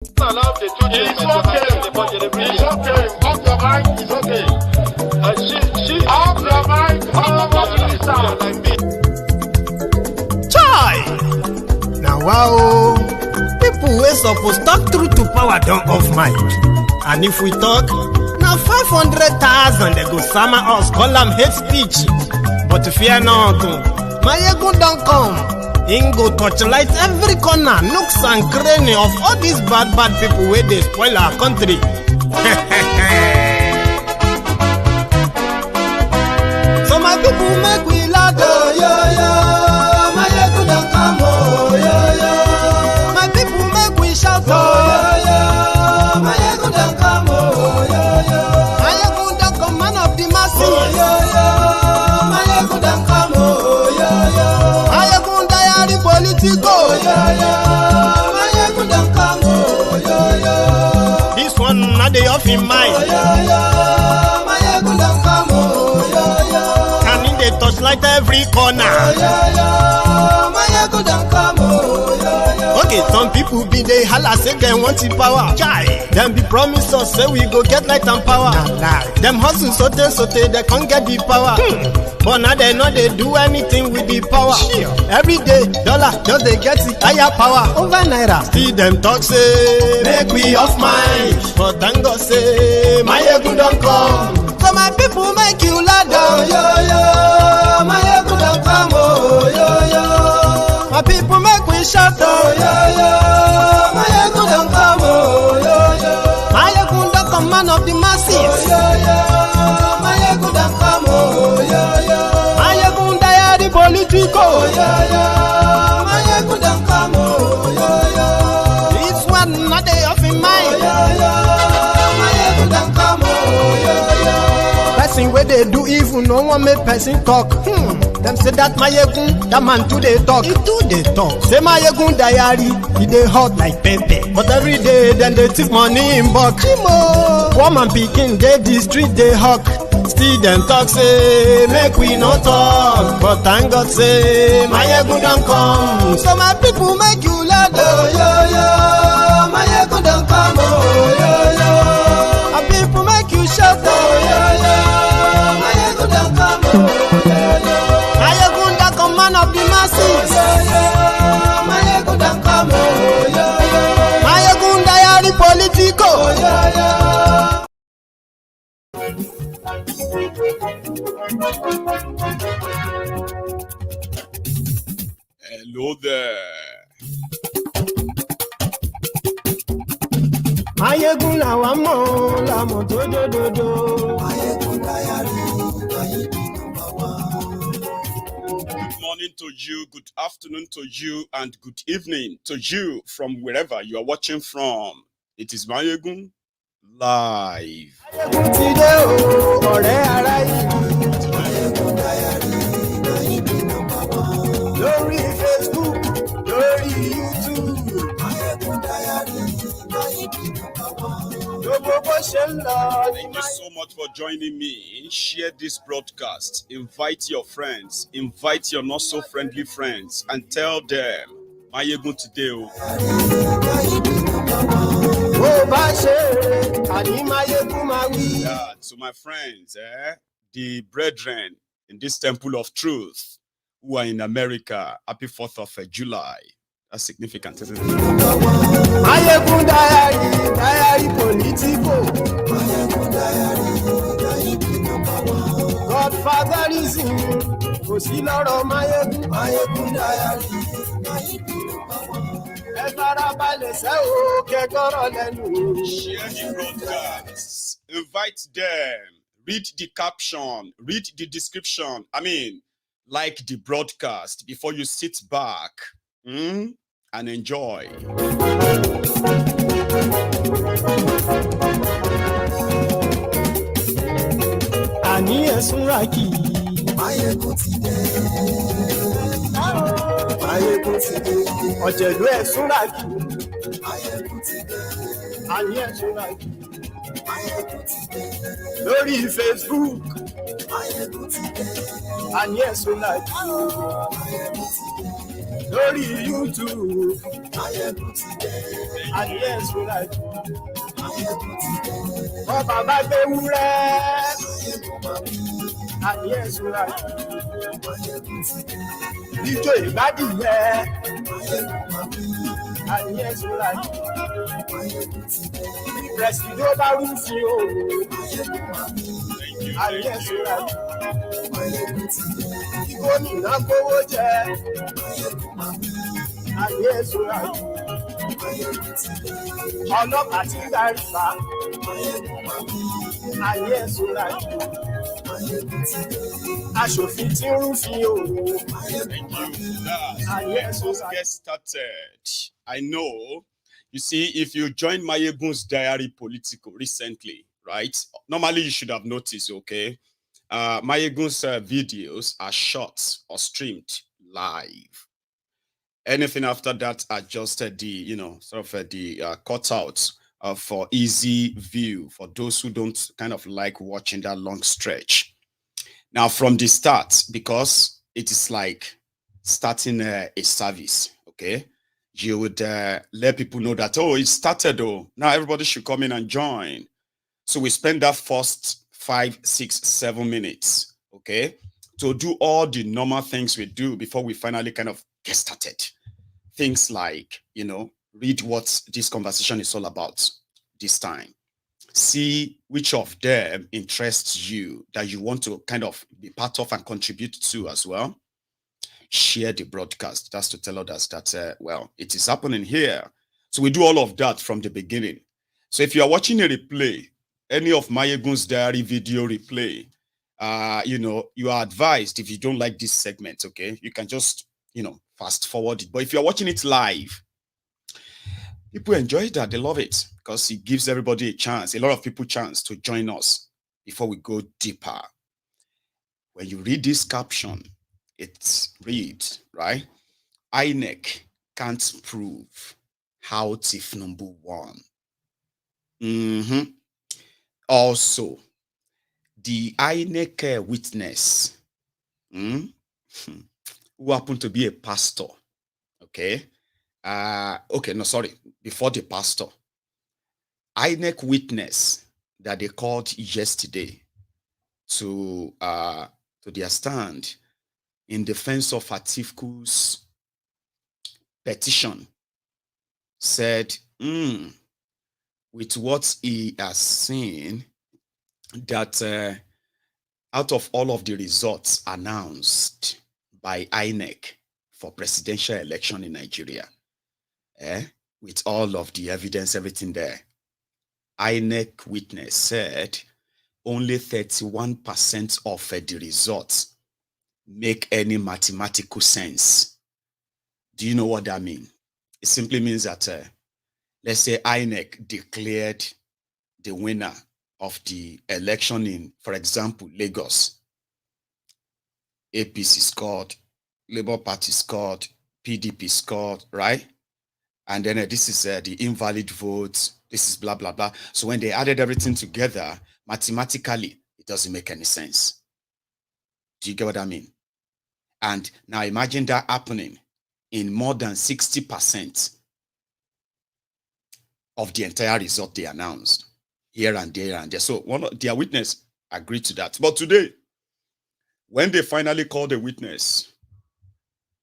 It's okay. Off your mic. It's okay. Off your mic. Chai! Now wow, people wey supposed talk truth to power don't off mic. And if we talk, now 500,000 they go summer us, call them hate speech. But fear not, my ego don't come. Ingo torchlight every corner, nooks and cranny of all these bad people where they spoil our country. So my people make we laugh, yo. My ego don't come, yo. My people make we shout, yo. My ego don't come, yo. My ego don't come, man of the masses, yo. My ego don't come, yo. Politico, this one not the off in mind. Can in the touchlight every corner. Okay, some people be they holla say they want the power. Them be promise us say we go get light and power. Them hustle so they can't get the power. But now they know they do anything with the power. Every day, dollar just they get the higher power over naira. See them talk say make we off mind. But thank God say my ego don't come. So my people make you laugh down, yo. My ego don't come, yo. My people make we shout, yo. My ego don't come, yo. My ego don't come, man of the masses, yo. My ego don't come, yo. My ego die politico, yo. My ego don't come, yo. This one not they off in mind, yo. My ego don't come, yo. Person where they do evil, no one make person talk. Them say that my egun, that man too they talk. He too they talk. Say my egun diary, he they hot like pepper. But every day then they take money in bulk. Poor man picking, they the street they hawk. Still them talk say make we no talk. But thank God say my egun don't come. So my people make you laugh, yo. My egun don't come, yo. My people make you shout, yo. My egun don't come, yo. My ego don't come, man of the masses. My ego don't come, my ego diary politico. Hello there. My ego now I'm on la moto do. My ego diary. Good morning to you, good afternoon to you, and good evening to you from wherever you are watching from. It is Mayegun live. Blurry Facebook, blurry YouTube. Thank you so much for joining me. Share this broadcast. Invite your friends. Invite your not so friendly friends and tell them Mayegun today. Yeah, so my friends, the brethren in this temple of truth who are in America, happy 4th of July. That's significant, isn't it? Mayegun diary politico. Godfatherism, kò sí lọ́rọ̀ Mayegun diary. Ẹ farabalẹ̀ ṣe o kẹ́kọ̀ọ́ lẹ́nu. Share the broadcasts. Invite them. Read the caption. Read the description. I mean, like the broadcast before you sit back. And enjoy. Ani esunraki. Mayegun ti dé. Mayegun ti dé. Ọ̀jẹ̀lú esunraki. Mayegun ti dé. Ani esunraki. Mayegun ti dé. Lórí Facebook. Mayegun ti dé. Ani esunraki. Mayegun ti dé. lórí YouTube. Máyégún ti dé. Adìyẹ èso lájú. Máyégún ti dé. Wọ́n bàbá gbé wúrẹ́. Máyégún máa bí. Adìyẹ èso lájú. Máyégún ti dé. Ijó ìbádìyẹ. Máyégún máa bí. Adìyẹ èso lájú. Máyégún ti dé. Presido bá rúfin o. Máyégún máa bí. Adìyẹ èso lájú. Máyégún ti dé. Kí gómìnà gbówó jẹ. Máyégún máa bí. Adìyẹ èso lájú. Máyégún ti dé. Ọlọ́pàá ti ń darí bá. Máyégún máa bí. Adìyẹ èso lájú. Máyégún ti dé. Aṣòfin tí ń rúfin o. Máyégún máa bí. Let's just get started. I know, you see, if you joined Mayegun's Diary Political recently, right? Normally you should have noticed, okay? Mayegun's videos are shot or streamed live. Anything after that are just the, sort of the cutouts for easy view for those who don't kind of like watching that long stretch. Now, from the start, because it is like starting a service, okay? You would let people know that, oh, it started, oh, now everybody should come in and join. So we spend that first 5, 6, 7 minutes, okay, to do all the normal things we do before we finally kind of get started. Things like, read what this conversation is all about this time. See which of them interests you that you want to kind of be part of and contribute to as well. Share the broadcast. That's to tell others that, well, it is happening here. So we do all of that from the beginning. So if you are watching a replay, any of Mayegun's Diary video replay, you are advised, if you don't like this segment, okay, you can just, fast forward it. But if you're watching it live, people enjoy that. They love it because it gives everybody a chance, a lot of people chance to join us before we go deeper. When you read this caption, it reads, right? Inec can't prove how Tinubu won. Also, the Inec witness, who happened to be a pastor, okay? Before the pastor, Inec witness that they called yesterday to their stand in defense of Atiku's petition said, with what he has seen, that out of all of the results announced by INEC for presidential election in Nigeria, with all of the evidence, everything there, INEC witness said only 31% of the results make any mathematical sense. Do you know what that means? It simply means that, let's say INEC declared the winner of the election in, for example, Lagos. APC scored, Labour Party scored, PDP scored, right? And then this is the invalid votes, this is blah, blah, blah. So when they added everything together, mathematically, it doesn't make any sense. Do you get what I mean? And now imagine that happening in more than 60% of the entire result they announced, here and there and there. So one of their witness agreed to that. But today, when they finally called the witness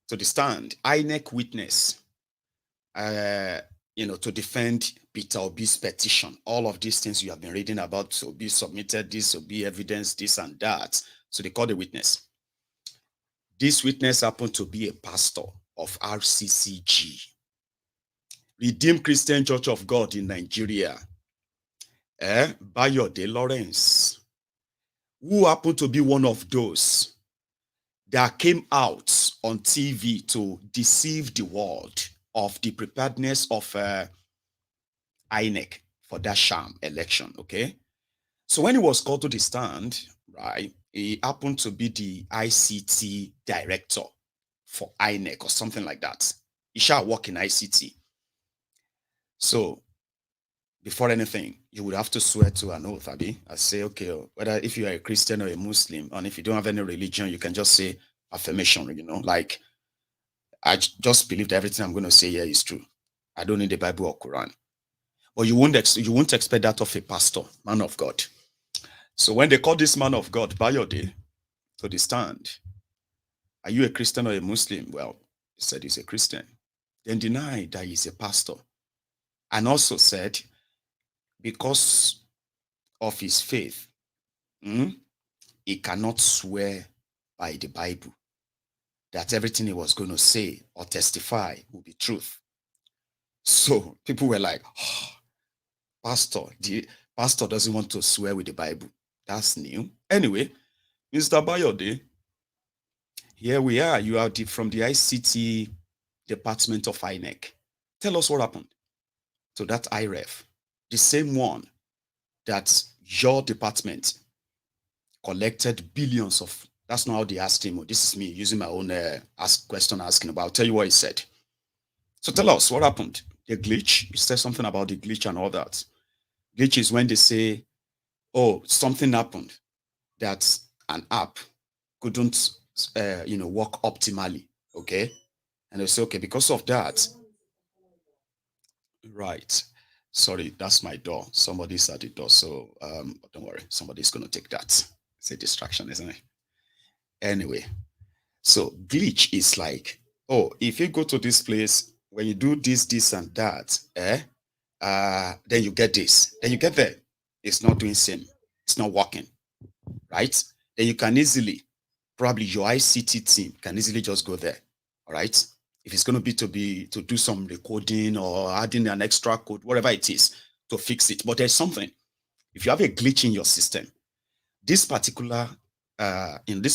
to the stand, INEC witness, to defend Peter Obi's petition, all of these things you have been reading about, Obi submitted this, Obi evidence, this and that. So they called the witness. This witness happened to be a pastor of RCCG, Redeemed Christian Church of God in Nigeria, Bayode Lawrence, who happened to be one of those that came out on TV to deceive the world of the preparedness of INEC for that sham election, okay? So when he was called to the stand, right, he happened to be the ICT director for INEC or something like that. He shall work in ICT. So before anything, you would have to swear to an oath, Abi. I say, okay, whether if you are a Christian or a Muslim, and if you don't have any religion, you can just say affirmation, like I just believe that everything I'm going to say here is true. I don't need the Bible or Quran. But you won't expect that of a pastor, man of God. So when they call this man of God Bayode to the stand, are you a Christian or a Muslim? Well, he said he's a Christian. Then denied that he's a pastor. And also said, because of his faith, he cannot swear by the Bible that everything he was going to say or testify will be truth. So people were like, oh, the pastor doesn't want to swear with the Bible. That's new. Anyway, Mr. Bayode, here we are. You are from the ICT department of Inec. Tell us what happened to that iREV, the same one that your department collected billions of. That's not how they asked him. This is me using my own question asking about. I'll tell you what he said. So tell us what happened. The glitch. You said something about the glitch and all that. Glitch is when they say, oh, something happened that an app couldn't, work optimally. Okay. And they say, okay, because of that. Right. Sorry, that's my door. Somebody's at the door. So don't worry. Somebody's going to take that. It's a distraction, isn't it? Anyway, so glitch is like, oh, if you go to this place, when you do this, and that, then you get this. Then you get there. It's not doing same. It's not working. Right? Then you can easily, probably your ICT team can easily just go there. All right? If it's going to to do some recording or adding an extra code, whatever it is, to fix it. But there's something. If you have a glitch in your system, in this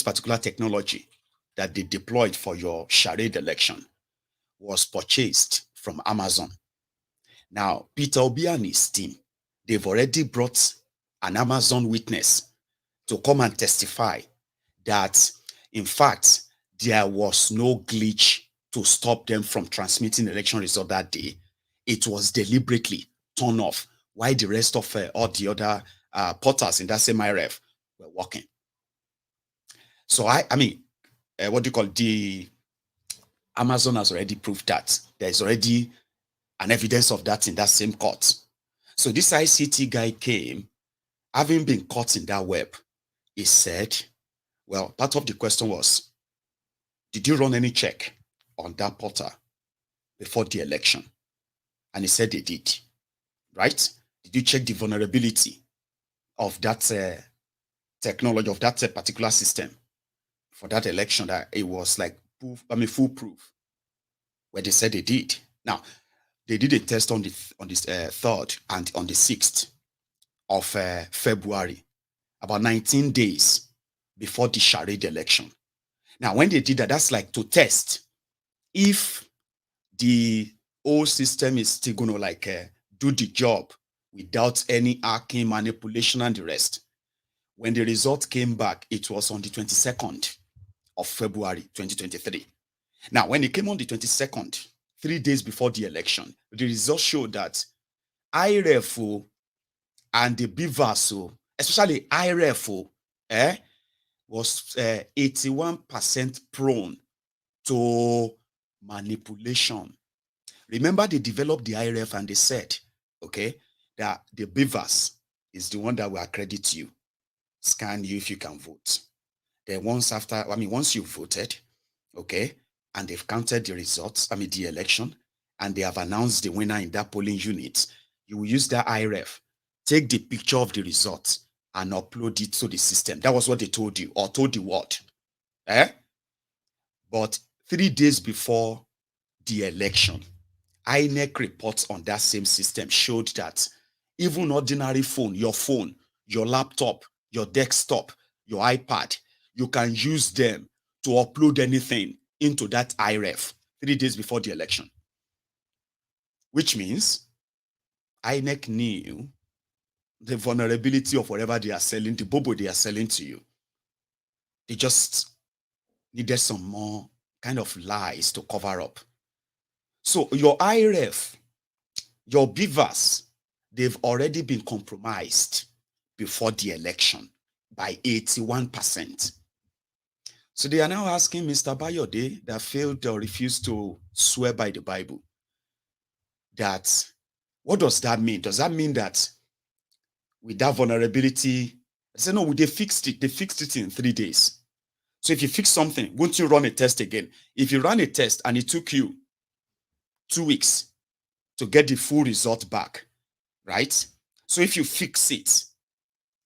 particular technology that they deployed for your charade election was purchased from Amazon. Now, Peter Obi and his team, they've already brought an Amazon witness to come and testify that, in fact, there was no glitch to stop them from transmitting the election result that day. It was deliberately turned off while the rest of all the other portals in that same iREV were working. So what do you call the Amazon has already proved that there's already an evidence of that in that same court. So this ICT guy came, having been caught in that web. He said, well, part of the question was, did you run any check on that portal before the election? And he said they did. Right? Did you check the vulnerability of that technology, of that particular system for that election, that it was like foolproof? Where they said they did. Now, they did a test on the 3rd and on the 6th of February, about 19 days before the charade election. Now, when they did that, that's like to test if the old system is still going to do the job without any hacking, manipulation, and the rest. When the result came back, it was on the 22nd of February, 2023. Now, when it came on the 22nd, 3 days before the election, the results showed that iREV and the BVAS, especially iREV, was 81% prone to manipulation. Remember, they developed the iREV and they said, okay, that the BVAS is the one that will accredit you, scan you if you can vote. Then once you voted, okay, and they've counted the results, the election, and they have announced the winner in that polling unit, you will use that iREV, take the picture of the results, and upload it to the system. That was what they told you, or told the world. But 3 days before the election, Inec reports on that same system showed that even ordinary phone, your laptop, your desktop, your iPad, you can use them to upload anything into that iREV 3 days before the election. Which means Inec knew the vulnerability of whatever they are selling, the bobo they are selling to you. They just needed some more kind of lies to cover up. So your iREV, your BVAS, they've already been compromised before the election by 81%. So they are now asking Mr. Bayode, that failed or refused to swear by the Bible, that what does that mean? Does that mean that with that vulnerability, I said, no, they fixed it. They fixed it in 3 days. So if you fix something, won't you run a test again? If you run a test and it took you 2 weeks to get the full result back, right? So if you fix it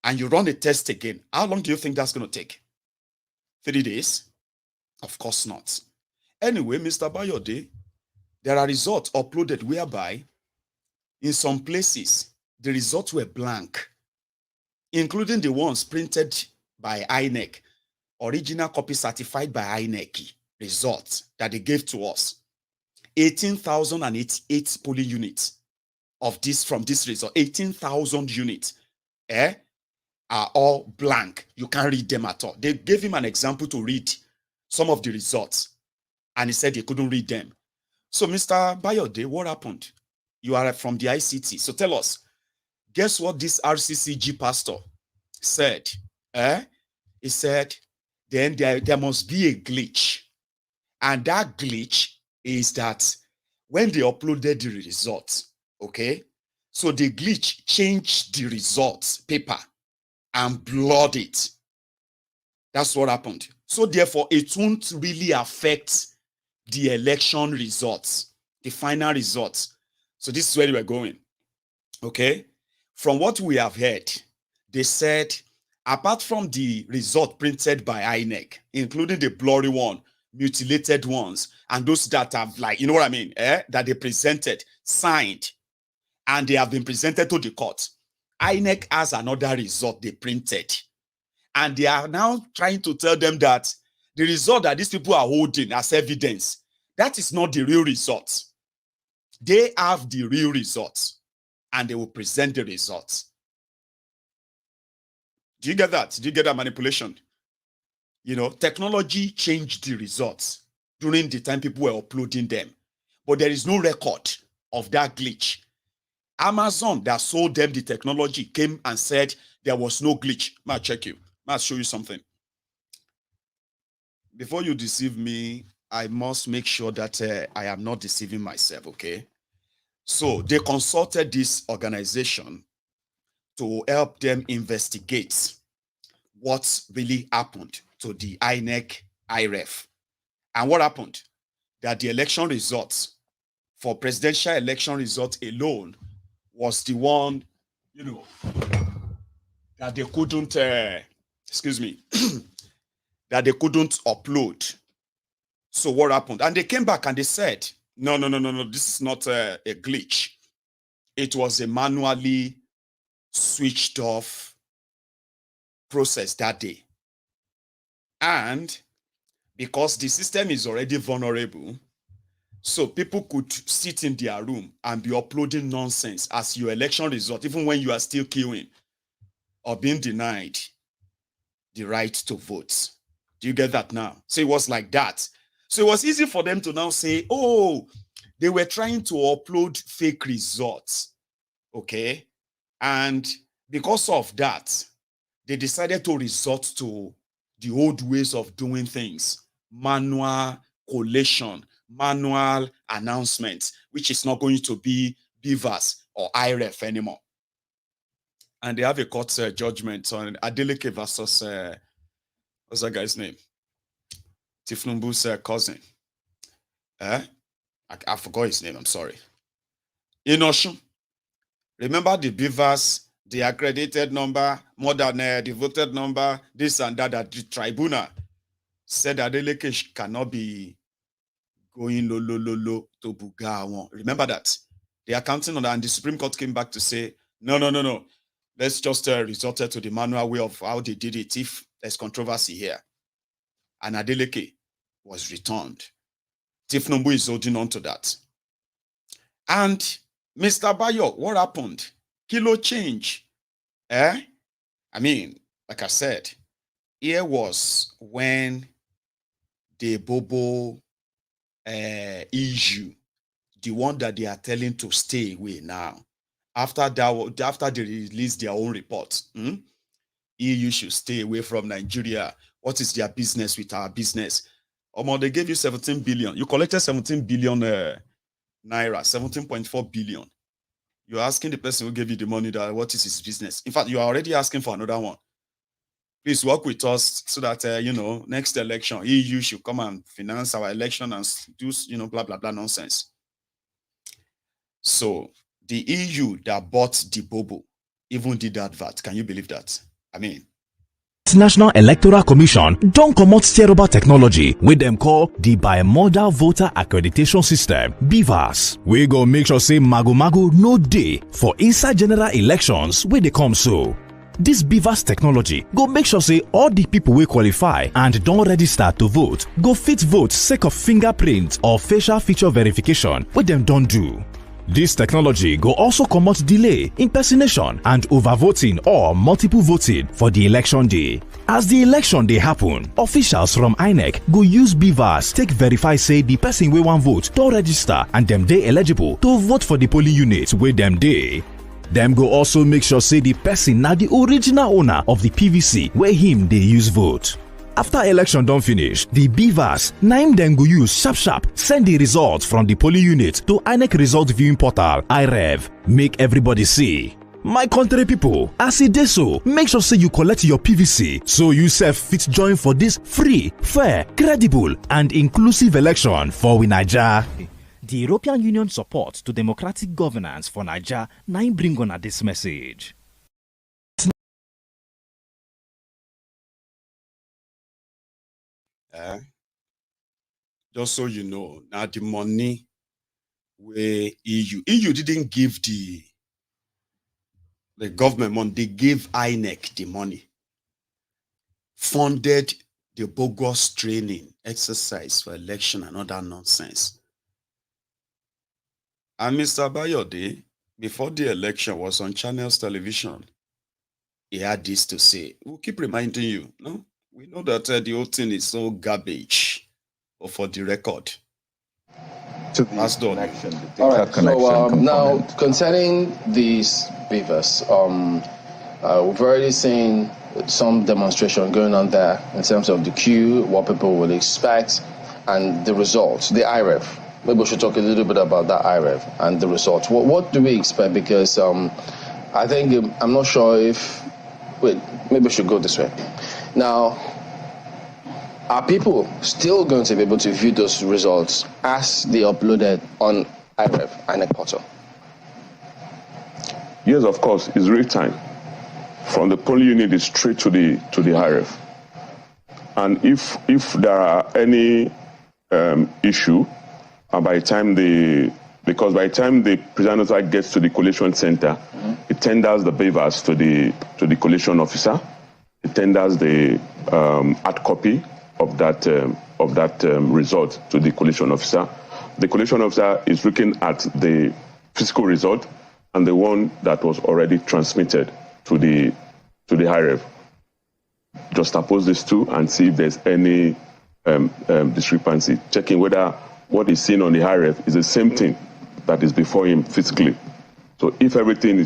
and you run a test again, how long do you think that's going to take? 3 days? Of course not. Anyway, Mr. Bayode, there are results uploaded whereby in some places, the results were blank, including the ones printed by Inec, original copy certified by Inec results that they gave to us. 18,088 polling units of this from this result, 18,000 units are all blank. You can't read them at all. They gave him an example to read some of the results, and he said he couldn't read them. So, Mr. Bayode, what happened? You are from the ICT. So tell us, guess what this RCCG pastor said? He said, then there must be a glitch. And that glitch is that when they uploaded the results, okay, so the glitch changed the results paper and blurred it. That's what happened. So therefore, it won't really affect the election results, the final results. So this is where we're going, okay? From what we have heard, they said, apart from the result printed by Inec, including the blurry one, mutilated ones, and those that have, like, you know what I mean, that they presented, signed, and they have been presented to the court, Inec has another result they printed. And they are now trying to tell them that the result that these people are holding as evidence, that is not the real result. They have the real results, and they will present the results. Do you get that? Do you get that manipulation? You know, technology changed the results during the time people were uploading them, but there is no record of that glitch. Amazon that sold them the technology came and said there was no glitch. I'll check you. I'll show you something. Before you deceive me, I must make sure that I am not deceiving myself, okay? So they consulted this organization to help them investigate what really happened to the Inec iREV. And what happened? That the election results for presidential election results alone was the one, you know, that they couldn't, excuse me, that they couldn't upload. So what happened? And they came back and they said, no, this is not a glitch. It was a manually switched off process that day. And because the system is already vulnerable, so people could sit in their room and be uploading nonsense as your election result, even when you are still queuing or being denied the right to vote. Do you get that now? So it was like that. So it was easy for them to now say, oh, they were trying to upload fake results. Okay. And because of that, they decided to resort to the old ways of doing things, manual collation, manual announcements, which is not going to be Beavers or iREV anymore. And they have a court judgment on Adeleke versus, what's that guy's name? Tinubu's cousin. I forgot his name, I'm sorry. In Osun, remember the Beavers, the accredited number, more than the voted number, this and that the tribunal said that Adeleke cannot be going low to Buga. Remember that? They are counting on that, and the Supreme Court came back to say, no. Let's just resort to the manual way of how they did it if there's controversy here. And Adeleke was returned. Tinubu is holding on to that. And Mr. Bayo, what happened? Kilo change. I mean, like I said, here was when the Bobo issue, the one that they are telling to stay away now. After they release their own report, EU should stay away from Nigeria. What is their business with our business? They gave you 17 billion. You collected 17 billion naira, 17.4 billion. You're asking the person who gave you the money that what is his business? In fact, you are already asking for another one. Please work with us so that, next election, EU should come and finance our election and do, blah, blah, blah nonsense. So the EU that bought the Bobo even did that VAT. Can you believe that? I mean, National Electoral Commission don't comot terrible technology with them call the Bimodal Voter Accreditation System (BVAS). We go make sure say mago no day for inside general elections where they come so. This BVAS technology go make sure say all the people will qualify and don't register to vote go fit vote sake of fingerprint or facial feature verification what them don't do. This technology go also comot delay, impersonation and overvoting or multiple voting for the election day. As the election day happen, officials from Inec go use BVAS take verify say the person wey wan vote don register and them dey eligible to vote for the polling unit wey them dey. Them go also make sure say the person na the original owner of the PVC where him dey use vote. After election don finish, the BVAS na im dem go use sharp send the results from the polling unit to Inec result viewing portal iREV. Make everybody see. My country people, as e dey so, make sure say you collect your PVC so you sef fit join for this free, fair, credible and inclusive election for we Naija. The European Union support to democratic governance for Naija na im bring on this message. Just so you know, now the money where EU didn't give the government money, they gave Inec the money, funded the bogus training exercise for election and other nonsense. And Mr. Bayode, before the election, was on Channels Television. He had this to say. We'll keep reminding you, no? We know that the whole thing is so garbage, but for the record. To the connection, all right, so now concerning these beavers, we've already seen some demonstration going on there in terms of the queue, what people would expect, and the results, the iREV. Maybe we should talk a little bit about that iREV and the results. What do we expect? Because I think, I'm not sure if, wait, maybe we should go this way. Now, are people still going to be able to view those results as they uploaded on iREV, Inec portal? Yes, of course, it's real time. From the polling unit straight to the iREV. And if there are any issue, by the time the presiding officer gets to the collation center, it tenders the beavers to the collation officer. It tenders the hard copy of that result to the collation officer. The collation officer is looking at the physical result and the one that was already transmitted to the iREV. Just oppose these two and see if there's any discrepancy, checking whether what is seen on the iREV is the same thing that is before him physically. So if everything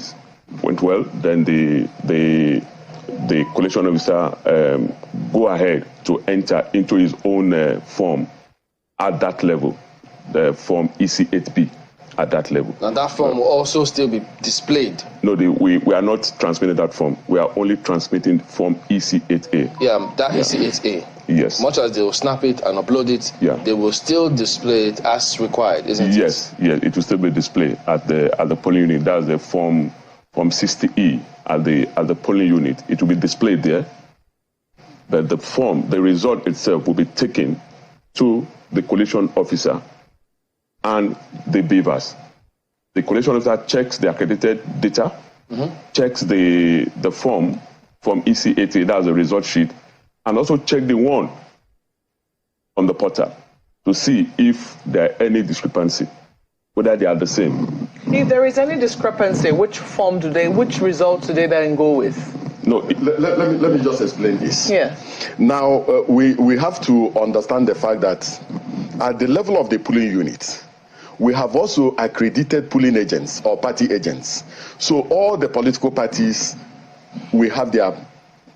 went well, then the collation officer go ahead to enter into his own form at that level, the form EC8B at that level. And that form will also still be displayed? No, we are not transmitting that form. We are only transmitting form EC8A. Yeah, that EC8A. Yes. Much as they will snap it and upload it, they will still display it as required, isn't it? Yes, it will still be displayed at the polling unit. That's the form 60E at the polling unit. It will be displayed there. But the result itself will be taken to the collation officer and the beavers. The collation officer checks the accredited data, checks the form EC80, that's the result sheet, and also check the one on the portal to see if there are any discrepancy, whether they are the same. If there is any discrepancy, which result do they then go with? No, let me just explain this. Yeah. Now, we have to understand the fact that at the level of the polling unit, we have also accredited polling agents or party agents. So all the political parties, we have their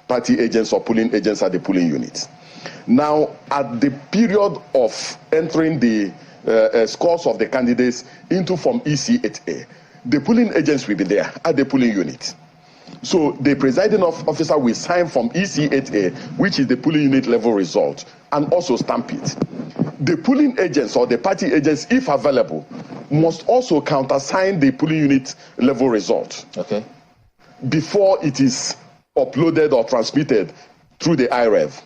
party agents or polling agents at the polling unit. Now, at the period of entering the scores of the candidates into Form EC8A, the polling agents will be there at the polling unit. So the presiding officer will sign Form EC8A, which is the polling unit level result, and also stamp it. The polling agents or the party agents, if available, must also countersign the polling unit level result. Okay. Before it is uploaded or transmitted through the iREV.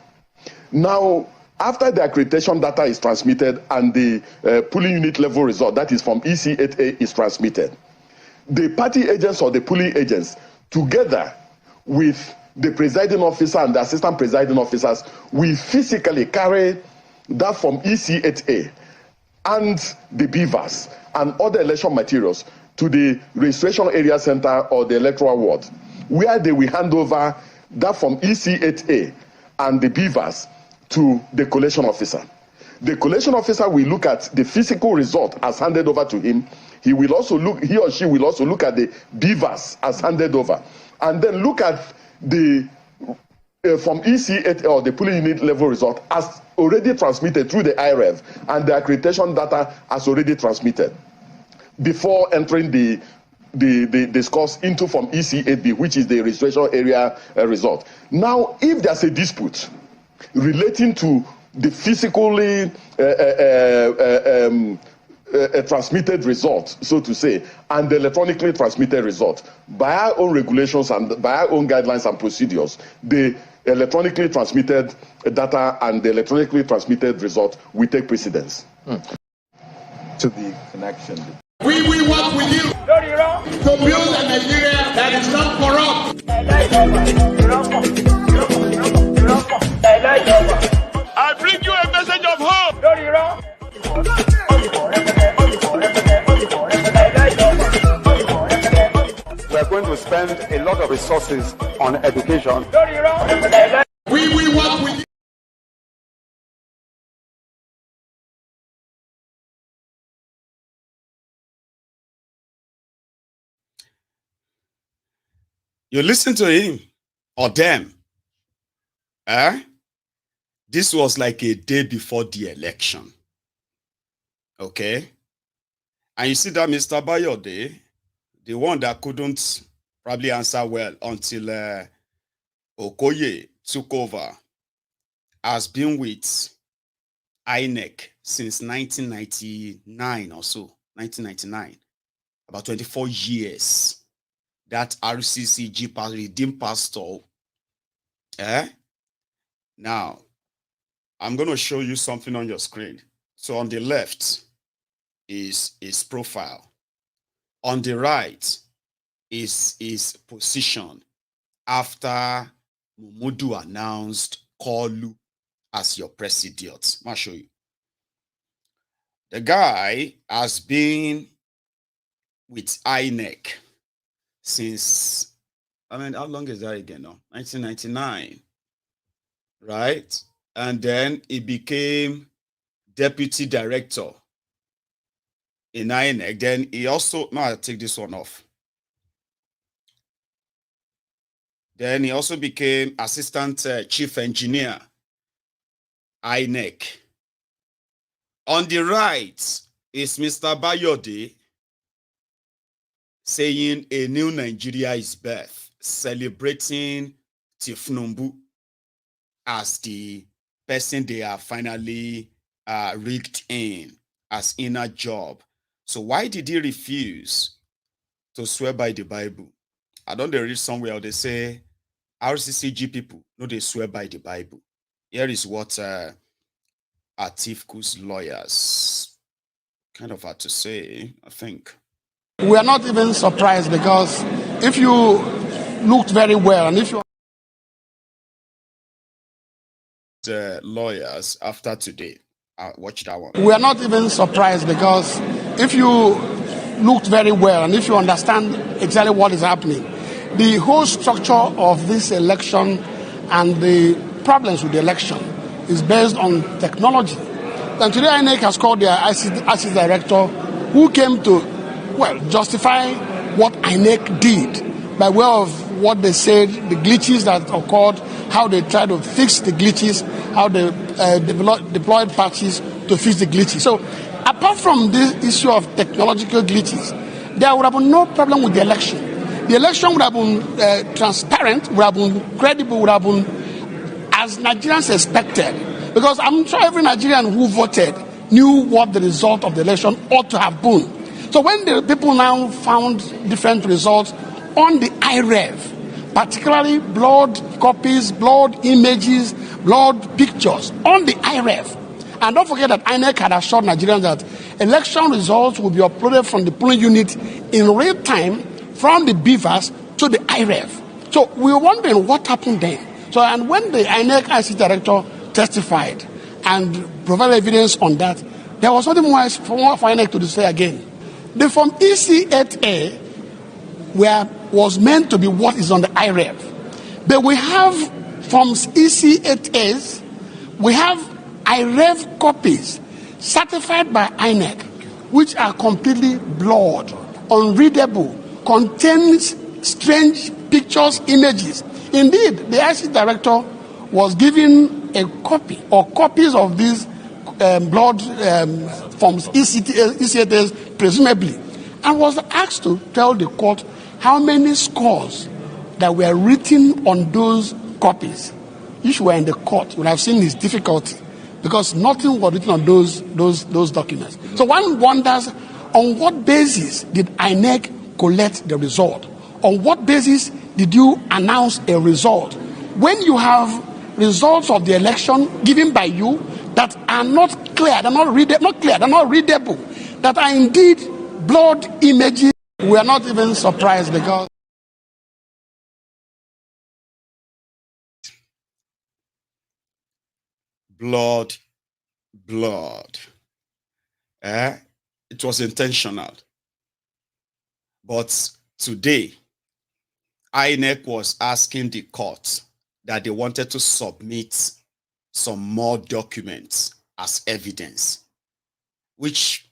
Now, after the accreditation data is transmitted and the polling unit level result, that is from EC8A, is transmitted, the party agents or the polling agents, together with the presiding officer and the assistant presiding officers, will physically carry that from EC8A and the beavers and other election materials to the registration area center or the electoral ward, where they will hand over that from EC8A and the beavers to the collation officer. The collation officer will look at the physical result as handed over to him. He or she will also look at the beavers as handed over, and then look at the from EC8 or the polling unit level result as already transmitted through the iREV and the accreditation data as already transmitted before entering the scores into Form EC8B, which is the registration area result. Now, if there's a dispute relating to the physically transmitted result, so to say, and the electronically transmitted result, by our own regulations and by our own guidelines and procedures, the electronically transmitted data and the electronically transmitted result will take precedence. To the connection. We will work with you to build a Nigeria that is not corrupt. I bring you a message of hope. We are going to spend a lot of resources on education. We will work with you. You listen to him or them. This was like a day before the election. Okay? And you see that Mr. Bayode, the one that couldn't probably answer well until Okoye took over, has been with Inec since 1999 or so, 1999, about 24 years. That RCCG redeemed pastor. Now, I'm going to show you something on your screen. So on the left is his profile. On the right is his position after Mumudu announced Kolu as your president. I'll show you. The guy has been with Inec since, how long is that again now? 1999, right? And then he became deputy director in Inec. Then he also, now I'll take this one off. Then he also became assistant chief engineer, Inec. On the right is Mr. Bayode saying a new Nigeria is birth, celebrating Tinubu as the person they are finally rigged in as inner job. So why did he refuse to swear by the Bible? I don't read somewhere they say RCCG people, no, they swear by the Bible. Here is what Atiku's lawyers kind of had to say, I think. We are not even surprised because if you looked very well and if you lawyers after today, watch that one. We are not even surprised because if you looked very well and if you understand exactly what is happening, the whole structure of this election and the problems with the election is based on technology. And today INEC has called their IC director who came to justify what INEC did by way of what they said, the glitches that occurred how they try to fix the glitches, how they deployed patches to fix the glitches. So apart from this issue of technological glitches, there would have been no problem with the election. The election would have been transparent, would have been credible, would have been as Nigerians expected. Because I'm sure every Nigerian who voted knew what the result of the election ought to have been. So when the people now found different results on the iREV, particularly blurred copies, blurred images, blurred pictures on the iREV, and don't forget that Inec had assured Nigerians that election results will be uploaded from the polling unit in real time from the beavers to the iREV. So we were wondering what happened then. So, and when the Inec IC director testified and provided evidence on that, there was nothing more for Inec to say again. The form EC8A was meant to be what is on the iREV. But we have forms EC8As, we have iREV copies certified by Inec, which are completely blurred, unreadable, contains strange pictures, images. Indeed, the IC director was given a copy or copies of these blurred forms EC8As, presumably, and was asked to tell the court how many scores that were written on those copies. If you were in the court, you would have seen his difficulty, because nothing was written on those documents. So one wonders, on what basis did INEC collect the result? On what basis did you announce a result when you have results of the election given by you that are not clear, they're not readable, that are indeed blurred images? We are not even surprised because blood. It was intentional. But today, INEC was asking the court that they wanted to submit some more documents as evidence, which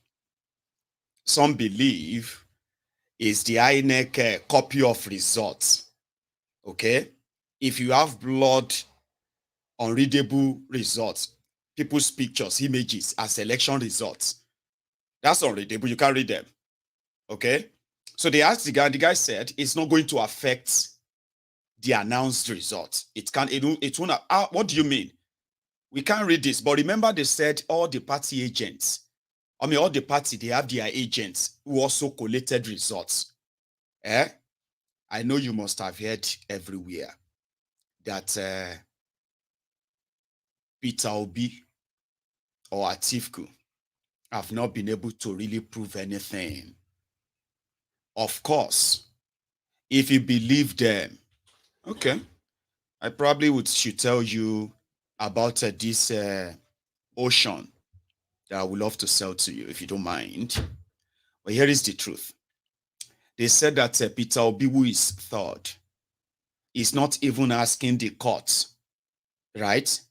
some believe is the INEC copy of results. Okay? If you have blood, unreadable results, people's pictures, images as election results, that's unreadable. You can't read them. Okay? So they asked the guy said it's not going to affect the announced results. It won't. What do you mean? We can't read this. But remember, they said all the party agents, all the party, they have their agents who also collated results. I know you must have heard everywhere that Peter Obi or Atiku have not been able to really prove anything. Of course, if you believe them, okay, I probably should tell you about this ocean that I would love to sell to you if you don't mind. But here is the truth. They said that Peter Obi, who is third, is not even asking the court, right?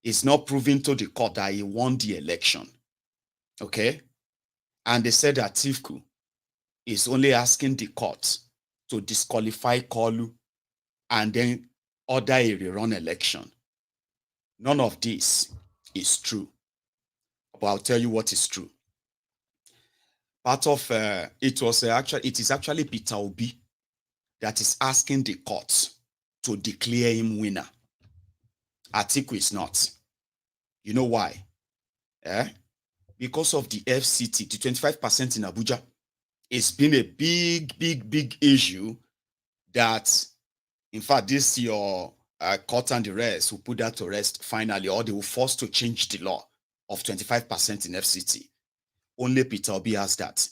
It's not proving to the court that he won the election. Okay? And they said that Atiku is only asking the court to disqualify Kolu and then order a rerun election. None of this is true. But I'll tell you what is true. Part of it is actually Peter Obi that is asking the court to declare him winner. Atiku is not. You know why? Because of the FCT, the 25% in Abuja. It's been a big issue that, in fact, this your court and the rest will put that to rest finally, or they will force to change the law of 25% in FCT. Only Peter Obi has that.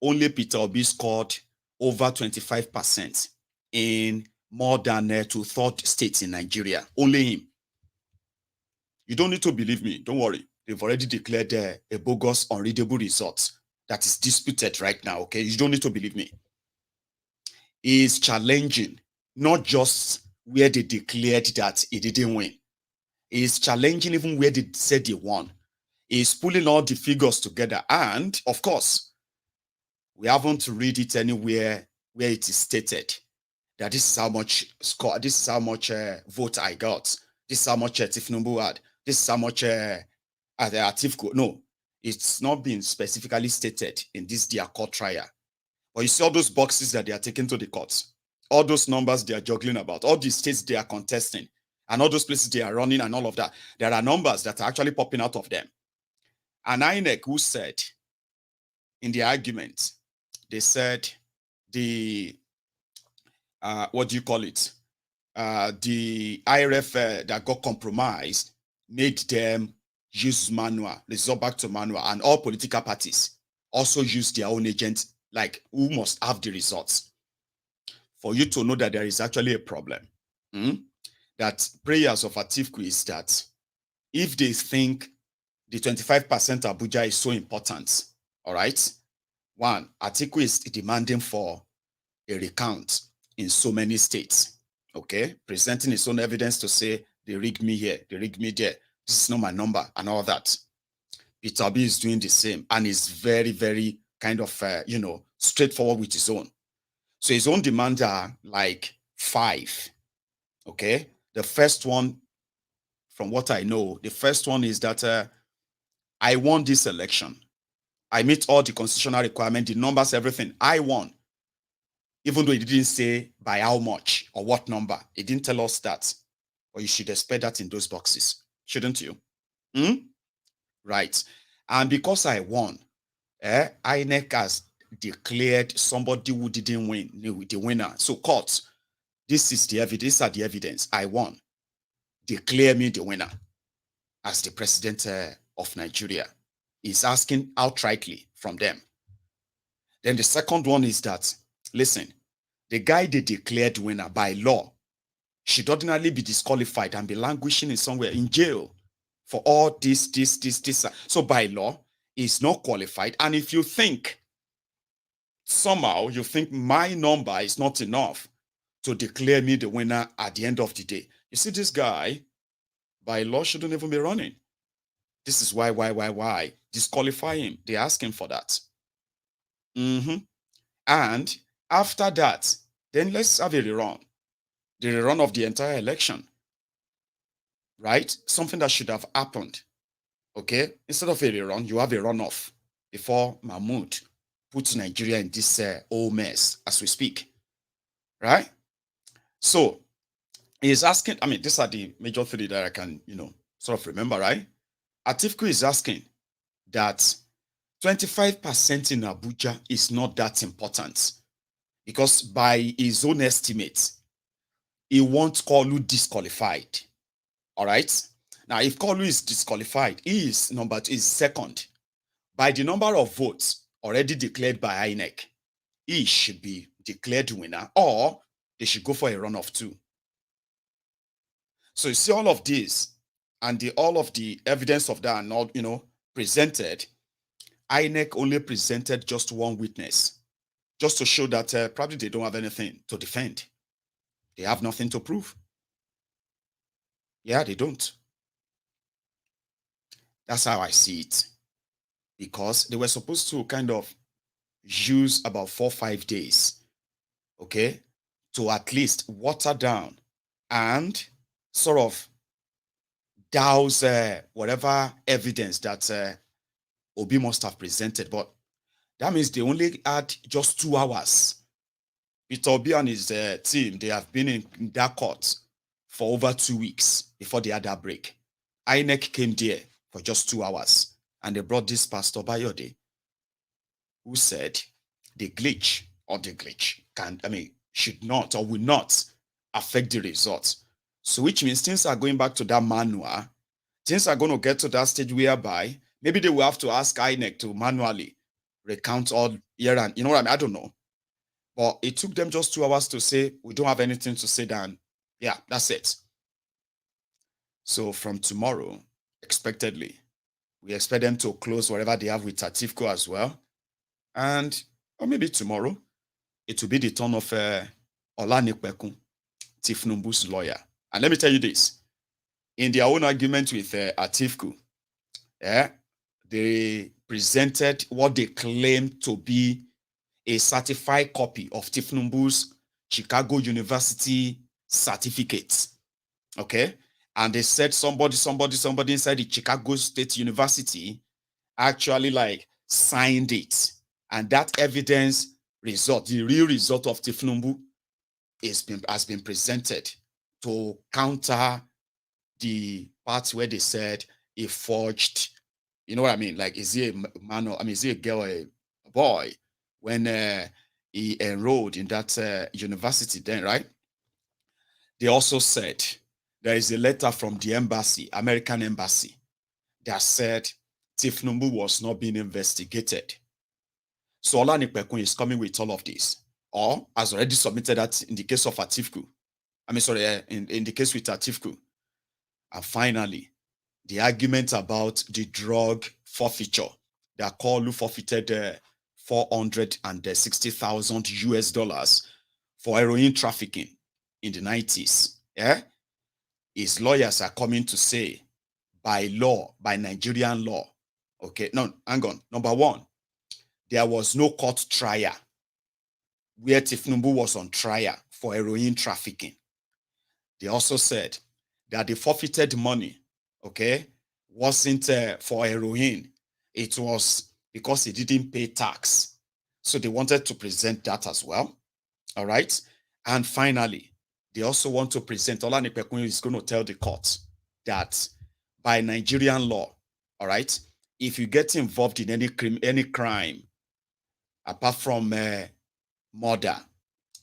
Only Peter Obi scored over 25% in more than 2/3 states in Nigeria. Only him. You don't need to believe me. Don't worry. They've already declared a bogus, unreadable result that is disputed right now, okay? You don't need to believe me. He is challenging, not just where they declared that he didn't win. He is challenging even where they said he won. He is pulling all the figures together. And, of course, we haven't read it anywhere where it is stated that this is how much score, this is how much vote I got, this is how much Tinubu had, this is how much Atiku. No, it's not been specifically stated in this their court trial. But you see all those boxes that they are taking to the courts, all those numbers they are juggling about, all the states they are contesting, and all those places they are running and all of that. There are numbers that are actually popping out of them. And Inec, who said in the argument, they said the what do you call it? The iREV that got compromised made them use manual, resort back to manual, and all political parties also use their own agents, like who must have the results. For you to know that there is actually a problem, that prayers of Atiku is that if they think the 25% Abuja is so important, all right, one, Atiku is demanding for a recount in so many states, okay, presenting his own evidence to say they rigged me here, they rigged me there, this is not my number and all that. Peter Obi is doing the same and is very, very kind of, straightforward with his own. So his own demands are like 5, okay? The first one, from what I know, the first one is that I won this election. I meet all the constitutional requirements, the numbers, everything. I won. Even though he didn't say by how much or what number. He didn't tell us that. But you should expect that in those boxes, shouldn't you? Right. And because I won, INEC has declared somebody who didn't win the winner. So court, this is the evidence. These are the evidence. I won. Declare me the winner as the president of Nigeria. He's asking outrightly from them. Then the second one is that, listen, the guy they declared winner by law should ordinarily be disqualified and be languishing in somewhere in jail for all this. So by law, he's not qualified. And if you think somehow you think my number is not enough to declare me the winner at the end of the day, you see, this guy by law shouldn't even be running. This is why disqualify him. They're asking for that. And after that, then let's have a rerun. The rerun of the entire election. Right? Something that should have happened. Okay? Instead of a rerun, you have a runoff before Mahmoud puts Nigeria in this old mess as we speak. Right? So, he's asking, I mean, these are the major 3 that I can, sort of remember, right? Atiku is asking that 25% in Abuja is not that important because by his own estimate, he wants Kolu disqualified. All right? Now, if Kolu is disqualified, he is second. By the number of votes already declared by INEC, he should be declared winner or they should go for a run of 2. So you see all of this and all of the evidence of that are not, presented. INEC only presented just one witness, just to show that probably they don't have anything to defend. They have nothing to prove. Yeah, they don't. That's how I see it. Because they were supposed to kind of use about 4 or 5 days, okay, to at least water down and sort of douse whatever evidence that Obi must have presented. But that means they only had just 2 hours. Peter Obi and his team, they have been in that court for over 2 weeks before they had that break. INEC came there for just 2 hours. And they brought this Pastor Bayode, who said the glitch should not or will not affect the results. So which means things are going back to that manual. Things are going to get to that stage whereby maybe they will have to ask INEC to manually recount all year and, I don't know. But it took them just 2 hours to say, we don't have anything to say then. Yeah, that's it. So from tomorrow, expectedly, we expect them to close whatever they have with Atiku as well. And, or maybe tomorrow, it will be the turn of Olanipekun, Tinubu's lawyer. And let me tell you this. In their own argument with Atiku, they presented what they claimed to be a certified copy of Tinubu's Chicago University certificate. Okay. And they said somebody inside the Chicago State University actually like signed it. And that evidence result, the real result of Tifnumbu has been presented to counter the parts where they said he forged, you know what I mean? Like, is he a man or, I mean, is he a girl or a boy when he enrolled in that university then, right? They also said there is a letter from the embassy, American embassy, that said Tifnumbu was not being investigated. So Olanipekun is coming with all of this, or has already submitted that in the case of Atiku. I mean, sorry, in the case with Atiku. And finally, the argument about the drug forfeiture. That Kolu forfeited 460,000 US dollars for heroin trafficking in the 90s. Yeah? His lawyers are coming to say, by law, by Nigerian law, okay, no, hang on. Number one, there was no court trial where Tifnumbu was on trial for heroin trafficking. They also said that the forfeited money, okay, wasn't for heroin. It was because he didn't pay tax. So they wanted to present that as well. All right. And finally, they also want to present, Olanipekun is going to tell the court that by Nigerian law, all right, if you get involved in any crime, apart from murder,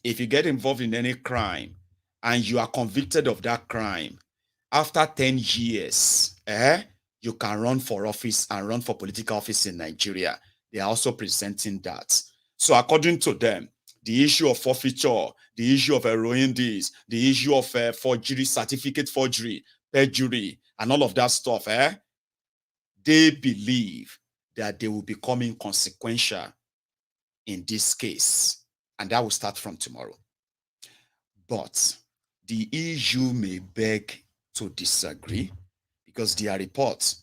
if you get involved in any crime and you are convicted of that crime, after 10 years, you can run for office and run for political office in Nigeria. They are also presenting that. So according to them, the issue of forfeiture, the issue of heroin deals, the issue of forgery, certificate forgery, perjury, and all of that stuff, they believe that they will become inconsequential in this case. And that will start from tomorrow. But the EU may beg to disagree because their report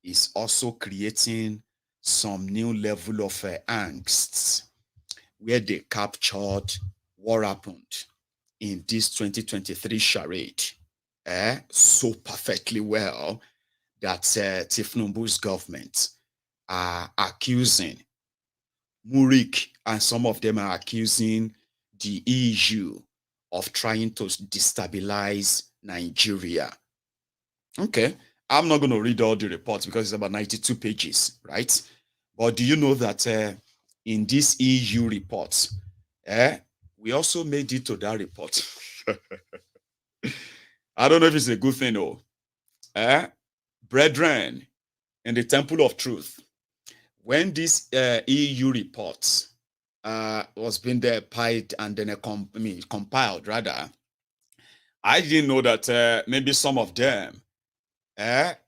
is also creating some new level of angst where they captured what happened in this 2023 charade so perfectly well that Tifnumbu's government are accusing Murik, and some of them are accusing the EU of trying to destabilize Nigeria. Okay, I'm not going to read all the reports because it's about 92 pages, right? But do you know that in this EU report, we also made it to that report. I don't know if it's a good thing, though. Brethren, in the temple of truth, when this EU report was being piled and then compiled, rather, I didn't know that maybe some of them are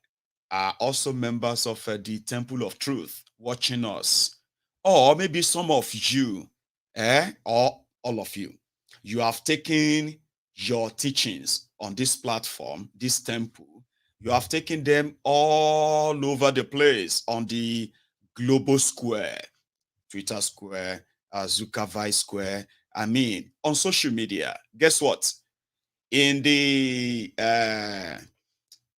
also members of the temple of truth watching us. Or maybe some of you, or all of you, you have taken your teachings on this platform, this temple, you have taken them all over the place on the global square, Twitter square, Zuckerberg square, I mean, on social media. Guess what? In the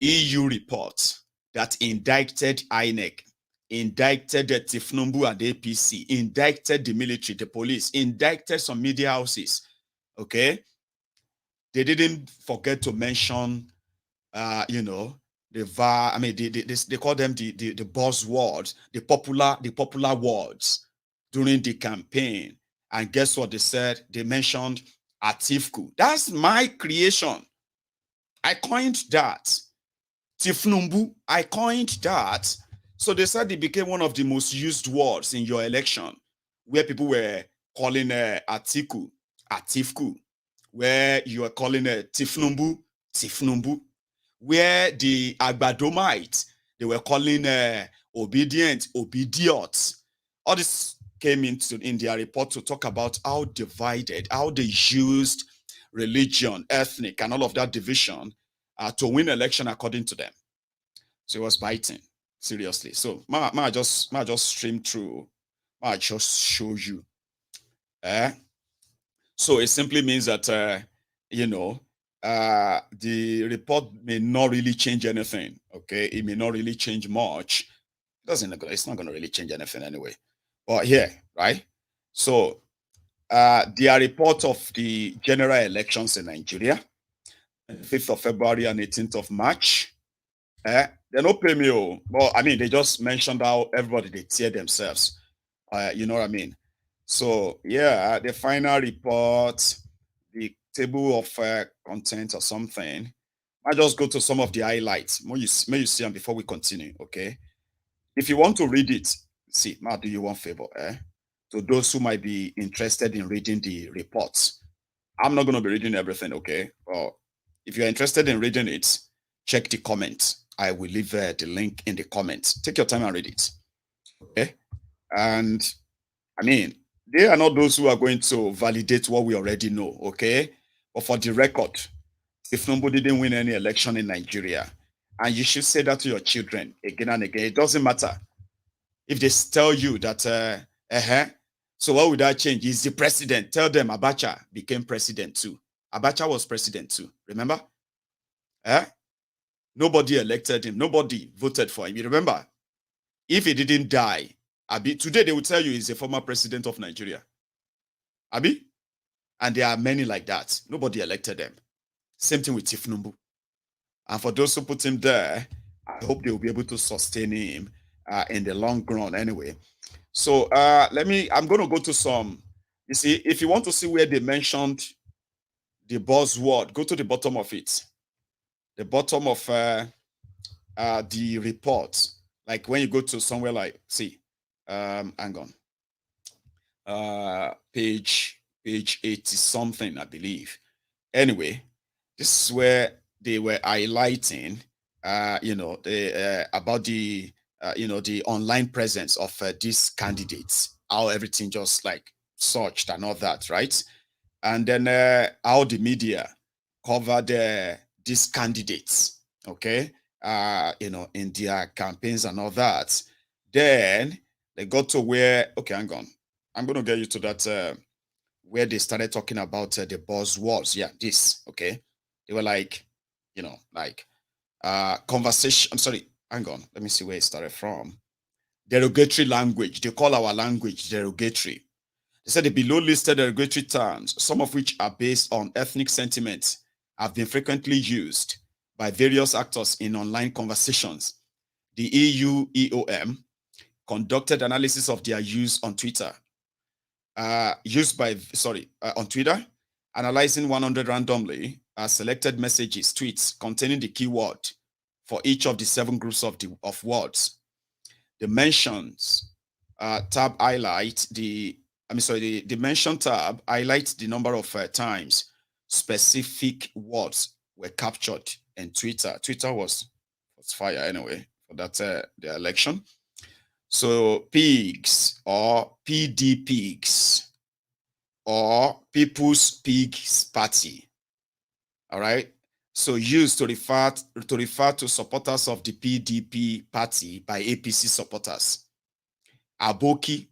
EU report that indicted Inec, indicted the Tifnumbu and the APC, indicted the military, the police, indicted some media houses, okay? They didn't forget to mention, you know, the VAR, I mean, they call them the buzzwords, the popular words during the campaign. And guess what they said? They mentioned Atiku. That's my creation. I coined that. Tifnumbu, I coined that. So they said it became one of the most used words in your election, where people were calling Atiku, Atifku, where you are calling Tifnumbu, Tifnumbu, where the Agbadomites, they were calling obedient, obediot. All this came in their report to talk about how divided, how they used religion, ethnic, and all of that division to win election according to them. So it was biting, seriously. So I just stream through, I just show you. So it simply means that, the report may not really change anything. Okay. It may not really change much. It's not going to really change anything anyway. But here, right? So, their report of the general elections in Nigeria, 5th of February and 18th of March. They don't pay me. Well, I mean, they just mentioned how everybody, they tear themselves. You know what I mean? So, yeah, the final report, the table of content or something. I just go to some of the highlights. May you see them before we continue, okay? If you want to read it, see, I'll do you one favor, to those who might be interested in reading the reports. I'm not going to be reading everything, okay? Well, if you're interested in reading it, check the comments. I will leave the link in the comments. Take your time and read it, okay? And, I mean, they are not those who are going to validate what we already know, okay? But for the record, if nobody didn't win any election in Nigeria, and you should say that to your children again and again, it doesn't matter. If they tell you that, so what would that change? He's the president. Tell them Abacha became president too. Abacha was president too. Remember? Nobody elected him. Nobody voted for him. You remember? If he didn't die, today they would tell you he's a former president of Nigeria. Abi? And there are many like that. Nobody elected them. Same thing with Tinubu. And for those who put him there, I hope they will be able to sustain him in the long run anyway. So I'm going to go to some, you see, if you want to see where they mentioned the buzzword, go to the bottom of it. The bottom of the report. Like when you go to somewhere like, see, hang on. Page 80 something, I believe. Anyway, this is where they were highlighting, about the, the online presence of these candidates, how everything just like searched and all that, right? And then how the media covered these candidates, okay, in their campaigns and all that. Then they got to where, okay, hang on. I'm going to get you to that, where they started talking about the buzzwords. Yeah, this, okay. They were like, conversation. I'm sorry, hang on. Let me see where it started from. Derogatory language. They call our language derogatory. They said the below listed derogatory terms, some of which are based on ethnic sentiments, have been frequently used by various actors in online conversations. The EU EOM conducted analysis of their use on Twitter. On Twitter, analyzing 100 randomly selected messages, tweets containing the keyword for each of the 7 groups of words. The mentions tab highlight the mention tab highlights the number of times specific words were captured in Twitter. Twitter was fire anyway for that the election. So pigs or PD pigs or People's Pigs Party. All right. So used to refer to supporters of the PDP party by APC supporters. Aboki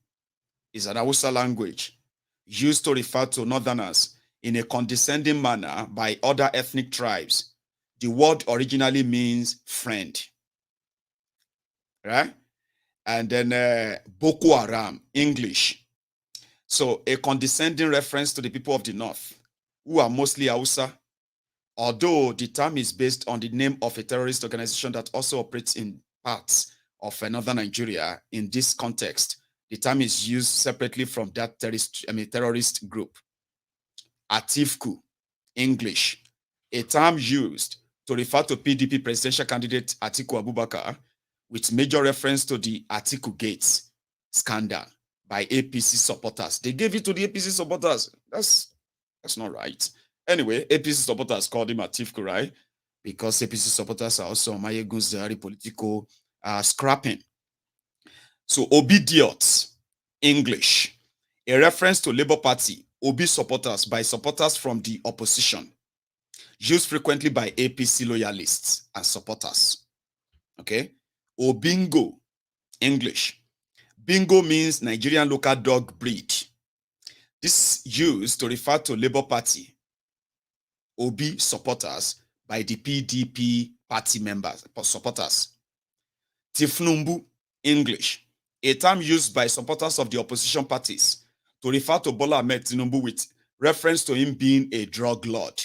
is an Hausa language used to refer to northerners in a condescending manner by other ethnic tribes. The word originally means friend. Right? And then Boko Haram, English. So a condescending reference to the people of the north, who are mostly Hausa, although the term is based on the name of a terrorist organization that also operates in parts of northern Nigeria. In this context, the term is used separately from that terrorist group. Atiku, English, a term used to refer to PDP presidential candidate Atiku Abubakar, with major reference to the Atiku Gates scandal by APC supporters. They gave it to the APC supporters. That's not right. Anyway, APC supporters called him Atiku, right? Because APC supporters are also Mayegun's political scrapping. So Obidiot, English, a reference to Labour Party, Obi supporters by supporters from the opposition, used frequently by APC loyalists and supporters. Okay? Obingo, English. Bingo means Nigerian local dog breed. This used to refer to Labour Party, OB supporters by the PDP party members, supporters. Tifnumbu, English, a term used by supporters of the opposition parties to refer to Bola Ahmed Tinubu with reference to him being a drug lord.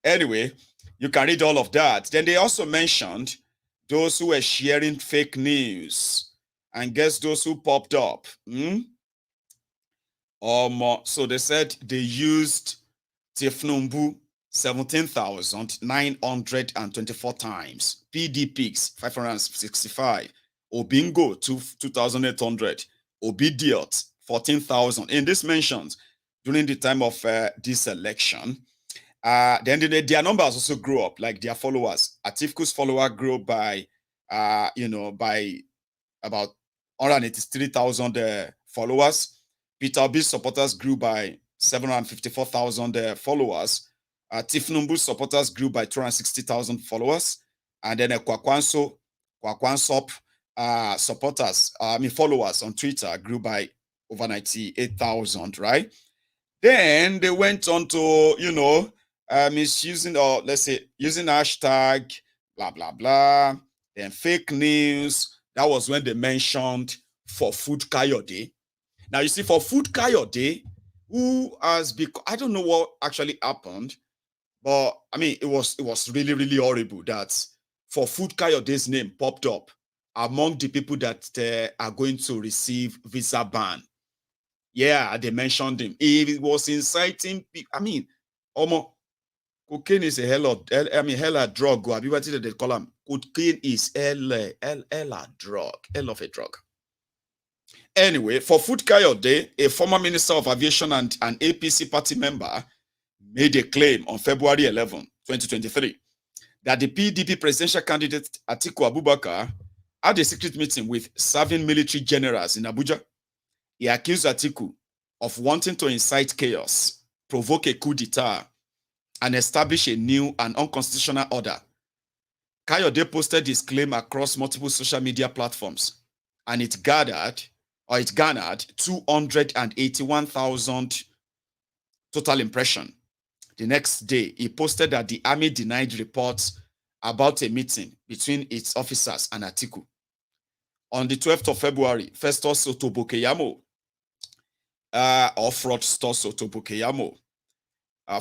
Anyway, you can read all of that. Then they also mentioned those who were sharing fake news. And guess those who popped up? So they said they used Tifnumbu 17,924 times, PDPix 565, Obingo 2,800, Obidiot 14,000. In these mentions, during the time of this election, then their numbers also grew up, like their followers. Atiku's follower grew by, by about 183,000 followers. Peter Obi's supporters grew by 754,000 followers. Tifnumbu's supporters grew by 260,000 followers. And then Kwakwansop followers on Twitter grew by over 98,000, right? Then they went on to, misusing, or let's say using hashtag, blah, blah, blah, then fake news. That was when they mentioned For Food Kayode. Now, you see, For Food Kayode, who has become, I don't know what actually happened, but I mean, it was really, really horrible that For Food Kayode's name popped up among the people that are going to receive visa ban. Yeah, they mentioned him. He was inciting people. I mean, cocaine is a hell of drug. What did they call him? Cocaine is hell of a drug. Anyway, For Food Kayode, a former minister of aviation and an APC party member, made a claim on February 11, 2023, that the PDP presidential candidate Atiku Abubakar had a secret meeting with serving military generals in Abuja. He accused Atiku of wanting to incite chaos, provoke a coup d'etat, and establish a new and unconstitutional order. Kayode posted his claim across multiple social media platforms, and it garnered 281,000 total impression. The next day, he posted that the army denied reports about a meeting between its officers and Atiku. On the 12th of February, Festus Otobokeyamo, or fraudster Otobokeyamo,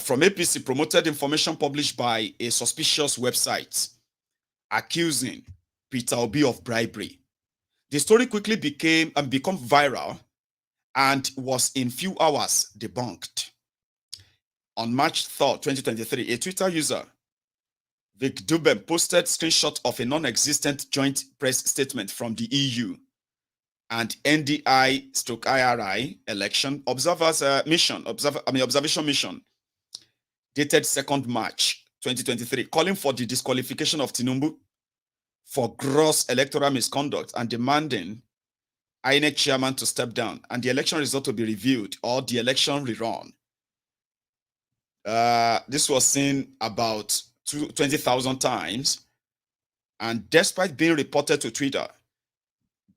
from APC, promoted information published by a suspicious website accusing Peter Obi of bribery. The story quickly became viral and was in few hours debunked. On March 3rd, 2023, a Twitter user, Vic Dubem, posted screenshot of a non-existent joint press statement from the EU and NDI/IRI election observation mission, dated 2nd March 2023, calling for the disqualification of Tinubu for gross electoral misconduct and demanding Inec chairman to step down and the election result to be reviewed or the election rerun. This was seen about 20,000 times, and despite being reported to Twitter,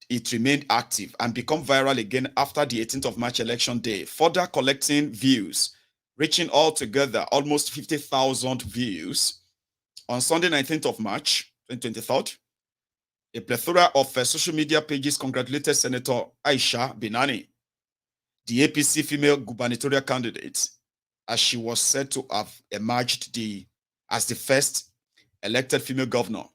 it remained active and became viral again after the 18th of March election day, further collecting views, reaching altogether almost 50,000 views. On Sunday, 19th of March, 2023, a plethora of social media pages congratulated Senator Aisha Binani, the APC female gubernatorial candidate, as she was said to have emerged as the first elected female governor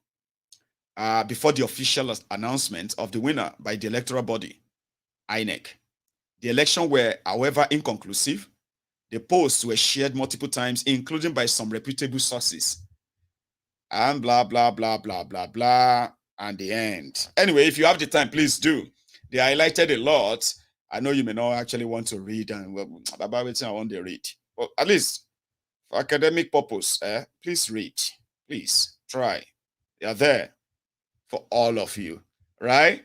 before the official announcement of the winner by the electoral body, Inec. The elections were, however, inconclusive. The posts were shared multiple times, including by some reputable sources. And blah, blah, blah, blah, blah, blah, and the end. Anyway, if you have the time, please do. They highlighted a lot. I know you may not actually want to read, and about it, I want to read. But at least for academic purpose, please read. Please try. They are there for all of you, right?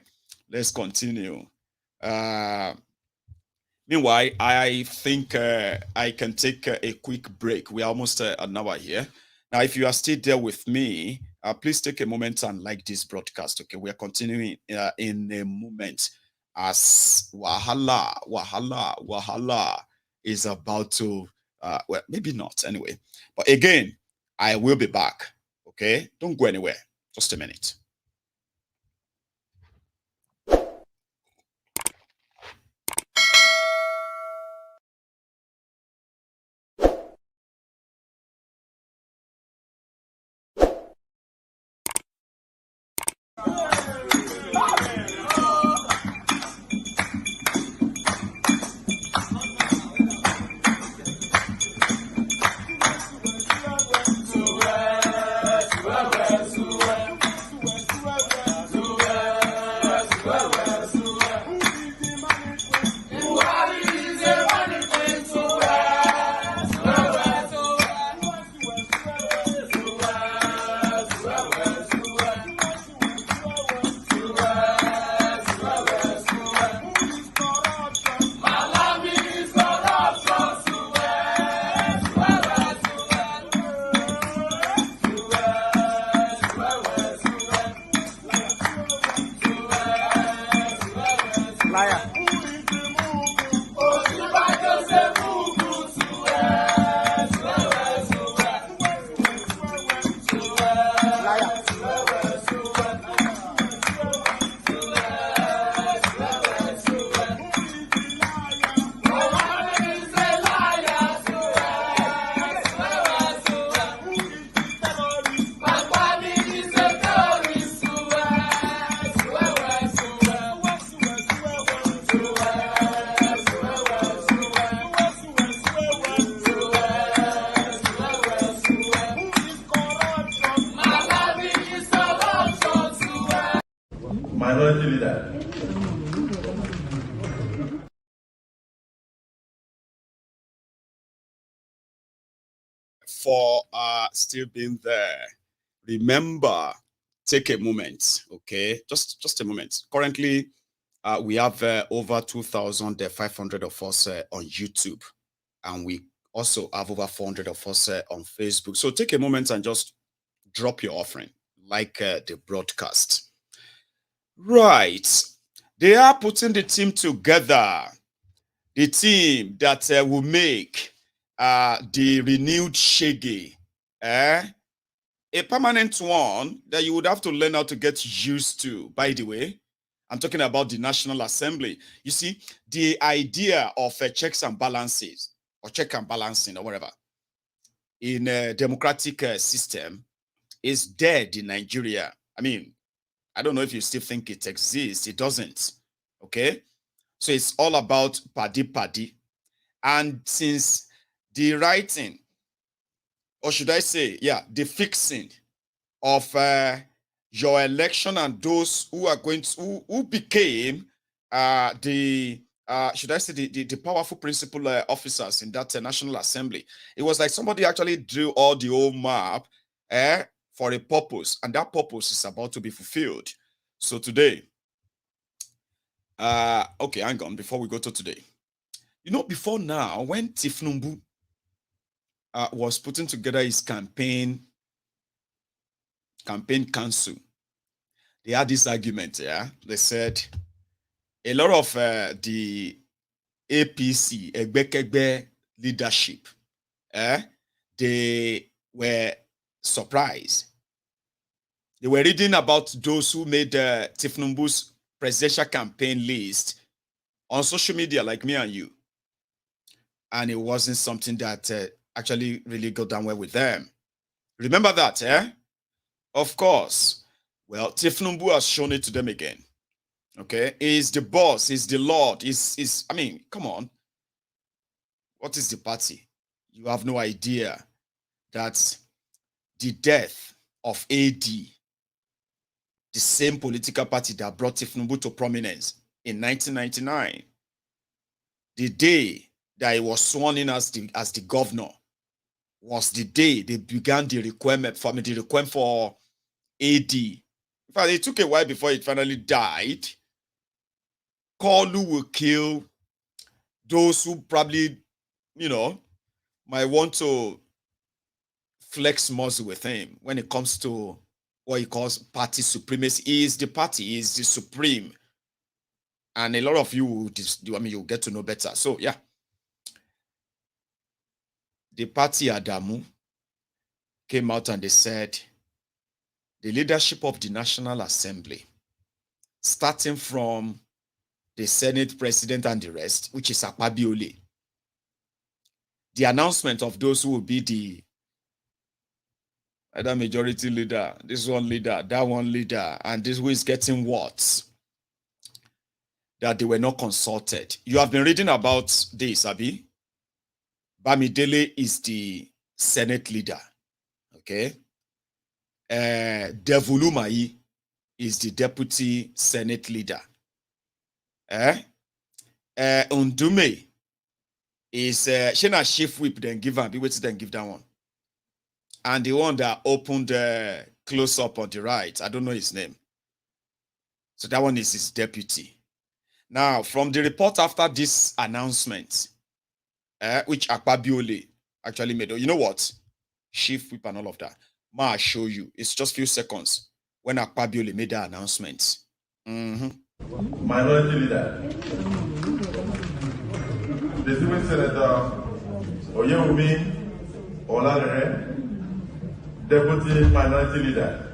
Let's continue. Meanwhile, I think I can take a quick break. We're almost an hour here. Now, if you are still there with me, please take a moment and like this broadcast. Okay, we are continuing in a moment. as Wahala is about to, well, maybe not anyway. But again, I will be back. Okay, don't go anywhere. Just a minute. Minority leader. For still being there. Remember, take a moment, okay? Just a moment. Currently, we have over 2,500 of us on YouTube, and we also have over 400 of us on Facebook. So take a moment and just drop your offering, like the broadcast. Right. They are putting the team together. The team that will make the renewed Shege, a permanent one that you would have to learn how to get used to. By the way, I'm talking about the National Assembly. You see, the idea of checks and balances, or check and balancing, or whatever, in a democratic system is dead in Nigeria. I mean, I don't know if you still think it exists. It doesn't. Okay? So it's all about paddy. And since the writing, or should I say, yeah, the fixing of your election and those who are going to, who became the, should I say, the powerful principal officers in that National Assembly. It was like somebody actually drew all the old map for a purpose, and that purpose is about to be fulfilled. So today, okay, hang on, before we go to today. You know, before now, when Tinubu was putting together his campaign council, they had this argument, yeah? They said a lot of the APC, Egbekegbe leadership, they were surprised. They were reading about those who made Tinubu's presidential campaign list on social media like me and you. And it wasn't something that actually really got down well with them. Remember that, eh? Of course. Well, Tinubu has shown it to them again. Okay? He's the boss, he's the Lord, I mean, come on. What is the party? You have no idea that the death of AD, the same political party that brought Tinubu to prominence in 1999, the day that he was sworn in as the governor was the day they began the requirement for AD. In fact, it took a while before it finally died. Kolu will kill those who probably, you know, might want to flex muscle with him when it comes to what he calls party supremacy. He is the party, he is the supreme. And a lot of you will you'll get to know better. So yeah. The party Adamu came out and they said the leadership of the National Assembly, starting from the Senate President and the rest, which is Akpabiole, the announcement of those who will be the either majority leader, this one leader, that one leader, and this who is getting what, that they were not consulted. You have been reading about this, Abi. Bamidele is the Senate leader, okay? Devulumai is the deputy Senate leader. Undume is Shena chief whip, then give her, be waiting, then give that one. And the one that opened close up on the right, I don't know his name. So that one is his deputy. Now, from the report after this announcement, which Akpabiole actually made, you know what? Chief whip and all of that. Ma, show you. It's just a few seconds when Akpabiole made that announcement. Minority leader. The Distinguished Senator Oyewumi Olalere, Deputy Minority Leader.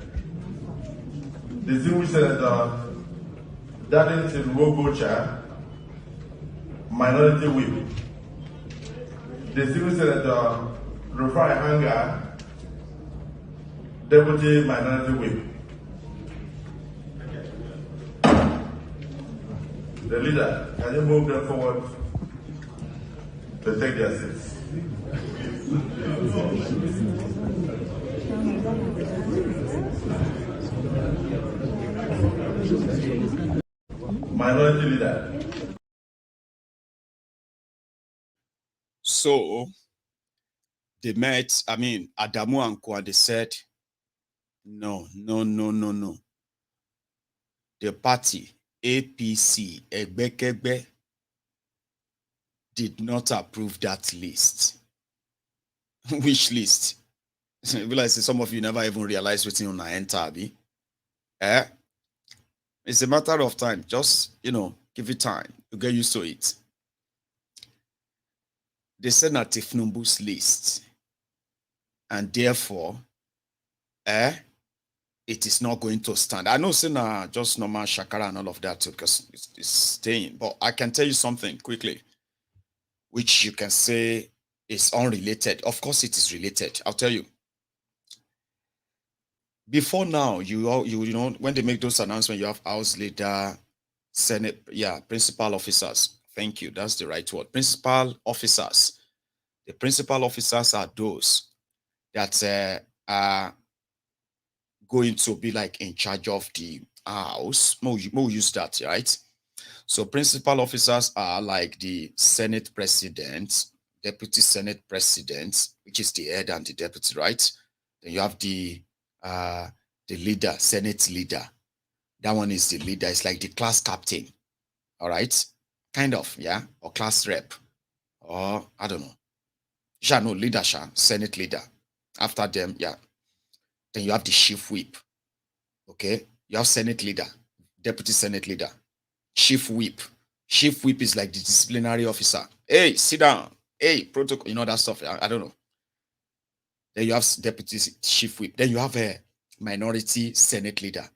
The Distinguished Senator Darlington Wogocha, Minority Whip. The Distinguished Senator Rufai Hanga, Deputy Minority Whip. The leader, can you move them forward to take their seats? Minority leader. So they met, Adamu and Kwa, they said, no. The party, APC, Egbekegbe, did not approve that list. Which list? I realize some of you never even realized what's on the enter. It's a matter of time. Just, give it time. You get used to it. They said that Tinubu's list. And therefore, it is not going to stand. I know saying just normal shakara and all of that too, because it's staying. But I can tell you something quickly, which you can say is unrelated. Of course, it is related. I'll tell you. Before now, you know, when they make those announcements, you have House leader, Senate, principal officers. Thank you. That's the right word. Principal officers. The principal officers are those that are going to be like in charge of the house. More use that, right? So principal officers are like the Senate president, deputy Senate president, which is the head and the deputy, right? Then you have the leader, Senate leader. That one is the leader. It's like the class captain, all right? Kind of, yeah? Or class rep, or I don't know. Leader, Senate leader. After them, then you have the chief whip, okay? You have Senate leader, deputy Senate leader, chief whip. Chief whip is like the disciplinary officer. Hey, sit down. Hey, protocol, that stuff. I don't know. Then you have deputy chief whip. Then you have a minority Senate leader.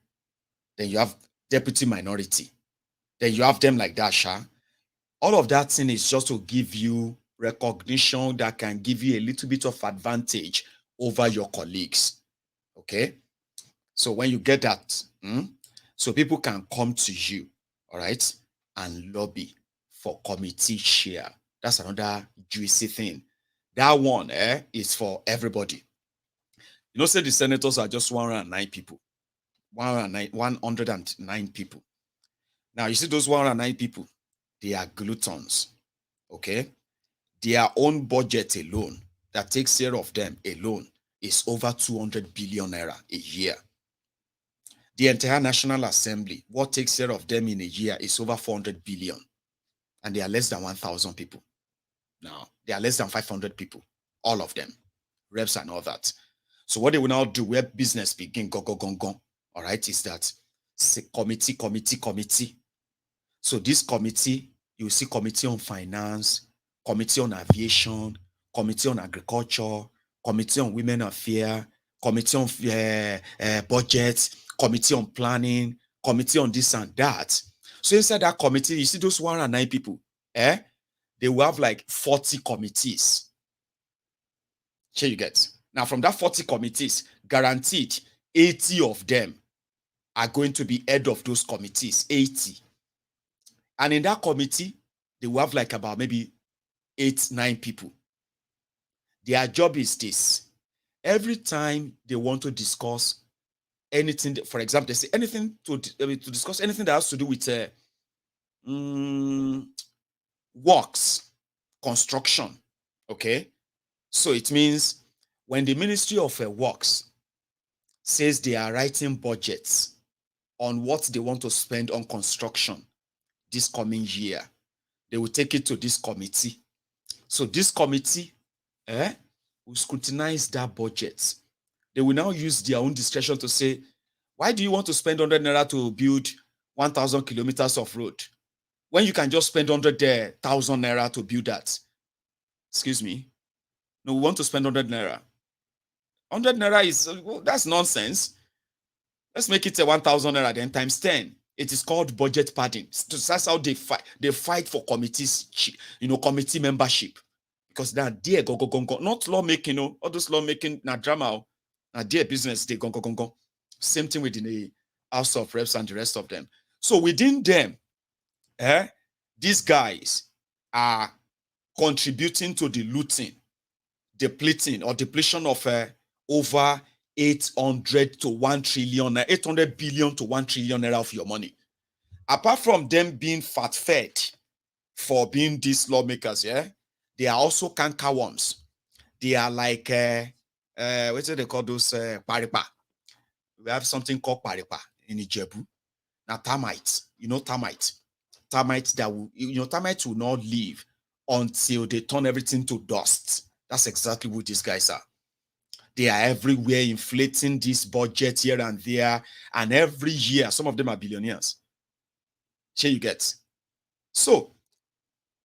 Then you have deputy minority. Then you have them like that, All of that thing is just to give you recognition that can give you a little bit of advantage over your colleagues. Okay? So when you get that, so people can come to you, all right, and lobby for committee chair. That's another juicy thing. That one is for everybody. Say the senators are just 109 people. 109 people. Now, you see those 109 people, they are gluttons, okay? Their own budget alone, that takes care of them alone, is over 200 billion naira a year. The entire National Assembly, what takes care of them in a year is over 400 billion. And they are less than 1,000 people. Now, they are less than 500 people, all of them, reps and all that. So what they will now do, where business begin, all right, is that committee. So this committee, you see committee on finance, committee on aviation, committee on agriculture, committee on women affairs, committee on budget, committee on planning, committee on this and that. So inside that committee, you see those 109 people, they will have like 40 committees. Here you get. Now from that 40 committees, guaranteed 80 of them are going to be head of those committees, 80. And in that committee, they will have like about maybe 8-9 people. Their job is this. Every time they want to discuss anything, for example, they say anything to discuss anything that has to do with works, construction, okay? So it means when the Ministry of Works says they are writing budgets on what they want to spend on construction this coming year, they will take it to this committee. So this committee will scrutinize that budget. They will now use their own discretion to say, why do you want to spend 100 naira to build 1,000 kilometers of road when you can just spend 100,000 naira to build that? Excuse me. No, we want to spend 100 naira. 100 naira is, well, that's nonsense. Let's make it 1,000 naira then times 10. It is called budget padding. That's how they fight. They fight for committees, committee membership. Because they are there, go. Not lawmaking, all those lawmaking, na drama, na their business, they go. Same thing within the House of Reps and the rest of them. So within them, these guys are contributing to the looting, depleting or depletion of over 800 to 1 trillion, 800 billion to 1 trillion naira of your money. Apart from them being fat-fed for being these lawmakers, they are also cankerworms. They are like, what do they call those? Paripa. We have something called paripa in Ijebu. Now, termites. Termite. Termites that will, termites will not leave until they turn everything to dust. That's exactly what these guys are. They are everywhere inflating this budget here and there. And every year, some of them are billionaires. Here you get. So,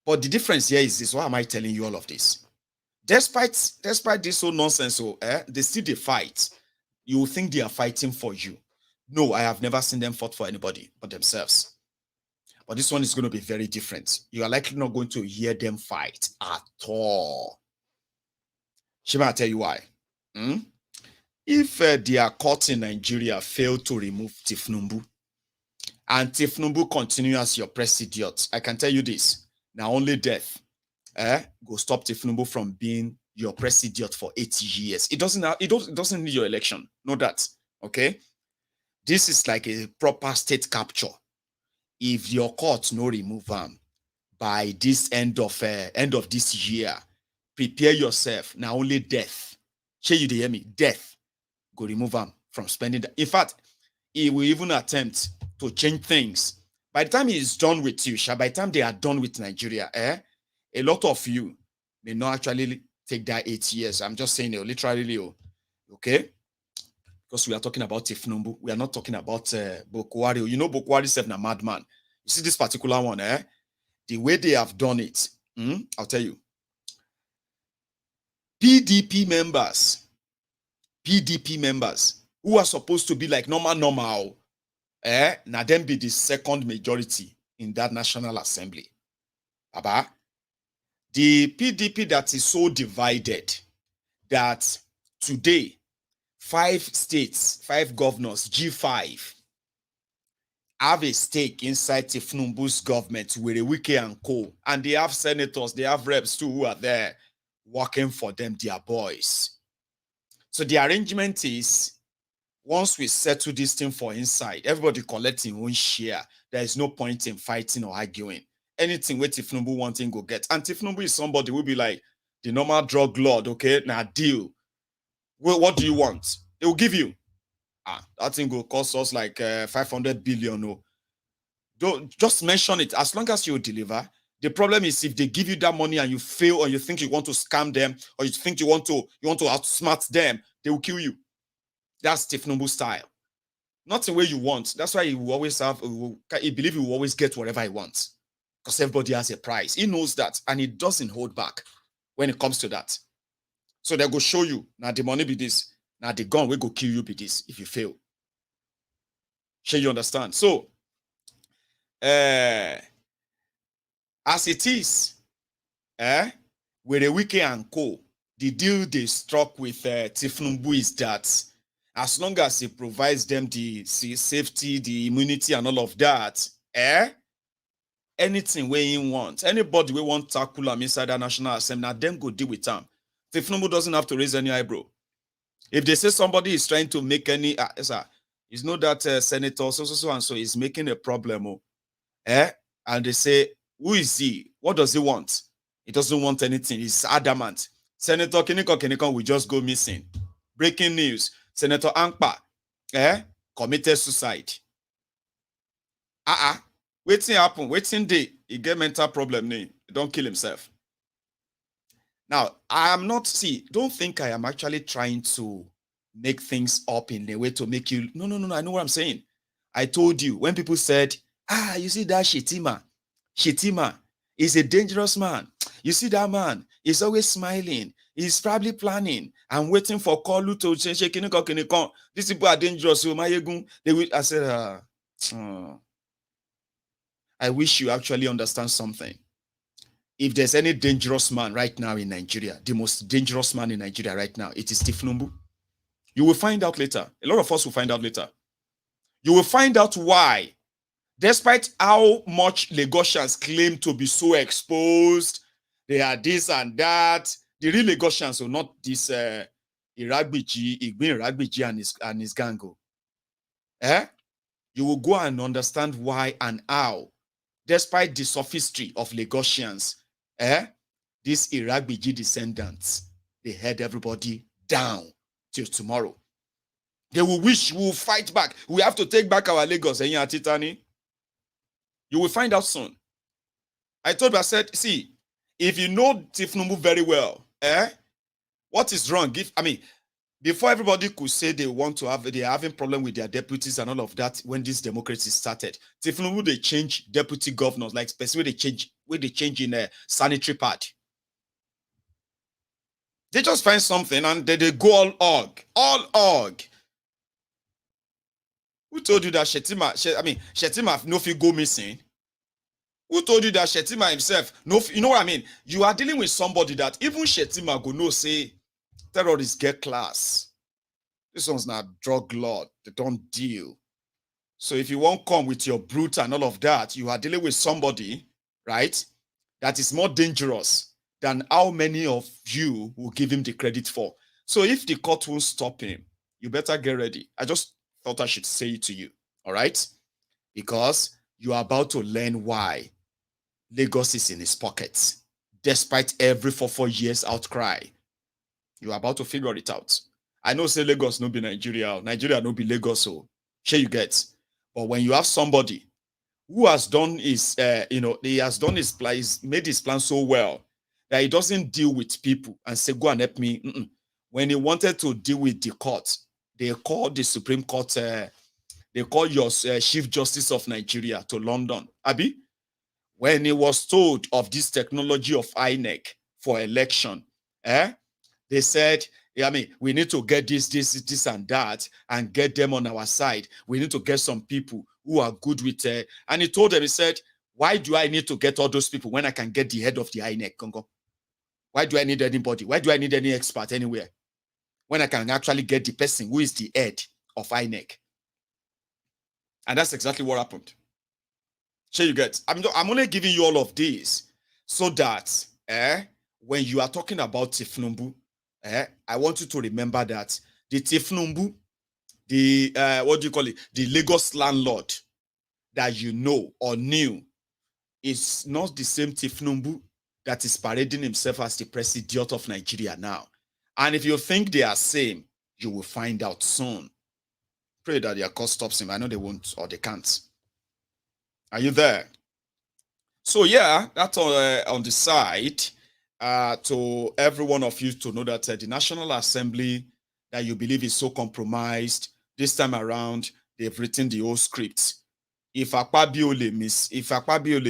but the difference here is this. Why am I telling you all of this? Despite this whole nonsense, they still fight. You think they are fighting for you. No, I have never seen them fight for anybody but themselves. But this one is going to be very different. You are likely not going to hear them fight at all. Shima, I'll tell you why. If their court in Nigeria failed to remove Tinubu, and Tinubu continue as your president, I can tell you this. Now only death go stop Tinubu from being your president for 80 years. It doesn't need your election. Know that. Okay? This is like a proper state capture. If your court no remove them by this end of this year, prepare yourself. Now only death. Shey you hear me? Death go remove them from spending. In fact, he will even attempt to change things. By the time he is done with you, by the time they are done with Nigeria, a lot of you may not actually take that 8 years. I'm just saying, literally, okay? Because we are talking about Tinubu. We are not talking about Bokwari. You know Bokwari is a madman. You see this particular one, the way they have done it, I'll tell you. PDP members who are supposed to be like normal, now them be the second majority in that National Assembly. Aba, the PDP that is so divided that today 5 states, 5 governors, G5, have a stake inside Tinubu's government with a Wike and co. And they have senators, they have reps too who are there working for them, their boys. So the arrangement is, once we settle this thing for inside, everybody collecting one share. There is no point in fighting or arguing. Anything where Tinubu wanting go get. And Tinubu is somebody who will be like the normal drug lord, okay? Now deal. Well, what do you want? They will give you. That thing will cost us like 500 billion. No. Don't just mention it. As long as you deliver. The problem is if they give you that money and you fail, or you think you want to scam them, or you think you want to outsmart them, they will kill you. That's Tinubu style. Not the way you want. That's why he will always have, he believe he will always get whatever he wants. Because everybody has a price. He knows that, and he doesn't hold back when it comes to that. So they go show you, now the money be this, now the gun will go kill you be this if you fail. Shall you understand? So, as it is, with a Wike and Co, the deal they struck with Tinubu is that as long as it provides them the safety, the immunity, and all of that, anything we want, anybody we want tackle them inside the National Assembly, now them go deal with them. Tinubu doesn't have to raise any eyebrow. If they say somebody is trying to make any, it's not that senator so and so is making a problem, and they say, who is he? What does he want? He doesn't want anything. He's adamant. Senator Kiniko will just go missing. Breaking news. Senator Ankpa committed suicide. Waiting happen. Waiting day. He get mental problem. He don't kill himself. Now, I am not, don't think I am actually trying to make things up in a way to make you, no, I know what I'm saying. I told you, when people said, you see that Shetima is a dangerous man. You see that man, he's always smiling. He's probably planning and waiting for Kolu to change. These people are dangerous. I said, I wish you actually understand something. If there's any dangerous man right now in Nigeria, the most dangerous man in Nigeria right now, it is Tinubu. You will find out later. A lot of us will find out later. You will find out why. Despite how much Lagosians claim to be so exposed, they are this and that, the real Lagosians are not this Iragbiji and his gango. You will go and understand why and how, despite the sophistry of Lagosians, these Iragbiji descendants, they held everybody down till tomorrow. They will wish we will fight back. We have to take back our Lagos. You will find out soon. I told you, I said, see, if you know Tinubu very well, what is wrong? Before everybody could say they're having problem with their deputies and all of that when this democracy started, Tinubu, they change deputy governors, like specifically they change in a sanitary pad. They just find something and they go all org. Who told you that Shetima no fit go missing? Who told you that Shetima himself, you know what I mean? You are dealing with somebody that even Shetima go no say, terrorists get class. This one's not drug lord. They don't deal. So if you won't come with your brute and all of that, you are dealing with somebody, right, that is more dangerous than how many of you will give him the credit for. So if the court won't stop him, you better get ready. I just thought I should say it to you, all right? Because you are about to learn why Lagos is in his pockets, despite every 4 years outcry. You are about to figure it out. I know say Lagos no be Nigeria. Nigeria no be Lagos, so sure you get. But when you have somebody who has done his, he has done his plan, he's made his plan so well that he doesn't deal with people and say, go and help me. When he wanted to deal with the court, they called the Supreme Court, they called your Chief Justice of Nigeria to London. Abi, when he was told of this technology of Inec for election, they said, we need to get this and that and get them on our side. We need to get some people who are good with and he told them, he said, why do I need to get all those people when I can get the head of the Inec, Congo? Why do I need anybody? Why do I need any expert anywhere when I can actually get the person who is the head of Inec? And that's exactly what happened. So you get, I'm only giving you all of this so that when you are talking about Tinubu, I want you to remember that the Tinubu, the the Lagos landlord that you know or knew is not the same Tinubu that is parading himself as the president of Nigeria now. And if you think they are same, you will find out soon. Pray that their court stops him. I know they won't or they can't. Are you there? So yeah, that's on the side. To every one of you to know that the National Assembly that you believe is so compromised, this time around, they've written the whole script. If Akpabiole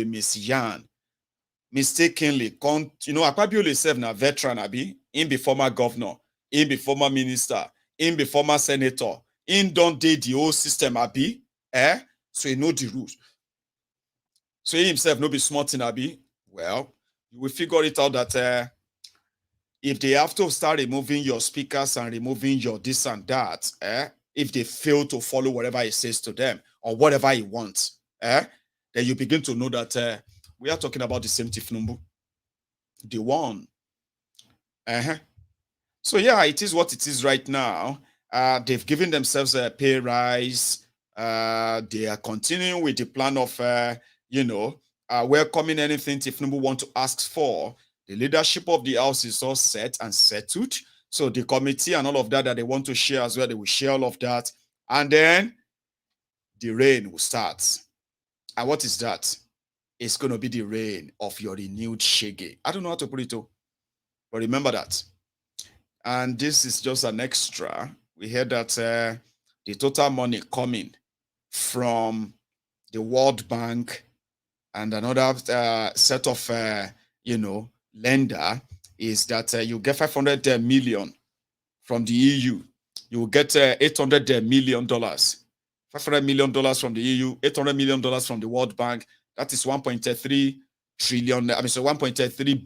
miss Yan mistakenly, Akpabiole serve na veteran, abi, in be former governor, in be former minister, in be former senator, in don't date the whole system, abi, so he know the rules. So he himself no be smart in abi. Well, you will figure it out that if they have to start removing your speakers and removing your this and that, if they fail to follow whatever he says to them or whatever he wants, then you begin to know that we are talking about the same Tinubu, the one. So yeah, it is what it is right now. They've given themselves a pay rise. They are continuing with the plan of, welcoming anything Tinubu want to ask for. The leadership of the house is all set and settled. So the committee and all of that they want to share as well, they will share all of that. And then the reign will start. And what is that? It's going to be the reign of your renewed shege. I don't know how to put it, but remember that. And this is just an extra. We heard that the total money coming from the World Bank and another set of, lender is that you get 500 million from the EU. You will get $800 million. $500 million from the EU, $800 million from the World Bank. That is 1.3 trillion. So 1.3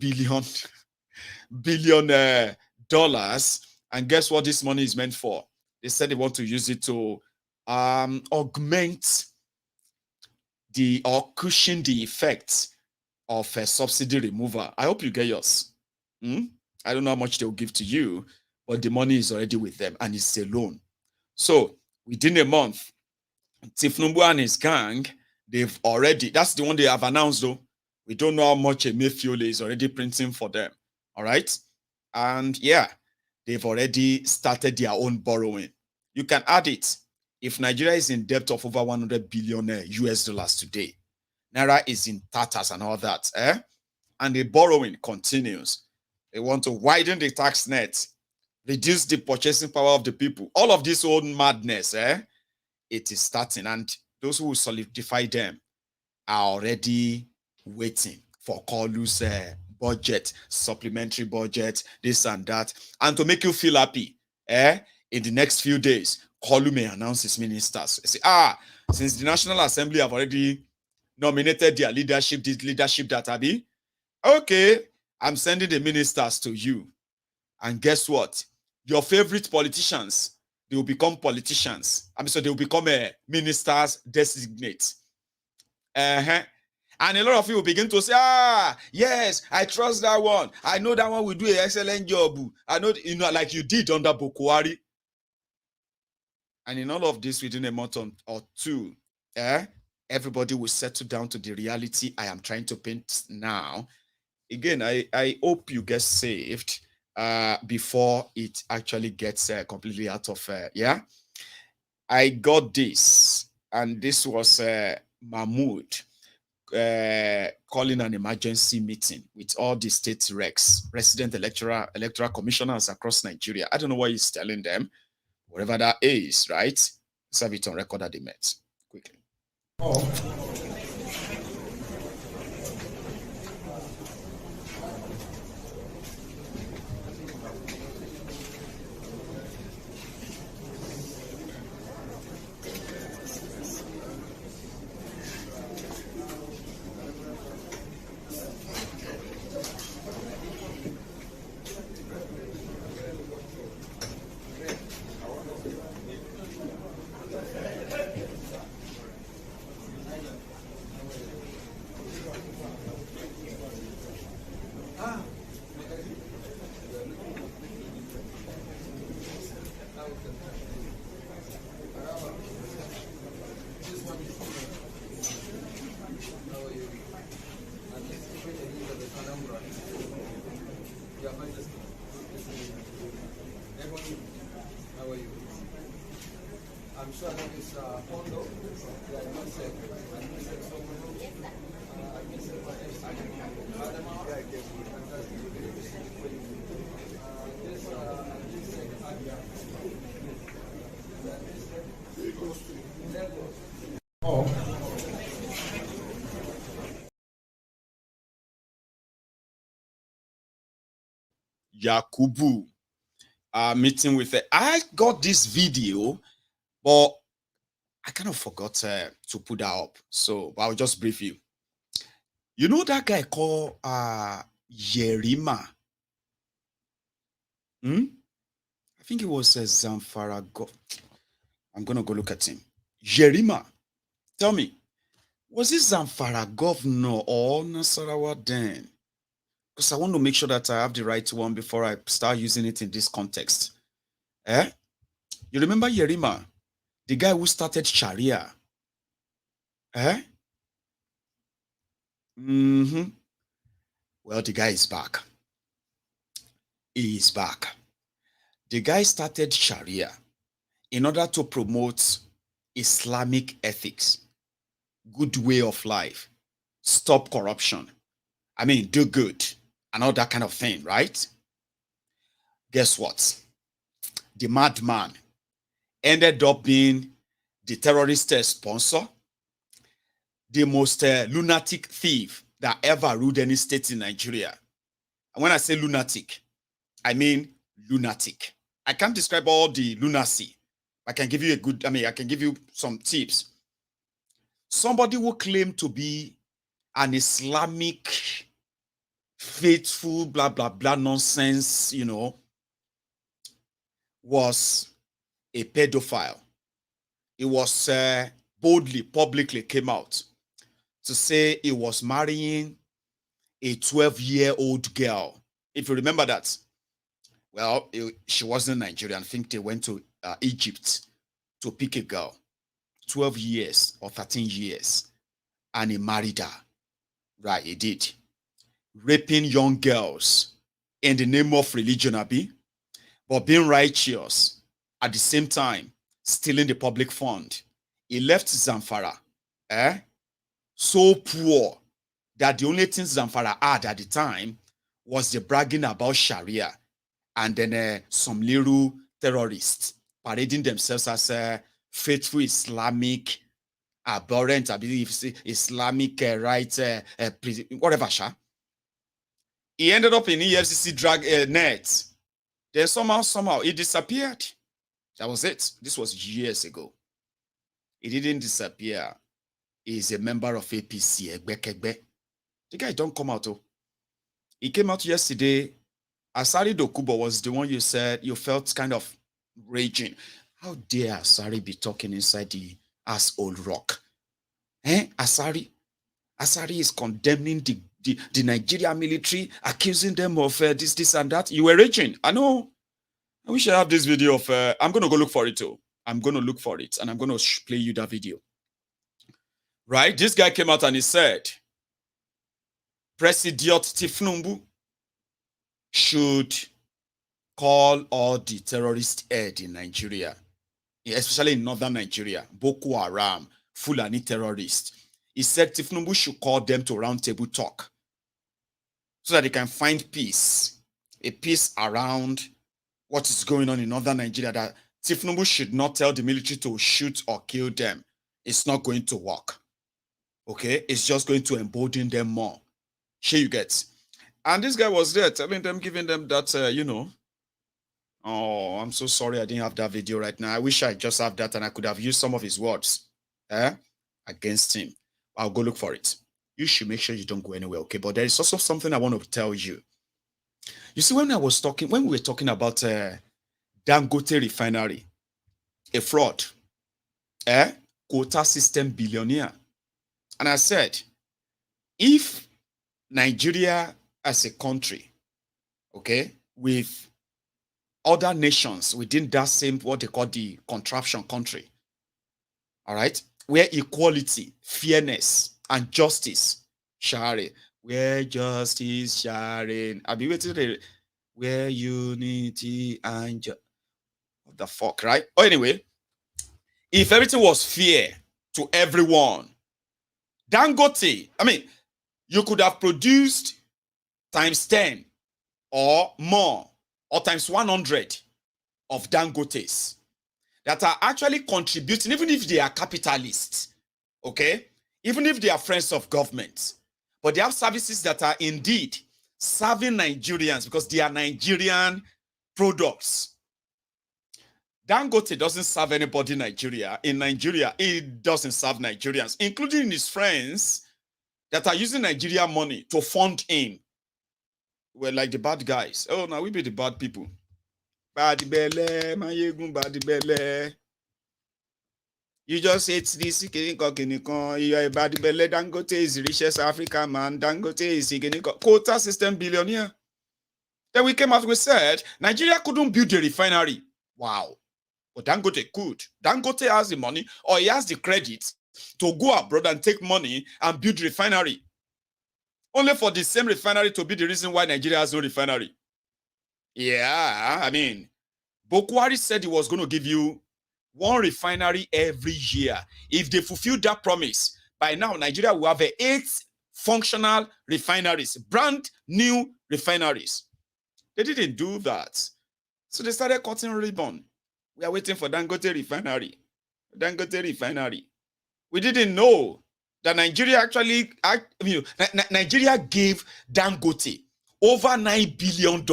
billion dollars. And guess what this money is meant for? They said they want to use it to augment or cushion the effects of a subsidy removal. I hope you get yours. I don't know how much they'll give to you, but the money is already with them and it's a loan. So within a month, Tinubu and his gang, they've already, that's the one they have announced though. We don't know how much Emefiole is already printing for them. All right. And yeah, they've already started their own borrowing. You can add it. If Nigeria is in debt of over 100 billion US dollars today, Naira is in tatters and all that, and the borrowing continues. They want to widen the tax net, reduce the purchasing power of the people. All of this old madness, it is starting. And those who solidify them are already waiting for Kolu's budget, supplementary budget, this and that. And to make you feel happy, in the next few days, Kolu may announce his ministers. Say, since the National Assembly have already nominated their leadership, this leadership that I be, okay, I'm sending the ministers to you. And guess what? Your favorite politicians, they will become politicians. So they will become ministers designate. And a lot of you will begin to say, yes, I trust that one. I know that one will do an excellent job. I know, like you did under Bokwari. And in all of this, within a month or two, everybody will settle down to the reality I am trying to paint now. Again, I hope you get saved before it actually gets completely out of, I got this, and this was Mahmoud calling an emergency meeting with all the state recs, resident electoral commissioners across Nigeria. I don't know what he's telling them, whatever that is, right? Let's have it on record that they met quickly. Yakubu meeting with I got this video, but I kind of forgot to put that up. So I'll just brief you. You know that guy called Yerima? I think it was Zamfara. I'm going to go look at him. Yerima. Tell me, was this Zamfara governor or Nasarawa then? Because I want to make sure that I have the right one before I start using it in this context. You remember Yerima? The guy who started Sharia. Well, the guy is back. He is back. The guy started Sharia in order to promote Islamic ethics, good way of life, stop corruption. I mean, do good and all that kind of thing, right? Guess what? The madman ended up being the terrorist sponsor, the most lunatic thief that ever ruled any state in Nigeria. And when I say lunatic, I mean lunatic. I can't describe all the lunacy. I can give you I can give you some tips. Somebody who claimed to be an Islamic faithful, blah, blah, blah nonsense, was a pedophile. He was boldly, publicly came out to say he was marrying a 12-year-old girl. If you remember that, well, she wasn't Nigerian. I think they went to Egypt to pick a girl, 12 years or 13 years, and he married her. Right, he did. Raping young girls in the name of religion, Abi, but being righteous at the same time, stealing the public fund. He left Zamfara, so poor that the only thing Zamfara had at the time was the bragging about Sharia, and then some little terrorists parading themselves as faithful Islamic, abhorrent, I believe, Islamic right, whatever. He ended up in EFCC drag net. Then somehow, he disappeared. That was it. This was years ago. He didn't disappear. He's a member of APC. The guy don't come out. He came out yesterday. Asari Dokubo was the one you said you felt kind of raging. How dare Asari be talking inside the old rock? Asari is condemning the Nigerian military, accusing them of this and that. You were raging. I know. I wish I have this video of, I'm going to go look for it too. I'm going to look for it and I'm going to play you that video. Right? This guy came out and he said, President Tinubu should call all the terrorist head in Nigeria, especially in northern Nigeria, Boko Haram, Fulani terrorists. He said Tinubu should call them to roundtable talk so that they can find peace, a peace around what is going on in northern Nigeria, that Tinubu should not tell the military to shoot or kill them. It's not going to work. Okay? It's just going to embolden them more. Here you get. And this guy was there telling them, giving them that, oh, I'm so sorry I didn't have that video right now. I wish I just have that and I could have used some of his words against him. I'll go look for it. You should make sure you don't go anywhere, okay? But there is also something I want to tell you. You see, when we were talking about Dangote refinery, a fraud, quota system billionaire, and I said, if Nigeria as a country, okay, with other nations within that same, what they call the contraption country, all right, where equality, fairness, and justice, sharing, where justice, sharing, I'll be waiting, where unity and what the fuck, right? Oh, anyway, if everything was fair to everyone, Dangote, I mean, you could have produced times 10 or more, or times 100 of Dangotes that are actually contributing, even if they are capitalists, okay? Even if they are friends of government, but they have services that are indeed serving Nigerians because they are Nigerian products. Dangote doesn't serve anybody in Nigeria. In Nigeria, he doesn't serve Nigerians, including his friends that are using Nigeria money to fund him. We're like the bad guys. Oh, now we be the bad people. Bad belle, bad belle. You just hate this. You are a bad belle. Dangote is the richest African man. Dangote is a quota system billionaire. Then we came out, we said, Nigeria couldn't build a refinery. Wow. But Dangote could. Dangote has the money or he has the credit to go abroad and take money and build refinery. Only for the same refinery to be the reason why Nigeria has no refinery. Yeah, I mean, Bokwari said he was going to give you one refinery every year. If they fulfill that promise, by now, Nigeria will have 8 functional refineries, brand new refineries. They didn't do that. So they started cutting ribbon. We are waiting for Dangote refinery. Dangote refinery. We didn't know that Nigeria actually, Nigeria gave Dangote over $9 billion,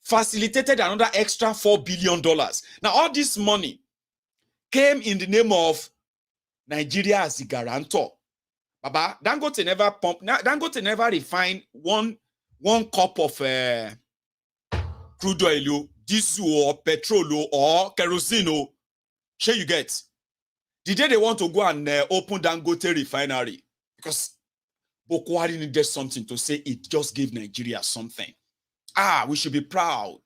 facilitated another extra $4 billion. Now, all this money came in the name of Nigeria as the guarantor. Baba, Dangote never pumped, Dangote never refined one cup of crude oil, diesel or petrol or kerosene. Sure you get. The day they want to go and open Dangote refinery, because Bokwari needed something to say it just gave Nigeria something. We should be proud.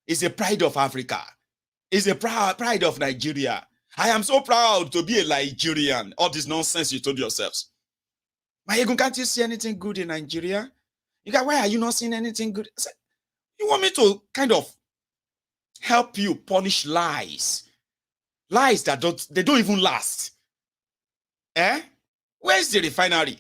It's a pride of Africa. It's a pride of Nigeria. I am so proud to be a Nigerian. All this nonsense you told yourselves. Mayegun, can't you see anything good in Nigeria? Why are you not seeing anything good? You want me to kind of help you punish lies? Lies that don't even last. Where's the refinery?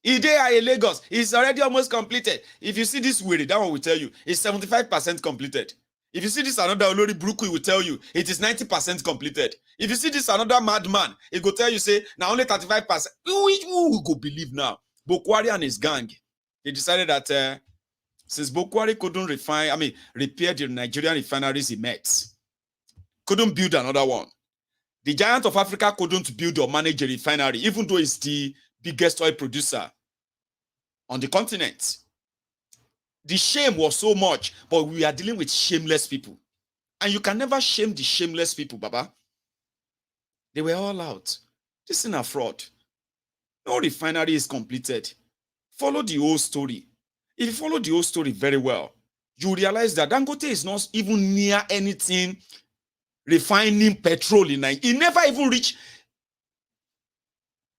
Idea in Lagos is already almost completed. If you see this weary, that one will tell you it's 75% completed. If you see this another Olori Bruku, it will tell you it is 90% completed. If you see this another madman, it will tell you, say, now only 35%. Who will go believe now? Bokwari and his gang, they decided that since Bokwari couldn't repair the Nigerian refineries he met, couldn't build another one. The giant of Africa couldn't build or manage a refinery, even though it's the biggest oil producer on the continent. The shame was so much, but we are dealing with shameless people. And you can never shame the shameless people, Baba. They were all out. This is a fraud. No refinery is completed. Follow the whole story. If you follow the whole story very well, you realize that Dangote is not even near anything refining petrol in Nigeria. He never even reached.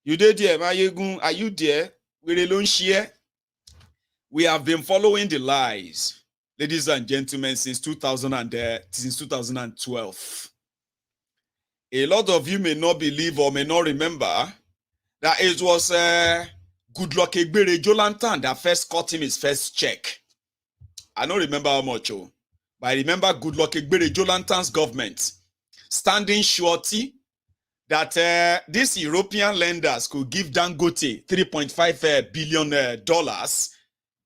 You there, Mayegun? Are you there? We alone share. We have been following the lies, ladies and gentlemen, since 2012. A lot of you may not believe or may not remember that it was Goodluck Egbere Jolantan that first cut him his first check. I don't remember how much, but I remember Goodluck Egbere Jolantan's government standing surety that these European lenders could give Dangote $3.5 billion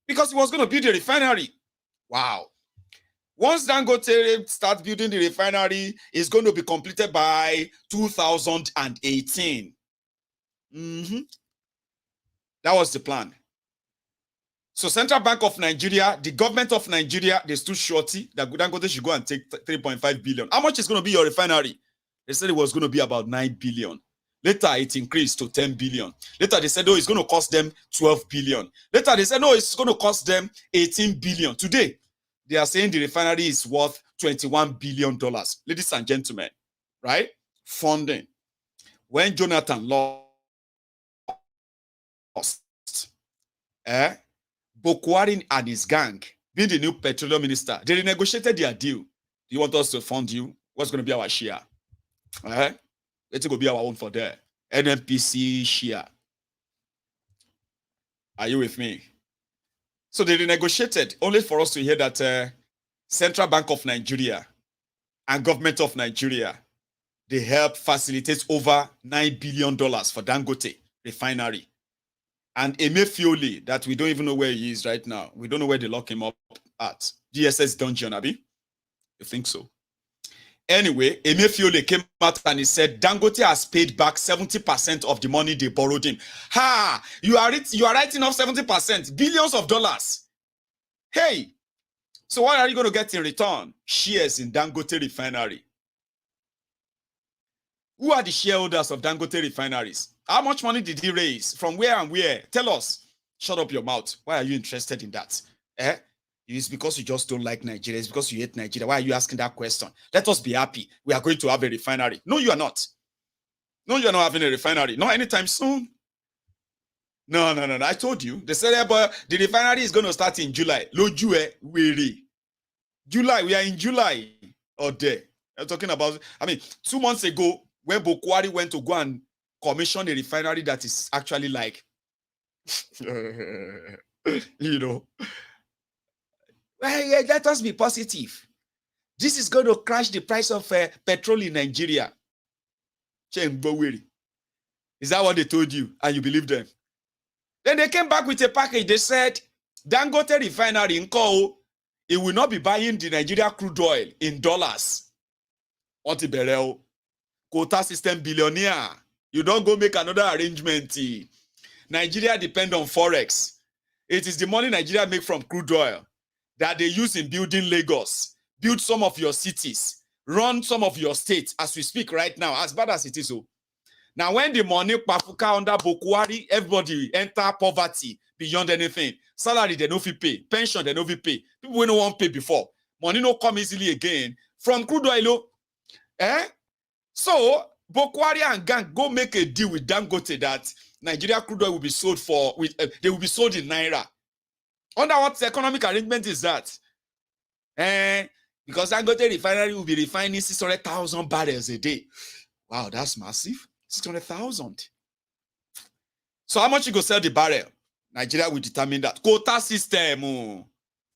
because he was going to build a refinery. Wow. Once Dangote starts building the refinery, it's going to be completed by 2018. That was the plan. So Central Bank of Nigeria, the government of Nigeria, they stood shorty that Dangote should go and take 3.5 billion. How much is going to be your refinery? They said it was going to be about 9 billion. Later, it increased to 10 billion. Later, they said, oh, it's going to cost them 12 billion. Later, they said, no, it's going to cost them 18 billion. Today, they are saying the refinery is worth $21 billion. Ladies and gentlemen, right? Funding. When Jonathan lost, Bokwari and his gang, being the new petroleum minister, they renegotiated their deal. Do you want us to fund you? What's going to be our share? It's going to be our own for there. NNPC share. Are you with me? So they renegotiated only for us to hear that Central Bank of Nigeria and Government of Nigeria, they helped facilitate over $9 billion for Dangote refinery. And Emefiole, that we don't even know where he is right now. We don't know where they lock him up at. DSS dungeon, Abi? You think so? Anyway, Emefiole came out and he said, Dangote has paid back 70% of the money they borrowed him. Ha! You are writing off 70%, billions of dollars. Hey! So what are you going to get in return? Shares in Dangote refinery. Who are the shareholders of Dangote refineries? How much money did he raise? From where and where? Tell us. Shut up your mouth. Why are you interested in that? It's because you just don't like Nigeria. It's because you hate Nigeria. Why are you asking that question? Let us be happy. We are going to have a refinery. No, you are not. No, you are not having a refinery. Not anytime soon. No. I told you. They said, but the refinery is going to start in July. July. We are in July. Or there. I'm talking about, 2 months ago, when Bokwari went to go and commission a refinery that is actually like, let us be positive. This is going to crash the price of petrol in Nigeria. Is that what they told you? And you believe them? Then they came back with a package. They said, Dangote refinery in Ko, it will not be buying the Nigeria crude oil in dollars. Quota system billionaire. You don't go make another arrangement. Nigeria depend on Forex. It is the money Nigeria make from crude oil that they use in building Lagos, build some of your cities, run some of your states as we speak right now, as bad as it is. So now when the money pafuka under Bokwari, everybody enter poverty beyond anything. Salary, they no fit pay. Pension, they no fit pay. People will no want pay before. Money no come easily again from crude oil. So Bokwari and gang go make a deal with Dangote that Nigeria crude oil will be sold they will be sold in Naira. Under what economic arrangement is that? Because Dangote refinery will be refining 600,000 barrels a day. Wow, that's massive. 600,000. So how much you go sell the barrel? Nigeria will determine that. Quota system.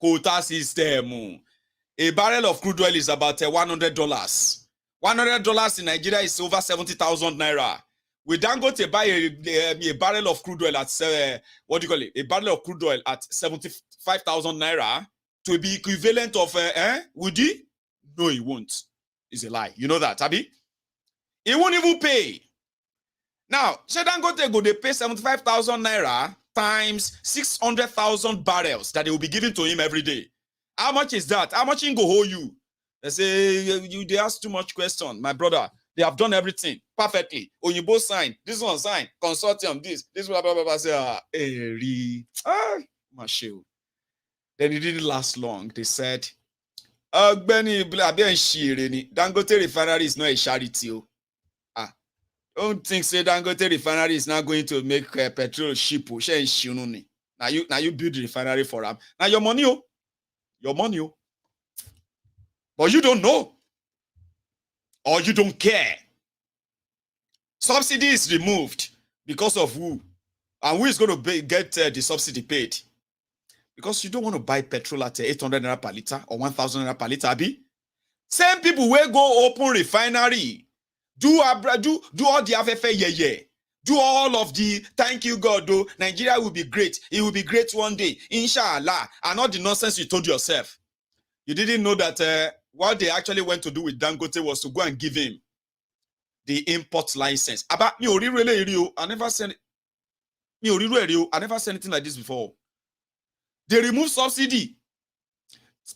Quota system. A barrel of crude oil is about $100. $100 in Nigeria is over 70,000 naira. We Dangote buy a barrel of crude oil at a barrel of crude oil at 75,000 naira to be equivalent of would he? No, he won't. It's a lie. You know that, Abi? He won't even pay. Now, Dangote go they pay 75,000 naira times 600,000 barrels that they will be giving to him every day. How much is that? How much he go hold you? They say they ask too much question, my brother. They have done everything perfectly. Oyinbo sign, this one sign, consortium, this blah blah blah. Say, then it didn't last long. They said, Dangote refinery is not a charity. Don't think say Dangote refinery is not going to make petrol cheap. Now you build the refinery for them. Now your money. But you don't know. Or you don't care. Subsidy is removed because of who? And who is going to get the subsidy paid? Because you don't want to buy petrol at 800 naira per liter or 1,000 naira per liter, Abi. Same people will go open refinery. Do all the FFA, do all of the thank you God, though. Nigeria will be great. It will be great one day. Inshallah. And all the nonsense you told yourself. You didn't know that what they actually went to do with Dangote was to go and give him the import license. I never said anything like this before. They removed subsidy.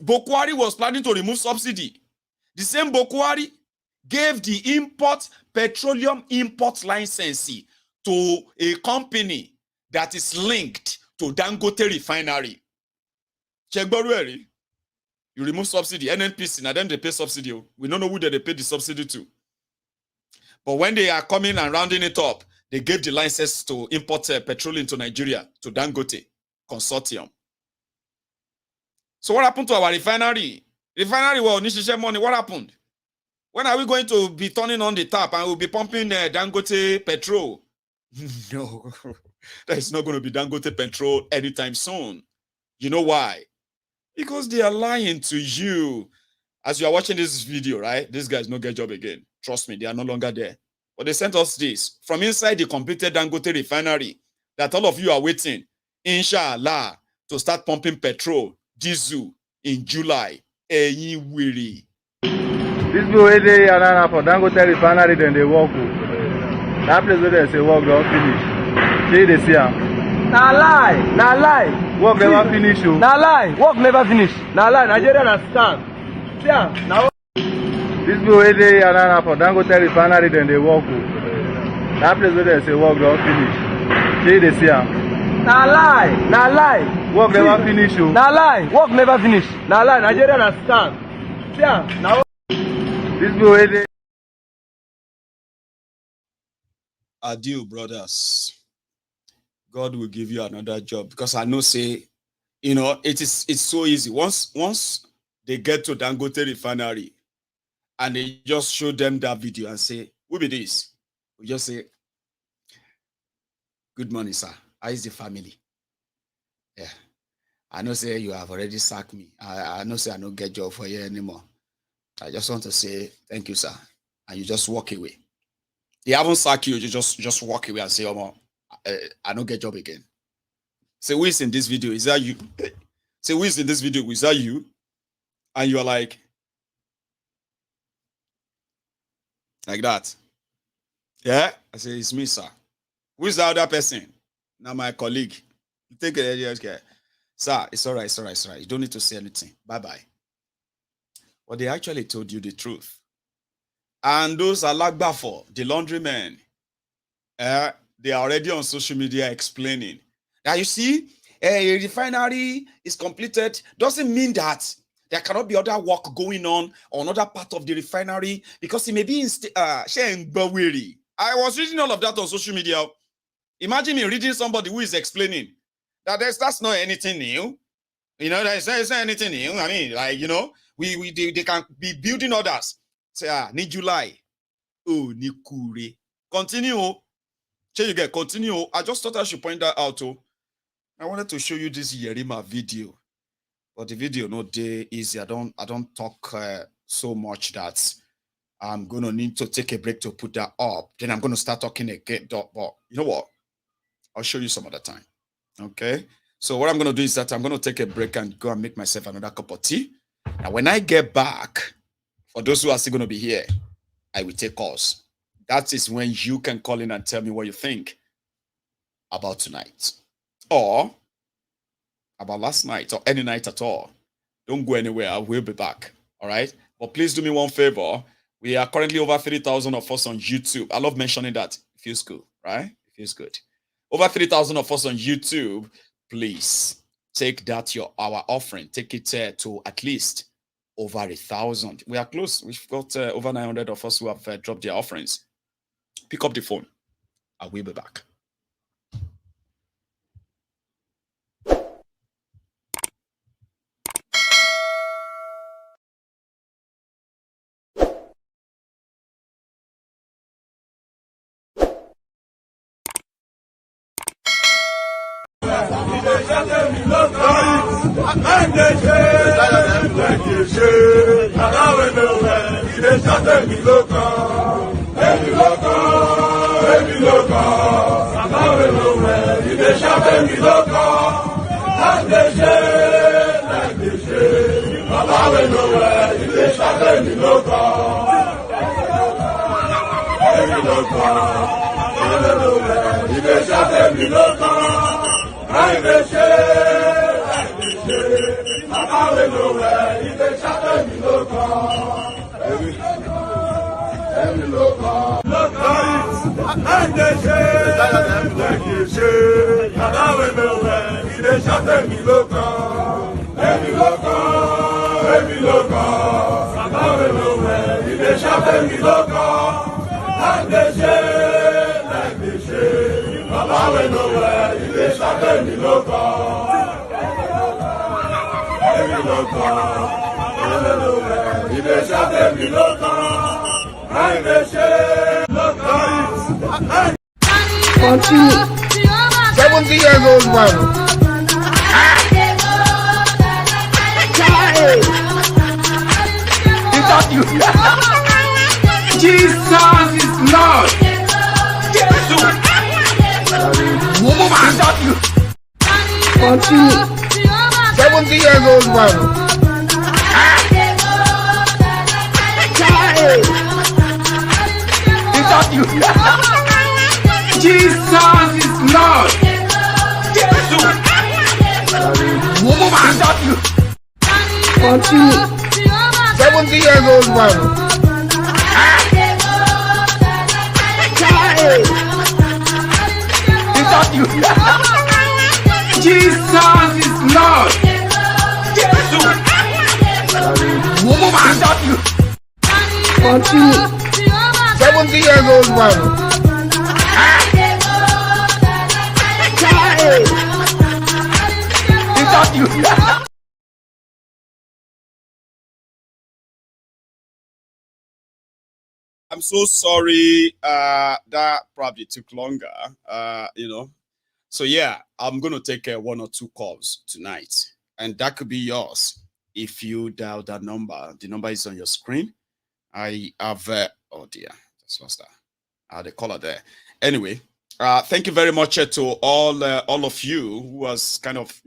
Bokwari was planning to remove subsidy. The same Bokwari gave the petroleum import license to a company that is linked to Dangote refinery. You remove subsidy, NNPC, and then they pay subsidy. We don't know who they pay the subsidy to. But when they are coming and rounding it up, they gave the license to import petrol into Nigeria, to Dangote consortium. So what happened to our refinery? Refinery, money, what happened? When are we going to be turning on the tap and we'll be pumping Dangote petrol? No, there is not going to be Dangote petrol anytime soon. You know why? Because they are lying to you. As you are watching this video, right? These guys no get job again. Trust me, they are no longer there. But they sent us this. From inside the completed Dangote refinery, that all of you are waiting, inshallah, to start pumping petrol, diesel in July. This go away and for Dangote refinery, then they walk. That place where they say work don't finish. See they see am. Na lie. Work never finish. Na lie. Work never finish. Na lie. Nigeria na scam. See am. Now. This go away and for Dangote refinery, then they walk. That place where they say work don't finish. See they see am. Na lie. Work never finish. Na lie. Work never finish. Na lie. Nigeria na scam. See am. Now. This go away. Adieu, brothers. God will give you another job, because I know, say, it's so easy. Once they get to Dangote refinery and they just show them that video and say, who be this? We just say, good morning, sir. How is the family? Yeah. I know, say, you have already sacked me. I know, say, I don't get job for you anymore. I just want to say, thank you, sir. And you just walk away. They haven't sacked you, you just walk away and say, oh, I don't get job again. Say, who is in this video? Is that you? Say, who is in this video? Is that you? And you're like that. Yeah? I say, it's me, sir. Who is the other person? Now my colleague. You take it, sir, it's all right. You don't need to say anything. Bye-bye. But they actually told you the truth. And those are Lagbafo, the laundrymen, they are already on social media explaining. Now you see, a refinery is completed doesn't mean that there cannot be other work going on another part of the refinery, because it may be in Bawiri. I was reading all of that on social media. Imagine me reading somebody who is explaining that that's not anything new. That's not anything new. I mean, like, they can be building others. Say, ni July. Oh, ni kure. Continue. Continue. I just thought I should point that out. I wanted to show you this Yerima video. But the video not day easy. I don't talk so much that I'm gonna need to take a break to put that up. Then I'm gonna start talking again. But you know what? I'll show you some other time. Okay. So what I'm gonna do is that I'm gonna take a break and go and make myself another cup of tea. Now when I get back, for those who are still going to be here, I will take calls. That is when you can call in and tell me what you think about tonight, or about last night, or any night at all. Don't go anywhere. I will be back. All right? But please do me one favor. We are currently over 3,000 of us on YouTube. I love mentioning that. It feels good, right? It feels good. Over 3,000 of us on YouTube. Please take that our offering. Take it to at least over 1,000. We are close. We've got over 900 of us who have dropped their offerings. Pick up the phone. I will be back. Continue. 70 years old man. Is that you? Jesus is Lord. Continue. 70 years old man. Jesus is Lord. Continue. 70 years old man. Jesus is Lord. Continue. 70 years old man. I'm so sorry. That probably took longer. So yeah, I'm gonna take 1 or 2 calls tonight, and that could be yours if you dial that number. The number is on your screen. I have oh dear, just lost that. The caller there. Anyway, thank you very much to all of you who has kind of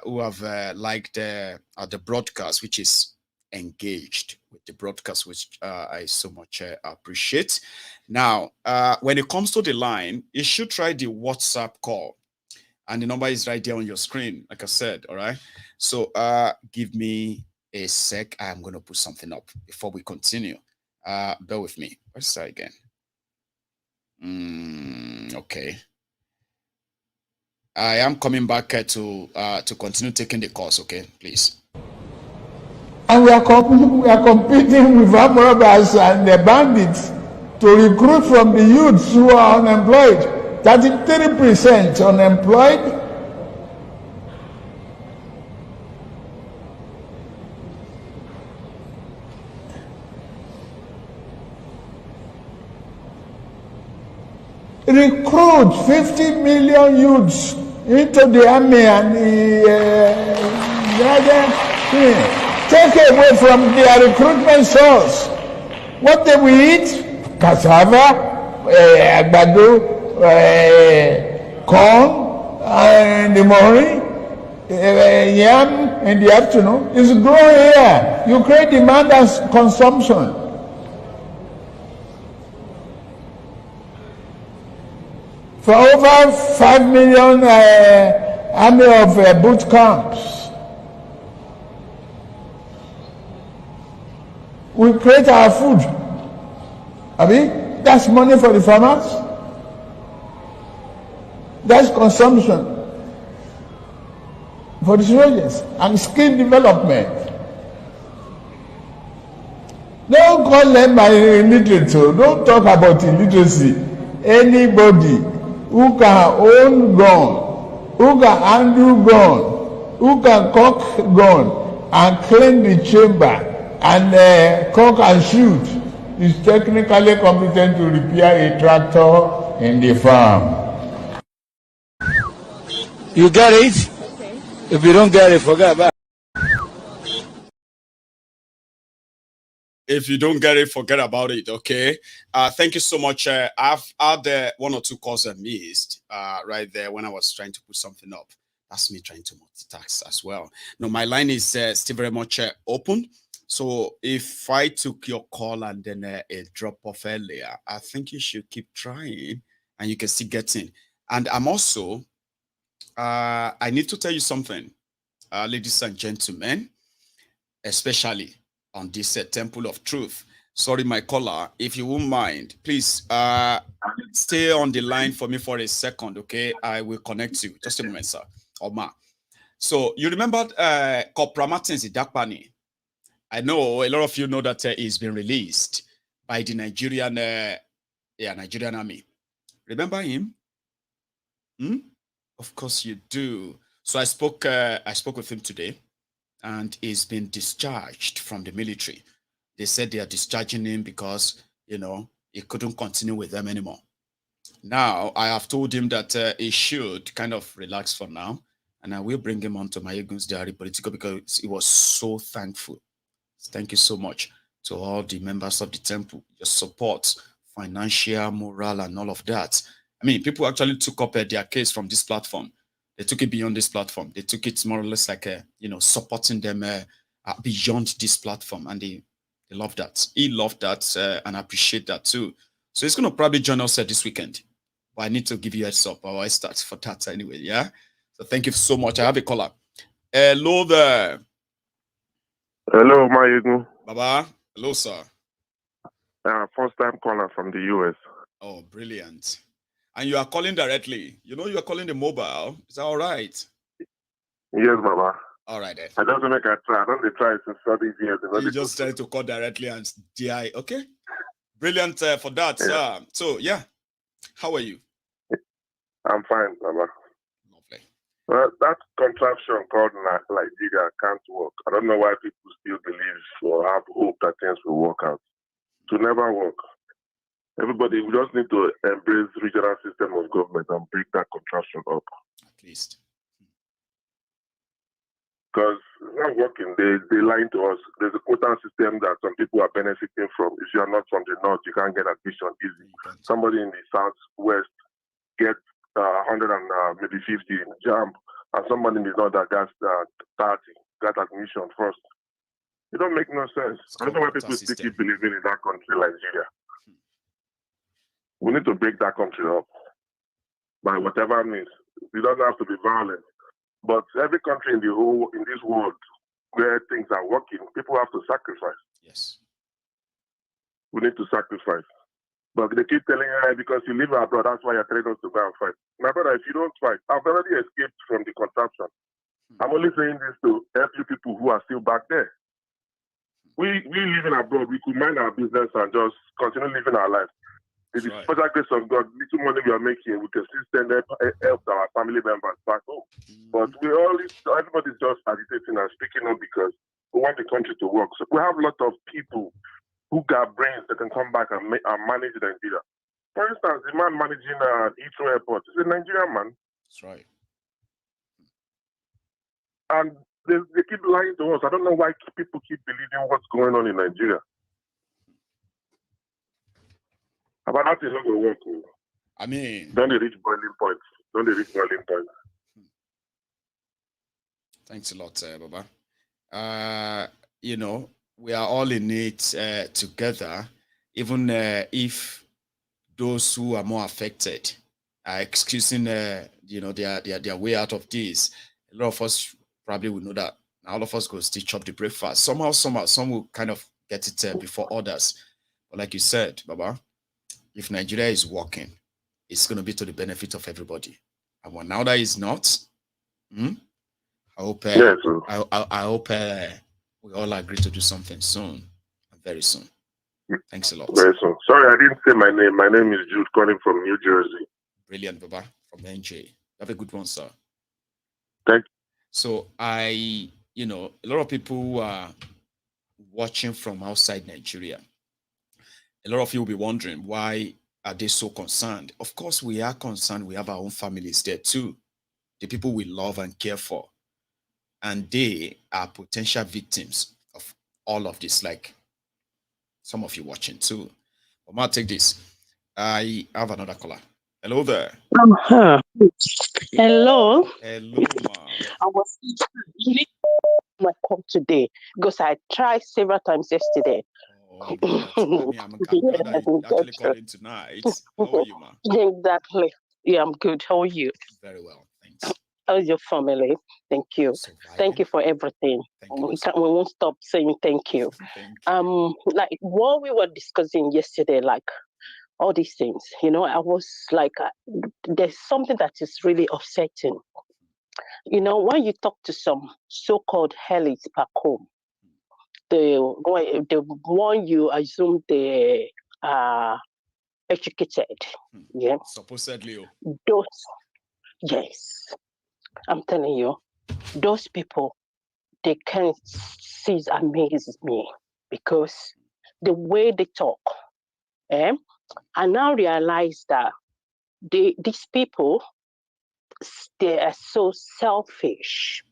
who have liked the broadcast, which is engaged with the broadcast, which I so much appreciate. Now, when it comes to the line, you should try the WhatsApp call, and the number is right there on your screen, like I said. All right, so give me a sec. I'm going to put something up before we continue. Bear with me. Let's start again. Okay, I am coming back to continue taking the course. Okay, please. And we are competing with armed robbers and the bandits to recruit from the youths who are unemployed. 33% unemployed. Recruit 50 million youths into the army and the other thing. Take away from their recruitment source. What they will eat? Cassava, àgbàdo, corn, and the morning, yam in the afternoon. It's growing here. You create demand and consumption. For over 5 million army of boot camps. We create our food. That's money for the farmers. That's consumption for the soldiers and skill development. Don't call them illiterate. Don't talk about illiteracy. Anybody who can own gun, who can handle gun, who can cock gun and clean the chamber and cock and shoot is technically competent to repair a tractor in the farm. You get it? Okay. If you don't get it, forget about it. If you don't get it, forget about it, okay? Thank you so much. I've had 1 or 2 calls I missed right there when I was trying to put something up. That's me trying to multitask as well. No, my line is still very much open. So if I took your call and then a drop off earlier, I think you should keep trying and you can still get in. And I'm also, I need to tell you something, ladies and gentlemen, especially on this Temple of Truth. Sorry, my caller, if you won't mind, please stay on the line for me for a second, okay? I will connect you. Just a moment, sir. Oma. So you remember Corporal Martins Idakpani? I know a lot of you know that he's been released by the Nigerian army. Remember him? Of course you do. So I spoke with him today, and he's been discharged from the military. They said they are discharging him because he couldn't continue with them anymore. Now I have told him that he should kind of relax for now, and I will bring him on to my Egun's Diary Political because he was so thankful. Thank you so much to all the members of the temple, your support, financial, moral, and all of that. mean, people actually took up their case from this platform. They took it beyond this platform. They took it more or less like supporting them beyond this platform, and they love that. He loved that and appreciate that too. So he's going to probably join us this weekend. But I need to give you a heads up. I start for that anyway. Yeah. So thank you so much. I have a caller. Hello there. Hello, Mayegun. Baba. Hello, sir. First time caller from the US. Oh, brilliant. And you are calling directly. You know you are calling the mobile. Is that all right? Yes, Baba. All right then. I just make a try. I don't try since 30 years. You just try to call directly and DI. Okay. Brilliant for that, sir. So yeah. How are you? I'm fine, Baba. Lovely. That contraption called Nigeria can't work. I don't know why people still believe or have hope that things will work out. To never work. Everybody, we just need to embrace regional system of government and break that contraption up. At least. Because it's not working. They lying to us. There's a quota system that some people are benefiting from. If you are not from the north, you can't get admission easy. Somebody in the southwest gets 100 and maybe 50 in JAMB, and somebody in the north that gets 30 got admission first. It don't make no sense. I don't know why people still keep believing in that country, Nigeria. We need to break that country up by whatever means. It doesn't have to be violent. But every country in this world where things are working, people have to sacrifice. Yes. We need to sacrifice. But they keep telling you, because you live abroad, that's why you're telling us to go and fight. My brother, if you don't fight, I've already escaped from the contraption. I'm only saying this to help you people who are still back there. We living abroad, we could mind our business and just continue living our life. With the special grace of God, little money we are making, we can still send help our family members back home. But everybody's just agitating and speaking up because we want the country to work. So we have a lot of people who got brains that can come back and manage Nigeria. For instance, the man managing Heathrow Airport is a Nigerian man. That's right. And they keep lying to us. I don't know why people keep believing what's going on in Nigeria. But that is not going to work. I mean, don't they reach boiling point? Thanks a lot, Baba. We are all in it together, even if those who are more affected are excusing, their way out of this. A lot of us probably will know that all of us go stitch up the breakfast. Somehow, some will kind of get it before others. But like you said, Baba, if Nigeria is working, it's going to be to the benefit of everybody. And when now that is not, I hope I hope we all agree to do something soon, very soon. Thanks a lot. Very soon. Sorry, I didn't say my name. My name is Jude, calling from New Jersey. Brilliant, Baba, from NJ. Have a good one, sir. Thank you. So a lot of people who are watching from outside Nigeria, a lot of you will be wondering, why are they so concerned? Of course, we are concerned. We have our own families there too. The people we love and care for. And they are potential victims of all of this, like some of you watching too. But I'll take this. I have another caller. Hello there. Hello. Hello, ma. I was my call today because I tried several times yesterday. I'm glad I actually called in tonight. How are you, ma? Exactly. Yeah, I'm good. How are you? Very well, thanks. How's your family? Thank you. Thank you for everything. We won't stop saying thank you. Like what we were discussing yesterday, like all these things, I was like, there's something that is really upsetting. When you talk to some so-called elites back home, the one you assume they are educated, yeah. Supposedly, yes, I'm telling you, those people, they can amaze me because the way they talk, I now realize that these people, they are so selfish.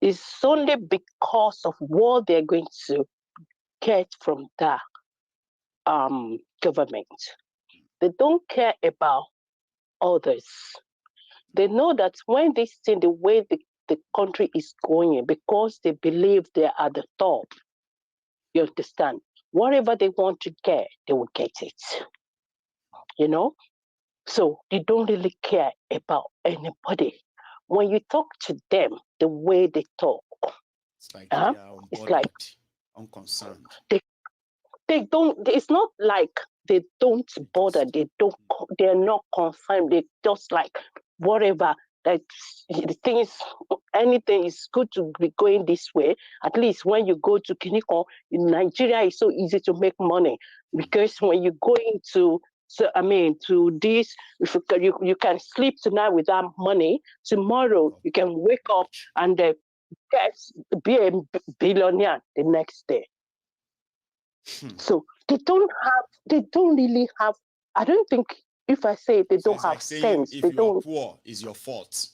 It's only because of what they're going to get from the government. They don't care about others. They know that when they see the way the country is going, because they believe they're at the top, you understand? Whatever they want to get, they will get it. You know? So they don't really care about anybody. When you talk to them, the way they talk, it's like unconcerned. They don't. It's not like they don't bother. They're not concerned. They just like whatever. That the things, anything is good to be going this way. At least when you go to Kiniko in Nigeria, it's so easy to make money because when you go into to this, if you can sleep tonight without money. Tomorrow you can wake up and be a billionaire the next day. So they don't really have. I don't think if I say they don't have sense, if they you don't. Are poor, is your fault.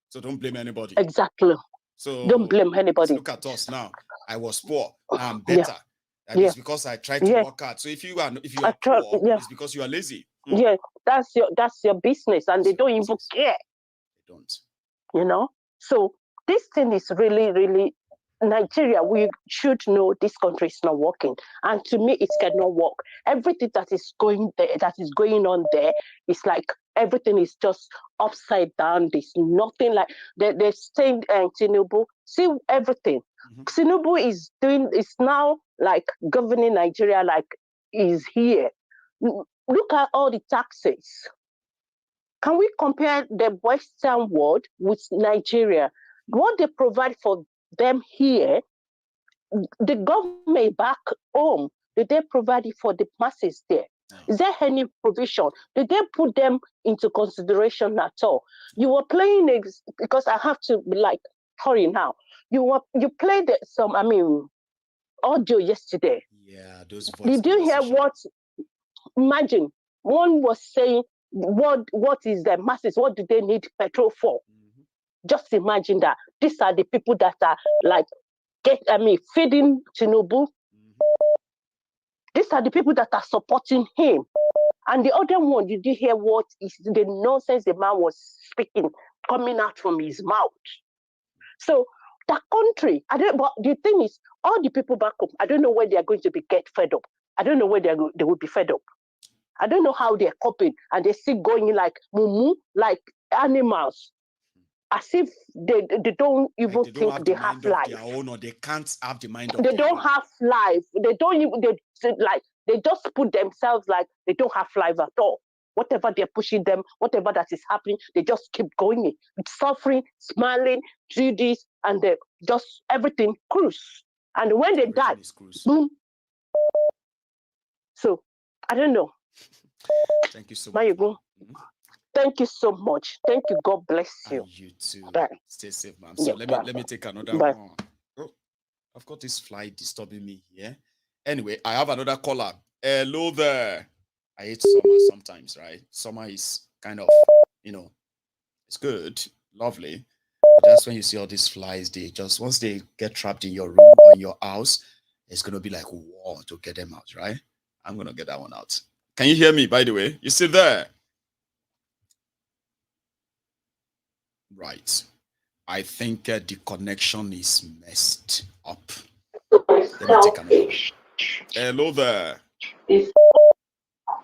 So don't blame anybody. Exactly. So don't blame anybody. Look at us now. I was poor. I'm better. That is because I tried to work hard. So if you are poor, it's because you are lazy. Yeah, that's your business, and they don't even care. They don't. You know. So this thing is really, really. Nigeria, we should know this country is not working, and to me, it cannot work. Everything that is going on there, is like everything is just upside down. There's nothing like they're saying Tinubu. See everything. Tinubu is now like governing Nigeria like is here. Look at all the taxes. Can we compare the Western world with Nigeria? What they provide for them here, the government back home, did they provide it for the masses there? Is there any provision? Did they put them into consideration at all? You were playing because I have to be like, hurry now. You played some, audio yesterday. Yeah, those voice. Did you hear what? Imagine one was saying, what is the masses? What do they need petrol for? Just imagine that. These are the people that are like feeding Tinubu. These are the people that are supporting him. And the other one, you did hear what is the nonsense the man was speaking, coming out from his mouth. So the country, but the thing is, all the people back home, I don't know where they are going to get fed up. I don't know where they will be fed up. I don't know how they're coping, and they're still going like mumu, like animals. As if they don't even think they have life. Their own, or they can't have the mind of they don't have life. They don't even they just put themselves like they don't have life at all. Whatever they're pushing them, whatever that is happening, they just keep going with suffering, smiling, do this, and they just everything cruise. And when they die, boom. So I don't know. Thank you so much. Thank you so much. Thank you. God bless you. And you too. Bye. Stay safe, ma'am. So let me take another one. Oh, I've got this fly disturbing me here. Anyway, I have another caller. Hello there. I hate summer sometimes, right? Summer is kind of, it's good, lovely. But that's when you see all these flies. They just once they get trapped in your room or in your house, it's gonna be like war to get them out, right? I'm gonna get that one out. Can you hear me, by the way? You still there? Right. I think the connection is messed up. Let me take another one. Hello there.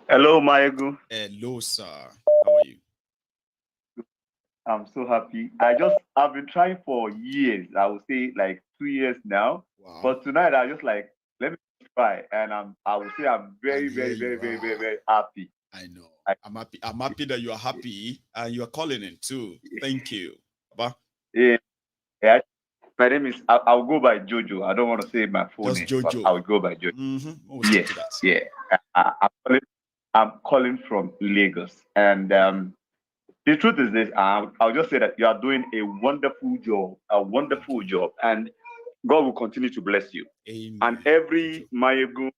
Hello, Mayegu. Hello, sir. How are you? I'm so happy. I've been trying for years. I would say like 2 years now. Wow. But tonight I just like, let me try. And I would say I'm very, very, very, very, very, very happy. I know. I'm happy. I'm happy that you are happy and you are calling in too. Thank you. Baba. Yeah. My name is, I'll go by Jojo. I don't want to say my full name. Just Jojo. I will go by Jojo. Yeah. I'm calling from Lagos. And the truth is this, I'll just say that you are doing a wonderful job. And God will continue to bless you. Amen. And every Mayegu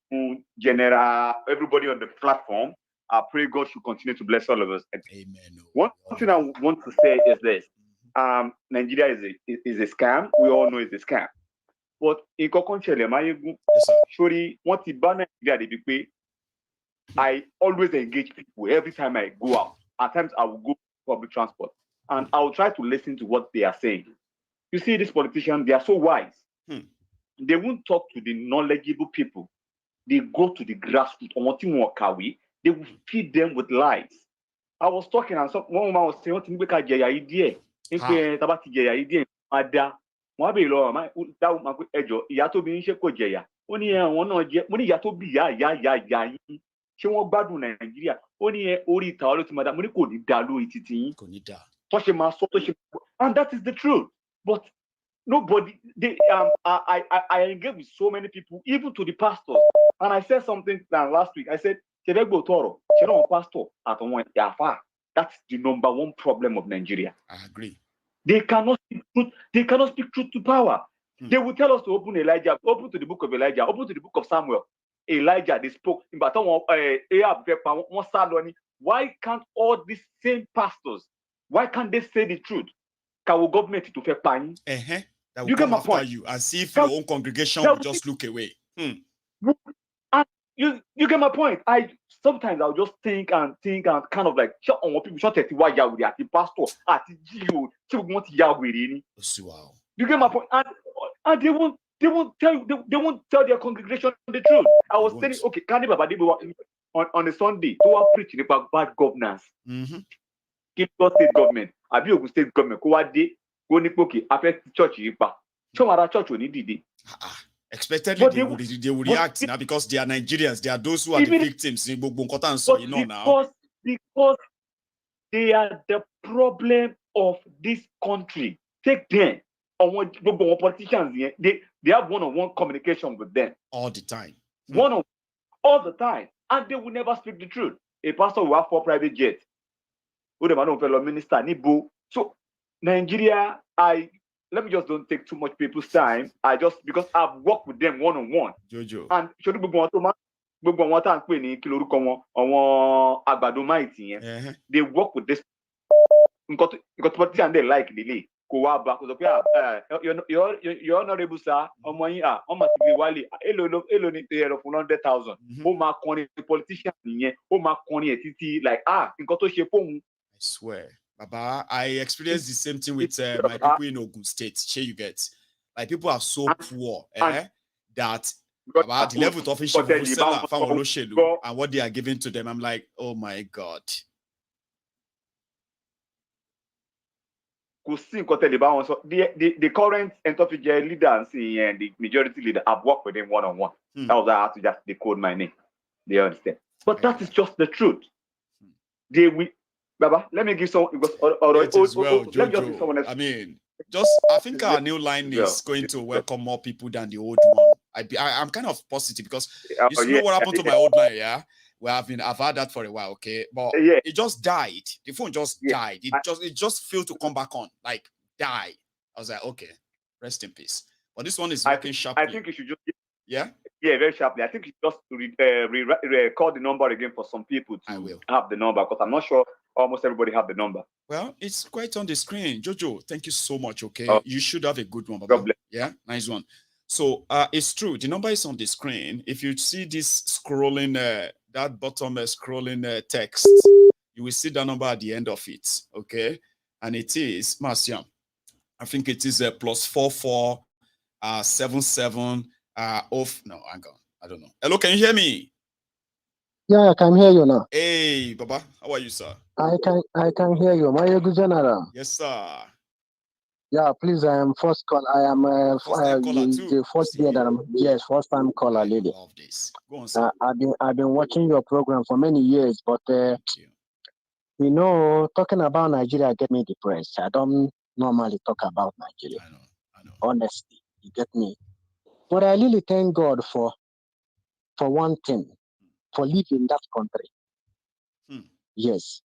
general, everybody on the platform, I pray God should continue to bless all of us. Amen. One thing I want to say is this. Nigeria is a scam. We all know it's a scam. But in Kokonchele, Mayegu, surely, what the ban Nigeria, I always engage people every time I go out. At times I will go public transport and I will try to listen to what they are saying. You see, these politicians, they are so wise. They won't talk to the knowledgeable people. They go to the grassroots. They will feed them with lies. I was talking and one woman was saying, ṣé wọ́n gbádùn Nàìjíríà ó ní orí ìta ló ti máa dá mo ní kò ní dá lórí títí yín tó ṣe máa sọ tó ṣe and that is the truth but nobody I engage with so many people even to the pastors and I said something last week I said ṣẹfẹgbò tọrọ ṣe náà pastor àtọwọn yàfa that's the number one problem of Nigeria. I agree. They cannot speak truth to power. They will tell us to open Elijah, open to the book of Elijah, open to the book of Samuel. Elijah, they spoke. Why can't all these same pastors, why can't they say the truth? Can government to fair paying? You get my point. You and see if your own congregation will just look away. And you get my point. Sometimes I'll just think and kind of like shut on what people shut why Yahweh at the pastor at the GO. Wow. You get my point. And they won't tell their congregation the truth. I was telling, okay, Kani Baba on a Sunday to preach about bad governance. Keep state government. Abi Ogun state government. Go nipoki affect church yipa. Chomara church oni dide. Expectedly they will react now because they are Nigerians. They are those who are the victims. Because they are the problem of this country. Take them. Politicians, they have one-on-one communication with them all the time. All the time, and they will never speak the truth. A pastor will have 4 private jets. Who the man fellow minister Nibu. So Nigeria, let me just don't take too much people's time. Because I've worked with them one-on-one. Jojo. And they work with this. Politicians they like the you're honorable sir. Almost wali. Elo ni of 100,000. Politician like I swear, Baba, I experienced the same thing with my people in Ogun State. Share you get like people are so poor that Baba, the level of official and what they are giving to them. I'm like, oh my God. The current NTOFIJ leader and the majority leader, I've worked with them one-on-one. That was I had to just decode my name. They understand. But that is just the truth. Baba, let me give some. Let me just give someone else. I mean, I think our new line is going to welcome more people than the old one. I'm kind of positive because you know what happened to my old line, yeah? Well, I've had that for a while, okay, but it just died. The phone just died. It just failed to come back on, like die. I was like, okay, rest in peace. But this one is working sharply. I think you should just very sharply. I think you just call the number again for some people to have the number because I'm not sure almost everybody have the number. Well, it's quite on the screen. Jojo, thank you so much. Okay, you should have a good one, Baba. Yeah, nice one. So it's true. The number is on the screen. If you see this scrolling. That bottom scrolling text, you will see the number at the end of it, okay? And it is, Marciam, I think it is +44 77 no, hang on, I don't know. Hello, can you hear me? Yeah, I can hear you now. Hey, Baba, how are you, sir? I can hear you. My good general. Yes, sir. Yeah, please, I am first call. I am the first year that I'm first time caller, lady. I love this. Go on, sir. I've been watching your program for many years, but you know, talking about Nigeria get me depressed. I don't normally talk about Nigeria. I know. Honestly, you get me. But I really thank God for one thing, for living in that country. Yes,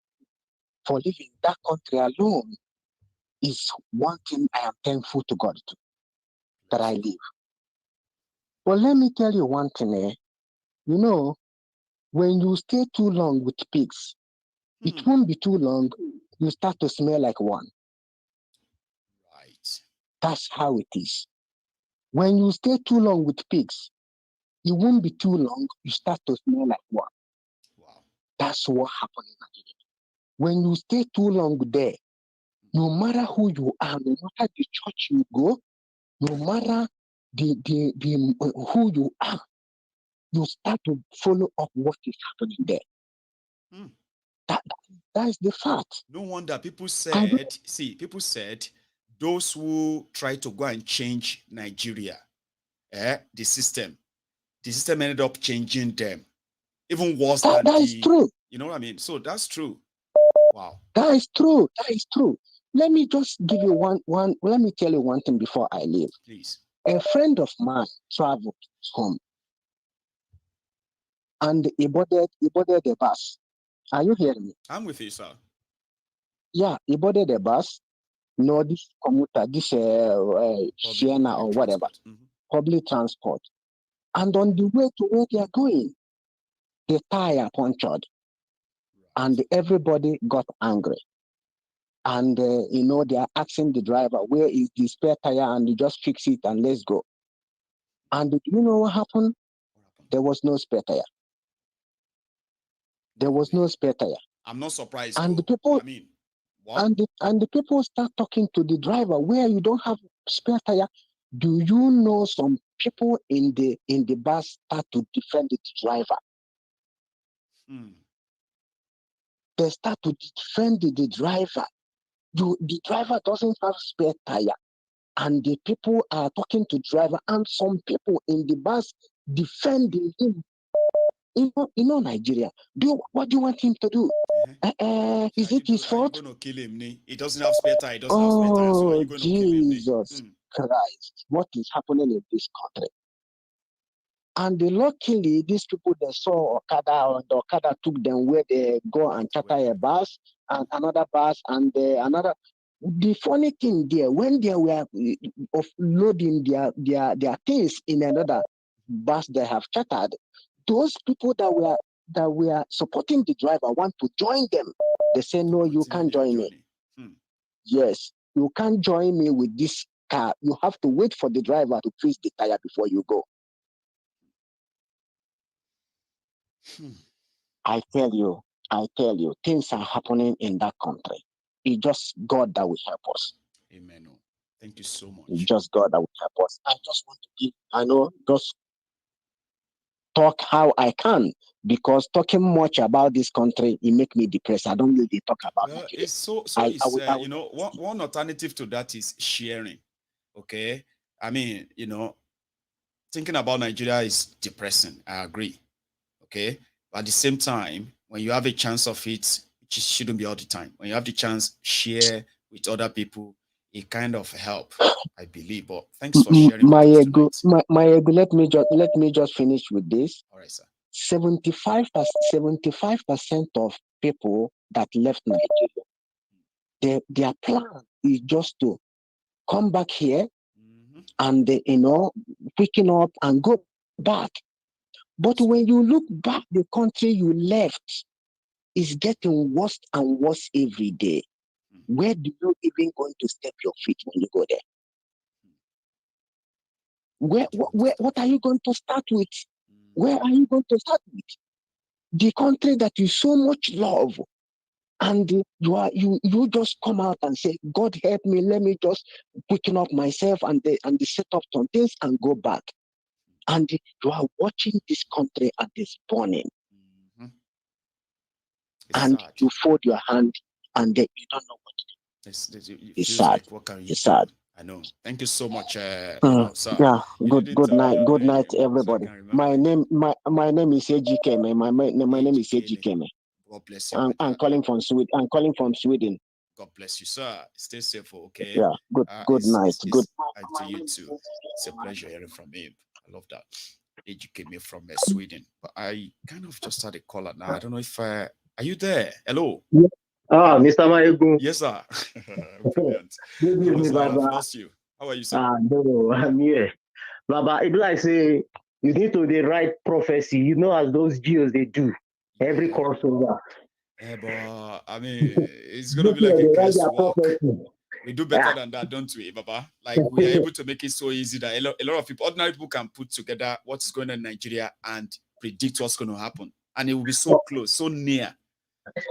for living in that country alone. Is one thing I am thankful to God to, that I live. But let me tell you one thing, you know, when you stay too long with pigs, it won't be too long, you start to smell like one. Right. That's how it is. When you stay too long with pigs, it won't be too long, you start to smell like one. That's what happened in Nigeria. When you stay too long there, no matter who you are, no matter the church you go, no matter who you are, you start to follow up what is happening there. That is the fact. No wonder people said, people said those who try to go and change Nigeria, the system ended up changing them. Even worse than that is true. You know what I mean? So that's true. Wow. That is true. That is true. Let me just give you let me tell you one thing before I leave. Please. A friend of mine traveled home and he boarded the bus. Are you hearing me? I'm with you, sir. Yeah, he boarded the bus. No, this commuter, this Sienna or whatever, public transport. And on the way to where they are going, the tire punctured. And everybody got angry. And, they are asking the driver, where is the spare tire? And you just fix it and let's go. And do you know what happened? There was no spare tire. There was no spare tire. I'm not surprised. And the people, what? And the people start talking to the driver, where you don't have spare tire. Do you know some people in the bus start to defend the driver? They start to defend the driver. The driver doesn't have spare tire, and the people are talking to driver, and some people in the bus defending him. You know Nigeria. What do you want him to do? Is it his fault? You're going to kill him. He doesn't have spare tire. He doesn't have spare tire. So you're going to kill him. Jesus Christ! What is happening in this country? And luckily, these people, they saw Okada, and the Okada took them where they go and charter a bus and another bus and another. The funny thing there, when they were offloading their things in another bus they have chartered, those people that were supporting the driver want to join them. They say, no, you can't join me. Yes, you can't join me with this car. You have to wait for the driver to twist the tire before you go. I tell you, things are happening in that country. It's just God that will help us. Amen. Thank you so much. It's just God that will help us. I just want to just talk how I can, because talking much about this country, it makes me depressed. I don't really talk about it. It's one alternative to that is sharing. Okay. I mean, thinking about Nigeria is depressing. I agree. Okay. But at the same time, when you have a chance of it, which shouldn't be all the time, when you have the chance, share with other people, it kind of help, I believe. But thanks for sharing. My ego, let me just finish with this. All right, sir. 75% of people that left Nigeria, their plan is just to come back here and quicken up and go back. But when you look back, the country you left is getting worse and worse every day. Where do you even going to step your feet when you go there? What are you going to start with? Where are you going to start with? The country that you so much love, and you just come out and say, God help me, let me just quicken up myself and set up some things and go back. And you are watching this country at this burning. And sad. You fold your hand and then you don't know what to do. It's sad. It's sad. I know. Thank you so much, sir. Yeah. Good night. Good night, everybody. My name is AGK. My name is AGK. God bless you. I'm calling from Sweden. God bless you, sir. Stay safe, okay? Yeah. Good night. Good night to you too. It's a pleasure hearing from him. I love that. AGK from Sweden. But I kind of just had a caller now. I don't know if are you there? Hello. Yeah. Mr. Maegu. Yes, sir. Brilliant. Good evening, Baba. I've lost you. How are you, sir? No, I'm here. Baba, it's like say you need to write prophecy, as those Jews they do. Every crossover. Yeah, but I mean, it's gonna be like a guesswork. We do better than that, don't we, Baba? Like we are able to make it so easy that a lot of people, ordinary people, can put together what is going on in Nigeria and predict what's going to happen. and it will be so close, so near.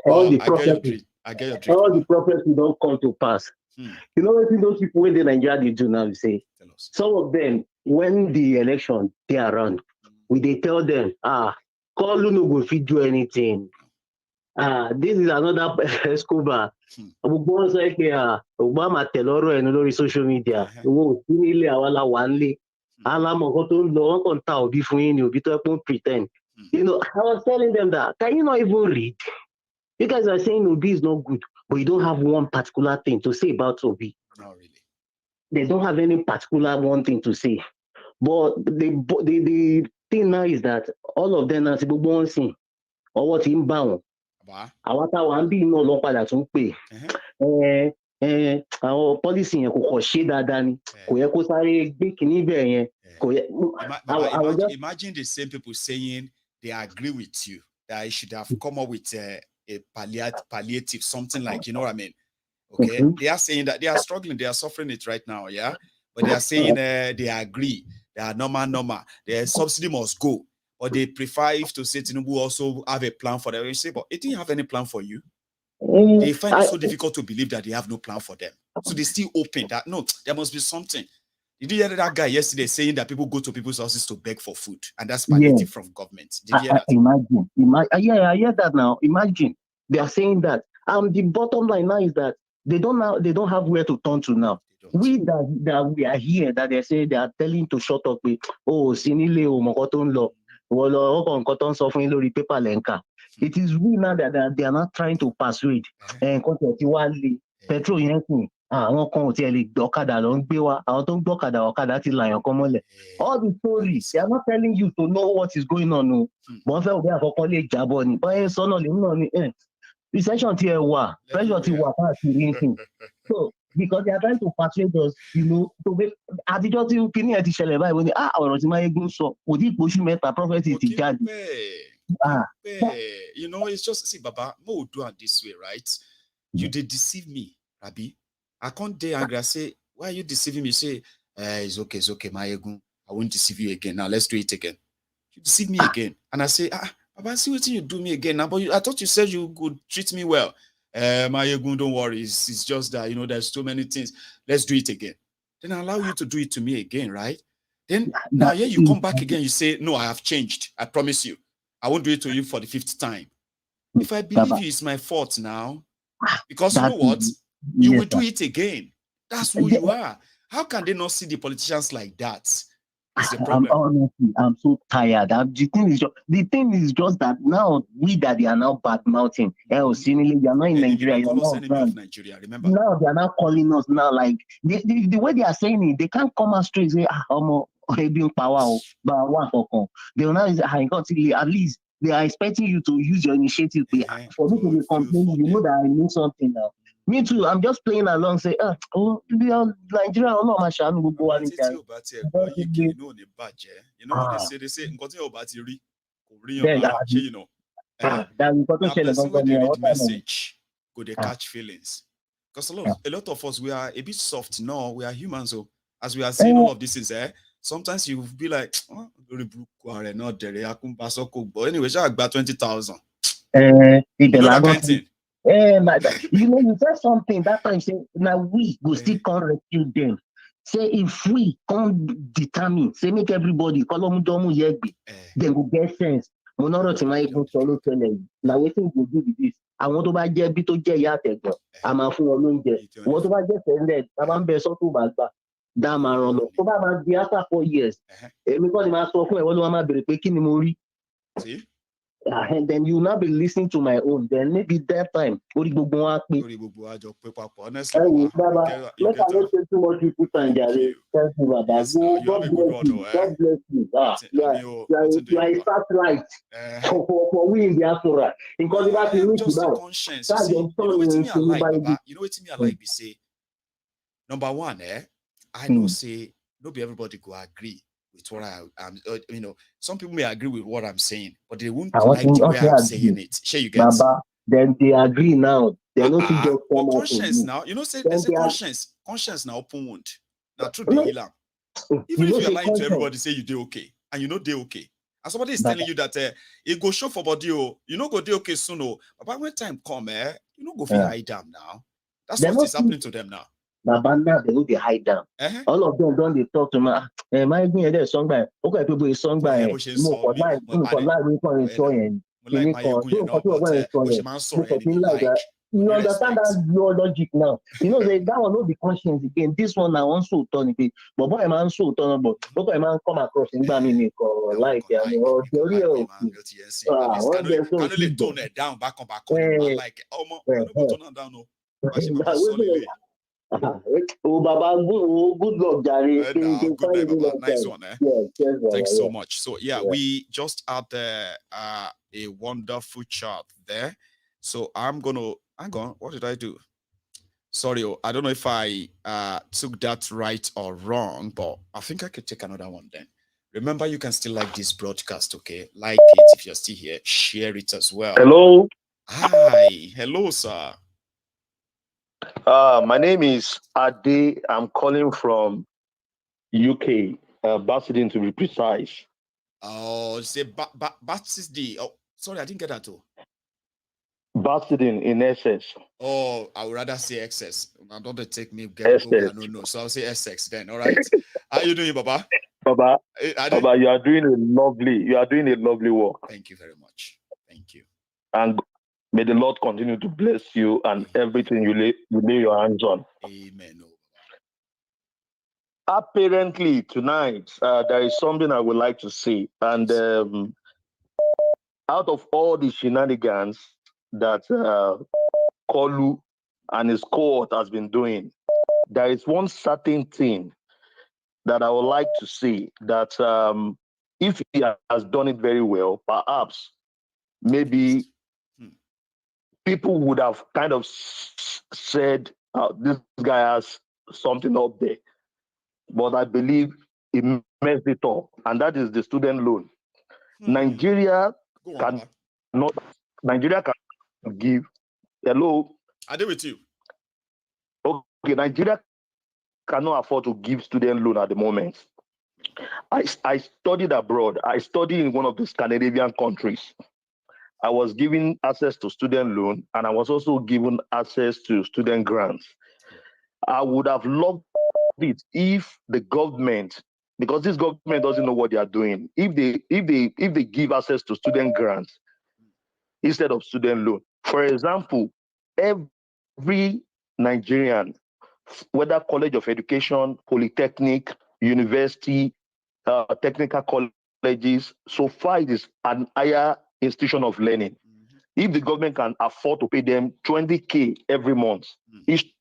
All the I get your prophecy. I get your dream. All the prophecy don't come to pass. You know what those people in Nigeria they do now? You say some of them when the election they around, we they tell them, call no go fit do anything. This is another Escobar. Obama tell and social media. Pretend. You know, I was telling them that can you not even read? You guys are saying Obi is not good, but you don't have one particular thing to say about Obi. Not really. They don't have any particular one thing to say. But the thing now is that all of them are saying, or what in bound. Our no long padà tún pè. Our policy yẹn kò ṣe dáadáa ni. Kò yẹ kó sáré gbé kíní bẹ́ẹ̀ yẹn. Imagine the same people saying they agree with you that I should have come up with a palliative, something like, you know what I mean? Okay, they are saying that they are struggling, they are suffering it right now, yeah. But they are saying they agree, they are normal, their subsidy must go. Or they prefer if to say Tinubu also have a plan for them. You say, but it didn't have any plan for you. They find it so difficult to believe that they have no plan for them. So they still open that no, there must be something. Did you hear that guy yesterday saying that people go to people's houses to beg for food, and that's palliative from government? Did you hear that? Imagine. Yeah, I hear that now. Imagine they are saying that. The bottom line now is that they don't have where to turn to now. We that we are here that they say they are telling to shut up with sinile o mokoton law. Paper lenka. It is we now that they are not trying to persuade and petrol yanking. All the stories they are not telling you to know what is going on. No, recession so because they are trying to persuade us, you know, to make attitude to opinion at the when prophecy you know, it's just see, Baba, Mo do it this way, right? You did deceive me, Rabbi. I can't dare angry. I say, why are you deceiving me? You say, it's okay, my ego. I won't deceive you again. Now let's do it again. You deceive me again. And I say, Baba, see what you do me again now. But I thought you said you could treat me well. My ego, don't worry. It's just that, you know, there's too many things. Let's do it again. Then I allow you to do it to me again, right? Then now here you come back again. You say, no, I have changed. I promise you. I won't do it to you for the 5th time. If I believe you, it's my fault now. Because you know what? You will do it again. That's who you are. How can they not see the politicians like that? It's the problem. Honestly, I'm so tired. The thing is just that now we that they are now bad mouthing. They are not in Nigeria. Call us enemy of Nigeria. Remember? Now they are not calling us now. Like the way they are saying it, they can't come out straight and say, power, but one for they will now at least they are expecting you to use your initiative. For me to be complaining, you know that I know something now. Me too. I'm just playing along. Say, Nigeria, no, my shall go go on. You know, they say, you know, message, go they catch feelings. Because a lot of us, we are a bit soft. No, we are humans. So as we are saying all of this is sometimes you be like, not there. But anyway, I got 20,000. You know that kind of thing. You know, you said something that time. Say now we go still can't rescue them. Say if we can't determine, say make everybody then go get sense. Now waiting to do with this. I want to buy bit to get I'm a full of what do I get sended? I'm best to back. Damn, I don't know. Over the after 4 years. Because I'm so for see. And then you now be listening to my own. Then maybe that time, honestly, let us not take too much people time, Jerry. Thank you, Baba. God bless you. You are a start right for we in Biafra. Because if I reach conscience, you know what me I like, Baba. You know what me I like. Be say, number one, I know say not be everybody go agree with what I'm, you know, some people may agree with what I'm saying, but they won't like the way I'm saying it. Sure, you get. Baba, then they agree now. They don't think just come conscience now. You know, say they say conscience now open wound. Now truth be healer. Even if you're lying to everybody, say you do okay, and you know they okay, And somebody is telling you that it go show for body, you know, go do okay soon. But when time come, you know, go feel hide them now. That's what is happening to them now. Babanda, they know they hide down. All of them don't they talk to me. My there song by okay, people is song by no for life, we can enjoy and you understand that your logic now. You know, that one not the conscience again. This one I want to turn it. But boy, man, so turn but boy, man, come across in Bamini or like, I mean, or the real. Can only tone it down back on like, oh, tone it down. Oh, Baba, good luck, Gary. Nice one, eh? Yes, thanks so much. So we just had a wonderful chart there. So I'm gonna hang on. What did I do? Sorry, I don't know if I took that right or wrong, but I think I could take another one then. Remember, you can still like this broadcast, okay? Like it if you're still here. Share it as well. Hello. Hi. Hello, sir. My name is Ade. I'm calling from UK, Basildon to be precise. Oh, say Basildon. Oh, sorry, I didn't get that too. Basildon in Essex. Oh, I would rather say excess. I don't take me get no. So I'll say Essex then. All right. How you doing, Baba? Baba, you are doing a lovely work. Thank you very much. Thank you. And may the Lord continue to bless you and everything you lay your hands on. Amen. Apparently, tonight, there is something I would like to say. And out of all the shenanigans that Kolu and his cohort has been doing, there is one certain thing that I would like to say that if he has done it very well, perhaps maybe people would have kind of said, this guy has something up there. But I believe he messed it up, and that is the student loan. Nigeria cannot give. Hello? I do with you. Okay, Nigeria cannot afford to give student loan at the moment. I studied abroad. I studied in one of the Scandinavian countries. I was given access to student loan, and I was also given access to student grants. I would have loved it if the government, because this government doesn't know what they are doing, if they give access to student grants instead of student loan. For example, every Nigerian, whether College of Education, Polytechnic, University, technical colleges, so far it is an higher institution of learning. If the government can afford to pay them 20K every month, each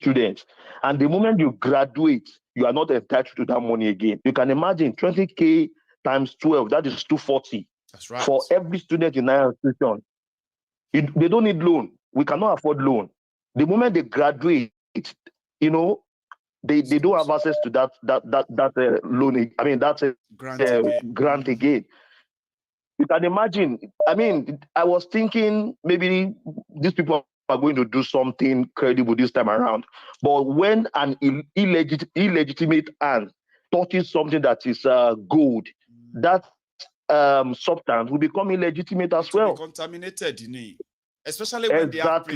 student, and the moment you graduate, you are not entitled to that money again. You can imagine 20K times 12, that is 240. That's right. For every student in our institution. They don't need loan. We cannot afford loan. The moment they graduate, you know, they don't have access to that loan. I mean, that's a grant again. You can imagine. I mean, I was thinking maybe these people are going to do something credible this time around. But when an illegitimate hand touches something that is gold, that substance will become illegitimate as well. Contaminated, especially when they have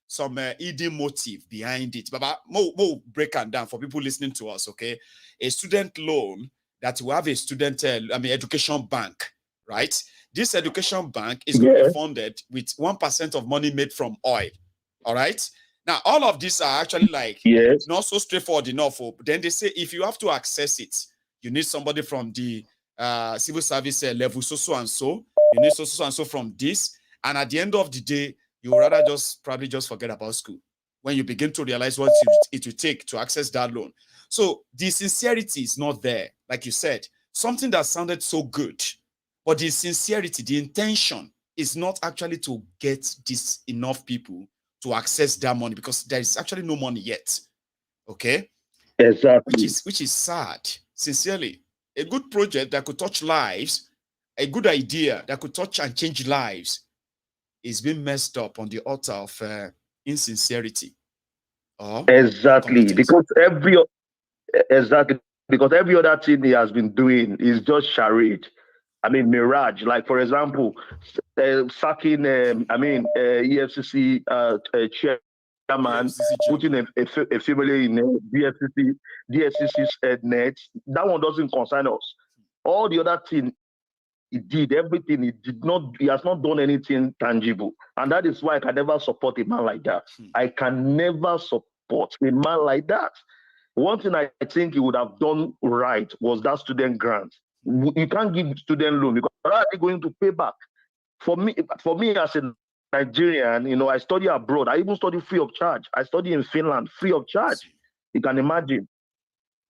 some hidden motive behind it. But more break it down for people listening to us. Okay, a student loan that will have a student, education bank, right? This education bank is going to be funded with 1% of money made from oil. All right. Now, all of these are actually not so straightforward enough. Then they say if you have to access it, you need somebody from the civil service level, so and so. You need so and so from this. And at the end of the day, you would rather probably just forget about school when you begin to realize what it will take to access that loan. So the sincerity is not there. Like you said, something that sounded so good, but the sincerity, the intention is not actually to get this enough people to access that money because there is actually no money yet. Okay? Exactly. Which is sad, sincerely. A good project that could touch lives, a good idea that could touch and change lives is being messed up on the altar of insincerity. Exactly. Because because every other thing he has been doing is just charade. I mean, mirage. Like, for example, sacking, EFCC chairman, putting a female in DFCC's net. That one doesn't concern us. All the other things he did, everything he has not done anything tangible. And that is why I can never support a man like that. I can never support a man like that. One thing I think he would have done right was that student grant. You can't give student loan because how are they going to pay back? For me as a Nigerian, I study abroad. I even study free of charge. I study in Finland free of charge. You can imagine.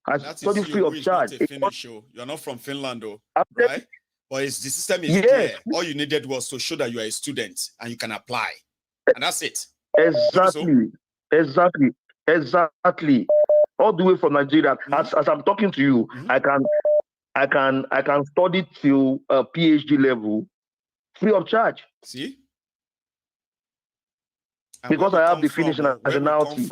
I study free of charge. You're not from Finland, though, right? But the system is clear. All you needed was to show that you are a student and you can apply, and that's it. Exactly. All the way from Nigeria. As I'm talking to you, I can study till PhD level free of charge. See? And because I have the Finnish nationality.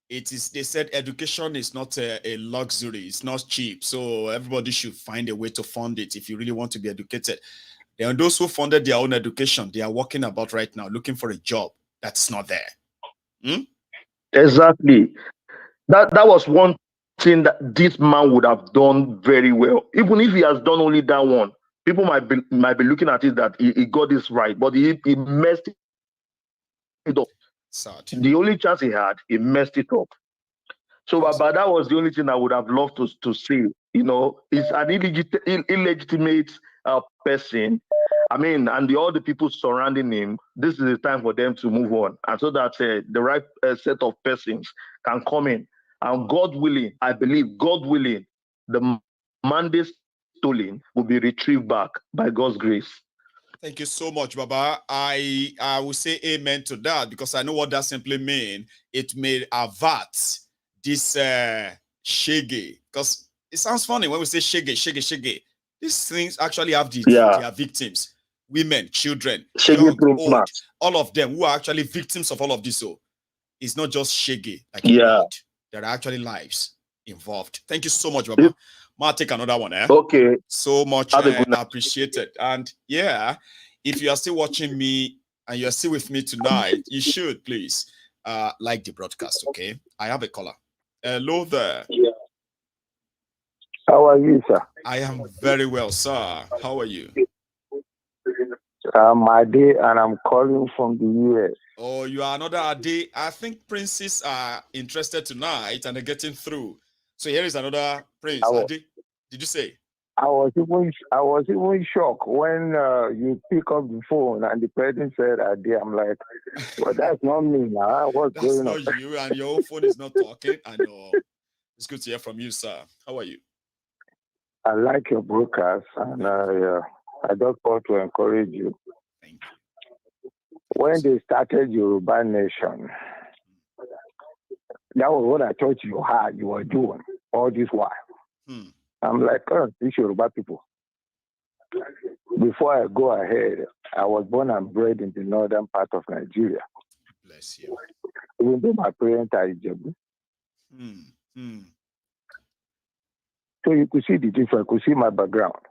They said education is not a luxury, it's not cheap. So everybody should find a way to fund it if you really want to be educated. There are those who funded their own education. They are walking about right now looking for a job that's not there. Exactly. That was one thing that this man would have done very well. Even if he has done only that one, people might be looking at it that he got this right, but he messed it up. Sad. The only chance he had, he messed it up. So, but that was the only thing I would have loved to see. It's an illegitimate person. I mean, and all the people surrounding him, this is the time for them to move on. And so that the right set of persons can come in. And God willing, I believe, God willing, the mandate stolen will be retrieved back by God's grace. Thank you so much, Baba. I will say amen to that because I know what that simply means. It may avert this shege. Because it sounds funny when we say shege. These things actually have their victims. Women, children, young, old, all of them who are actually victims of all of this. So it's not just shege. There are actually lives involved. Thank you so much, Baba. I'll take another one. Okay. So much appreciated. And yeah, if you are still watching me and you're still with me tonight, you should please like the broadcast, okay? I have a caller. Hello there. Yeah. How are you, sir? I am very well, sir. How are you? I'm Ade, and I'm calling from the US. Oh, you are another Ade. I think princes are interested tonight and they're getting through. So here is another prince. Ade, did you say? I was even shocked when you pick up the phone and the president said Ade. I'm like, well, that's not me now. What's going on? That's not you, and your own phone is not talking. I know. It's good to hear from you, sir. How are you? I like your broadcast, and I just want to encourage you. Thank you. When they started Yoruba Nation, that was what I thought you were doing all this while. I'm like, these Yoruba people. Before I go ahead, I was born and bred in the northern part of Nigeria. Bless you. Even though my parents are Ijebu. So you could see the difference. You could see my background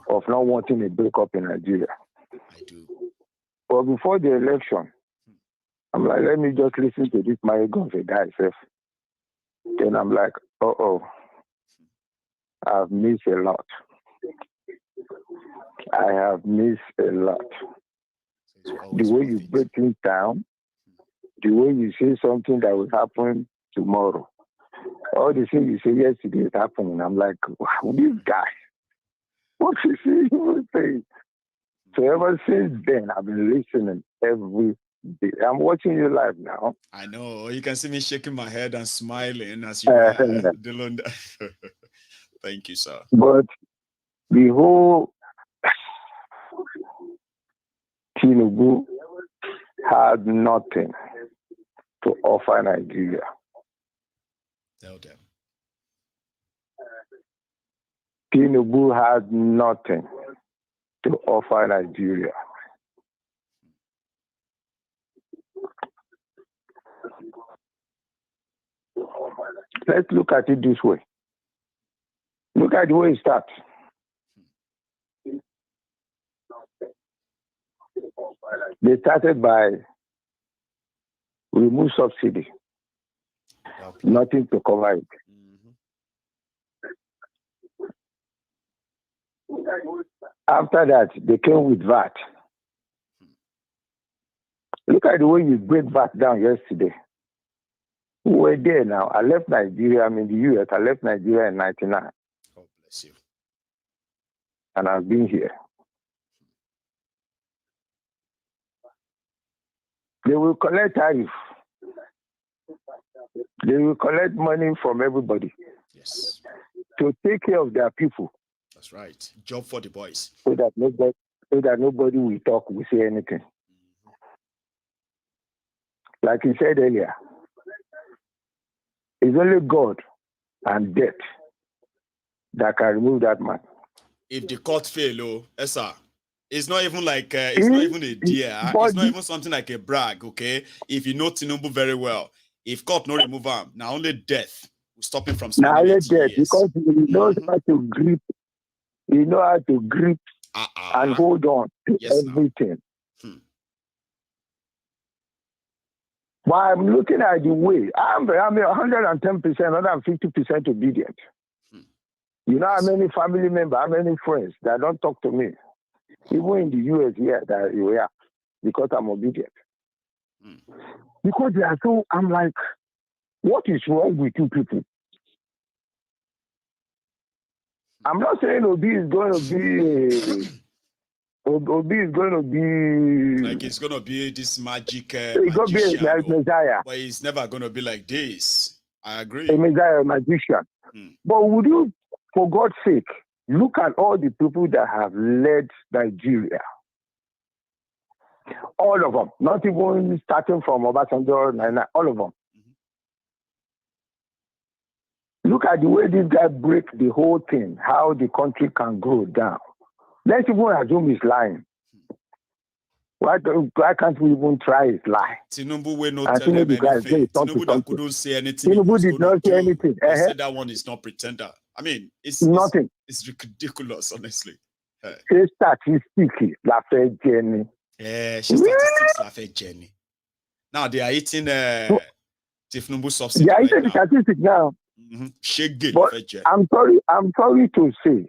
of not wanting a breakup in Nigeria. I do. But before the election, I'm like, let me just listen to this my guy self. Then I'm like, I've missed a lot. I have missed a lot. The way you break things down, the way you say something that will happen tomorrow. All the things you say yesterday is happening. I'm like, wow, this guy. What is he saying? So ever since then, I've been listening every day. I'm watching you live now. I know. You can see me shaking my head and smiling as you are doing that. Thank you, sir. But the whole Tinubu had nothing to offer Nigeria. Tell them. Tinubu had nothing to offer Nigeria. Let's look at it this way. Look at the way it starts. They started by remove subsidy. Nothing to cover it. After that, they came with VAT. Look at the way you break VAT down yesterday. We were there now. I left Nigeria. I'm in the US. I left Nigeria in 1999. God bless you. And I've been here. They will collect tariff. They will collect money from everybody. Yes. To take care of their people. That's right. Job for the boys. So that nobody will talk, will say anything. Like you said earlier, it's only God and death that can remove that man. If the court fail, sir, it's not even like it's not even a deal. It's not even something like a brag. Okay, if you know Tinubu very well, if court no remove him, now only death will stop him from spending 8 years. Because he knows how to grip. He knows how to grip and hold on to everything. But I'm looking at the way. I'm 110%, 150% obedient. You know how many family members, how many friends that don't talk to me, even in the US here, that you are, because I'm obedient. Because they are so, I'm like, what is wrong with you people? I'm not saying Obi is going to be. Obi is going to be like it's going to be this magic he's going to be a Messiah, but he's never going to be like this. I agree. A Messiah, a magician. But would you, for God's sake, look at all the people that have led Nigeria? All of them, not even starting from Obasanjo, all of them. Look at the way this guy break the whole thing, how the country can go down. Let's even assume he's lying. Why can't we even try his lie? Tinubu will not tell him anything. Tinubu that couldn't say anything. Tinubu did not say anything. He said that one is not pretender. I mean, it's nothing. It's ridiculous, honestly. She's statistic, la fait Jenny. Yeah, she's statistics, la fait Jenny. Now they are eating Tinubu subsidy. They are eating the statistics now. But I'm sorry to say,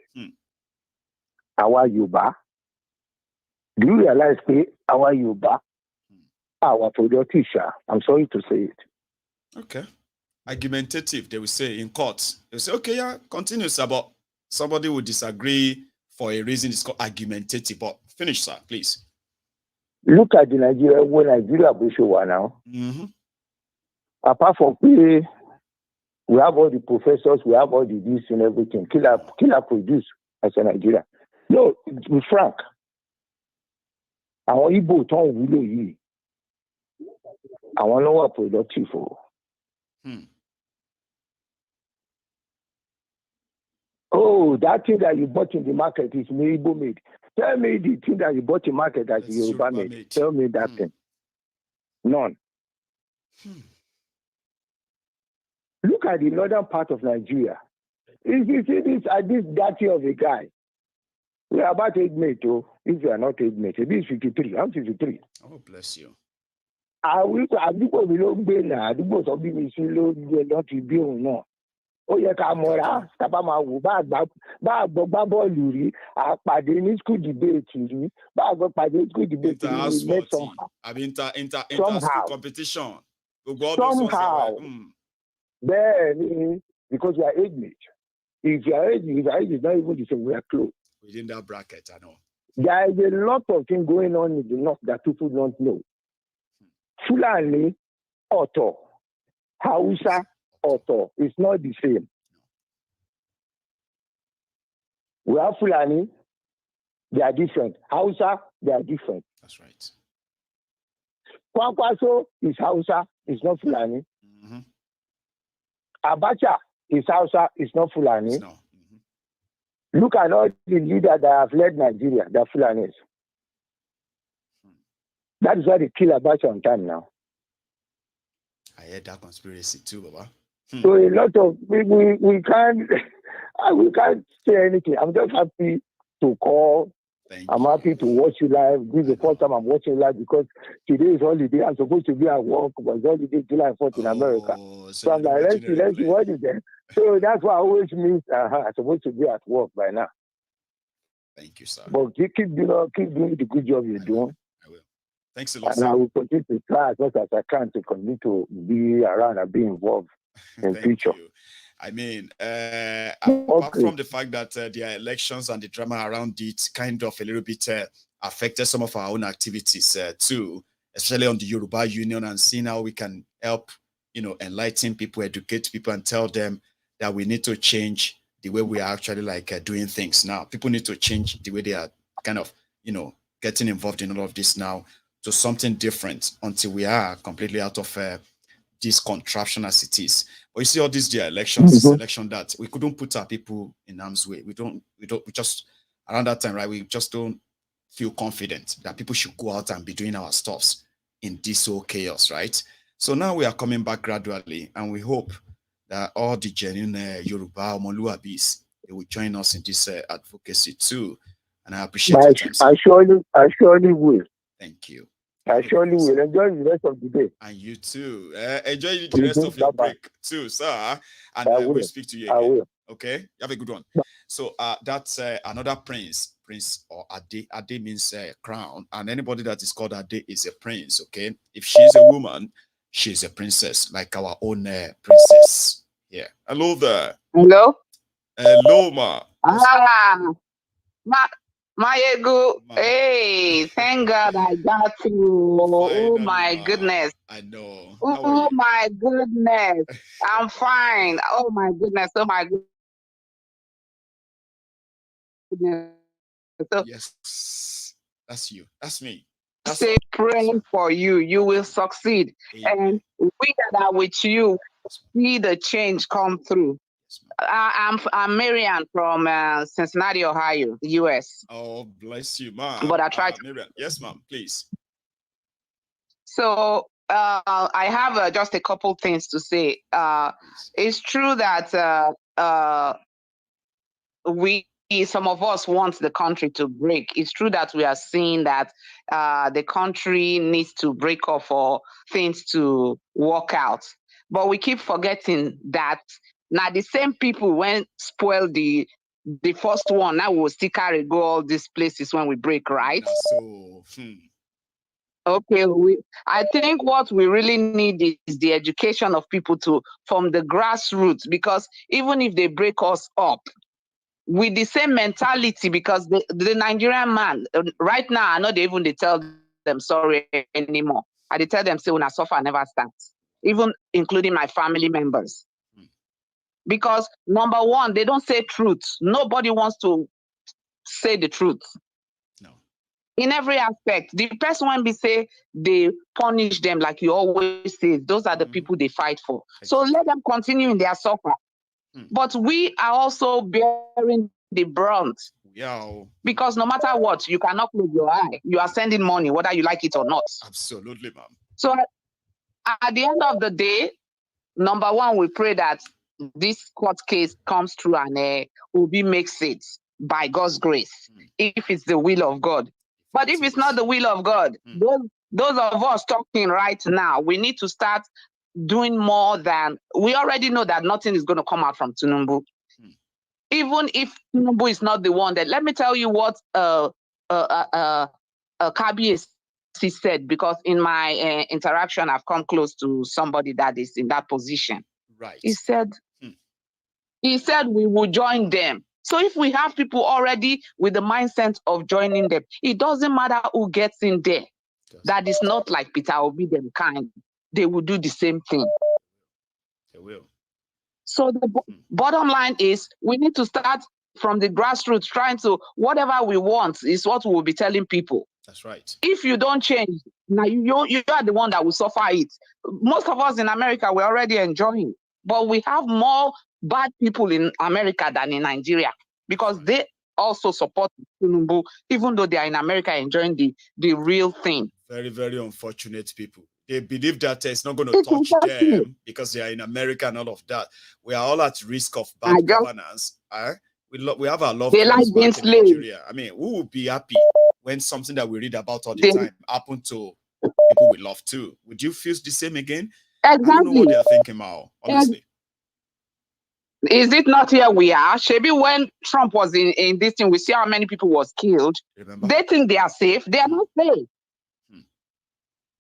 our Yuba, do you realize our Yuba, our teacher? I'm sorry to say it. Okay. Argumentative, they will say in court. They will say, okay, yeah, continue, sir, but somebody will disagree for a reason. It's called argumentative. But finish, sir, please. Look at the Nigeria, where Nigeria Bushowa now. Apart from we have all the professors, we have all the this and everything. Killer produce as a Nigeria. No, to be frank. Àwọn Igbo tó ń wúlò yìí, àwọn ló wà productive o. Oh, that thing that you bought in the market is Igbo made. Tell me the thing that you bought in the market that is Yoruba made. Tell me that thing. None. Look at the northern part of Nigeria. If you see this dirty of a guy, we are about 8 mates, oh. If you are not 8 mates, it is 53. I'm 53. Oh, bless you. Àdúgbò mi ló ń gbé náà, àdúgbò tó bí mi sí ló ń gbé láti bí òun náà. Ó yẹ ká mọ̀ra, tábà máa wò bá àgbọ̀ gbá bọ́ọ̀lù rí, àpàdé ní school debate rí, bá àgbọ̀ pàdé ní school debate rí, met somehow. Inter-school competition. Somehow. Then, because we are 8 mates. If your age is not even the same, we are close. Within that bracket, I know. There is a lot of things going on in the north that people don't know. Fulani, Otto, Hausa, Otto, it's not the same. We have Fulani, they are different. Hausa, they are different. That's right. Kwankwaso is Hausa, it's not Fulani. Abacha is Hausa, it's not Fulani. No. Look at all the leaders that have led Nigeria, the Fulanis. That is why they kill Abacha on time now. I heard that conspiracy too, Baba. So a lot of people, we can't, We can't say anything. I'm just happy to call. I'm happy to watch you live. This is the first time I'm watching live because today is holiday. I'm supposed to be at work, but it's holiday July 4th in America. So I'm like, let's see, what is there? So that's why I always miss. I'm supposed to be at work by now. Thank you, sir. But keep doing the good job you're doing. I will. Thanks a lot, and sir. I will continue to try as much as I can to continue to be around and be involved in future. You. I mean, apart from the fact that the elections and the drama around it kind of a little bit affected some of our own activities too, especially on the Yoruba Union, and seeing how we can help, enlighten people, educate people, and tell them that we need to change the way we are actually doing things now. People need to change the way they are kind of, getting involved in all of this now to something different until we are completely out of this contraption as it is. But you see all these elections, this election that we couldn't put our people in harm's way. We just around that time, right? We just don't feel confident that people should go out and be doing our stuffs in this whole chaos, right? So now we are coming back gradually, and we hope that all the genuine Yoruba Omoluabis, they will join us in this advocacy too. And I appreciate your time. I surely will. Thank you. I surely will. Enjoy the rest of the day. And you too. Enjoy the rest of your break too, sir. And we'll speak to you again. I will. Okay? Have a good one. So that's another prince. Prince or Ade. Ade means crown. And anybody that is called Ade is a prince, okay? If she's a woman, she's a princess, like our own princess. Yeah. Hello there. Hello? Hello, ma. Mayegu, hey, thank God I got you. Oh my goodness. I know. Oh my goodness. I'm fine. Oh my goodness. Oh my goodness. So, yes, that's you. That's me. Say praying for you. You will succeed. And we that are with you see the change come through. I'm Marian from Cincinnati, Ohio, US. Oh, bless you, ma'am. But I tried to. Marian. Yes, ma'am, please. So I have just a couple things to say. It's true that some of us want the country to break. It's true that we are seeing that the country needs to break off for things to work out. But we keep forgetting that now the same people when spoil the first one, now we'll still carry go all these places when we break, right? So, Okay, I think what we really need is the education of people from the grassroots, because even if they break us up with the same mentality, because the Nigerian man right now, I know they tell them sorry anymore. They tell them say when I suffer never starts, even including my family members. Because number one, they don't say truth. Nobody wants to say the truth. No. In every aspect, the person when we say they punish them, like you always say, those are the people they fight for. So let them continue in their suffer. But we are also bearing the brunt. Because no matter what, you cannot close your eye. You are sending money, whether you like it or not. Absolutely, ma'am. So at the end of the day, number one, we pray that this court case comes through and Obi makes it by God's grace, if it's the will of God. But if it's not the will of God, those of us talking right now, we need to start doing more than, we already know that nothing is going to come out from Tinubu. Even if Tinubu is not the one that, let me tell you what Kabi said, because in my interaction, I've come close to somebody that is in that position. Right. He said we will join them. So if we have people already with the mindset of joining them, it doesn't matter who gets in there. That is not like Peter Obi them kind. They will do the same thing. They will. So the bottom line is we need to start from the grassroots, trying to, whatever we want is what we will be telling people. That's right. If you don't change, now you are the one that will suffer it. Most of us in America, we're already enjoying, but we have more bad people in America than in Nigeria, because they also support Tinubu, even though they are in America enjoying the real thing. Very, very unfortunate people. They believe that it's not going to touch them because they are in America and all of that. We are all at risk of bad governance. We have our loved ones back in Nigeria. I mean, who would be happy when something that we read about all the time happened to people we love too? Would you feel the same again? Exactly. I don't know what they are thinking now, honestly. Is it not here we are? Maybe when Trump was in this thing, we see how many people was killed. Remember? They think they are safe. They are not safe.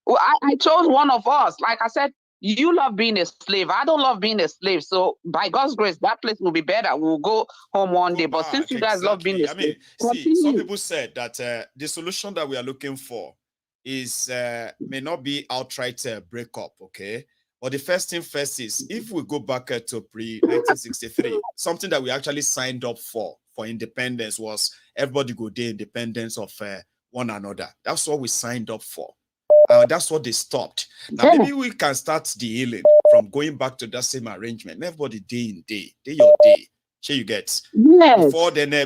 Well, I chose one of us. Like I said, you love being a slave. I don't love being a slave. So by God's grace, that place will be better. We'll go home one day. But since you guys love being a slave, see, some people said that the solution that we are looking for is may not be outright breakup, okay? But the first thing first is, if we go back to pre-1963, something that we actually signed up for independence was everybody go day independence of one another. That's what we signed up for. That's what they stopped. Now, maybe we can start the healing from going back to that same arrangement. Everybody day in day your day. Sure you get. Yes.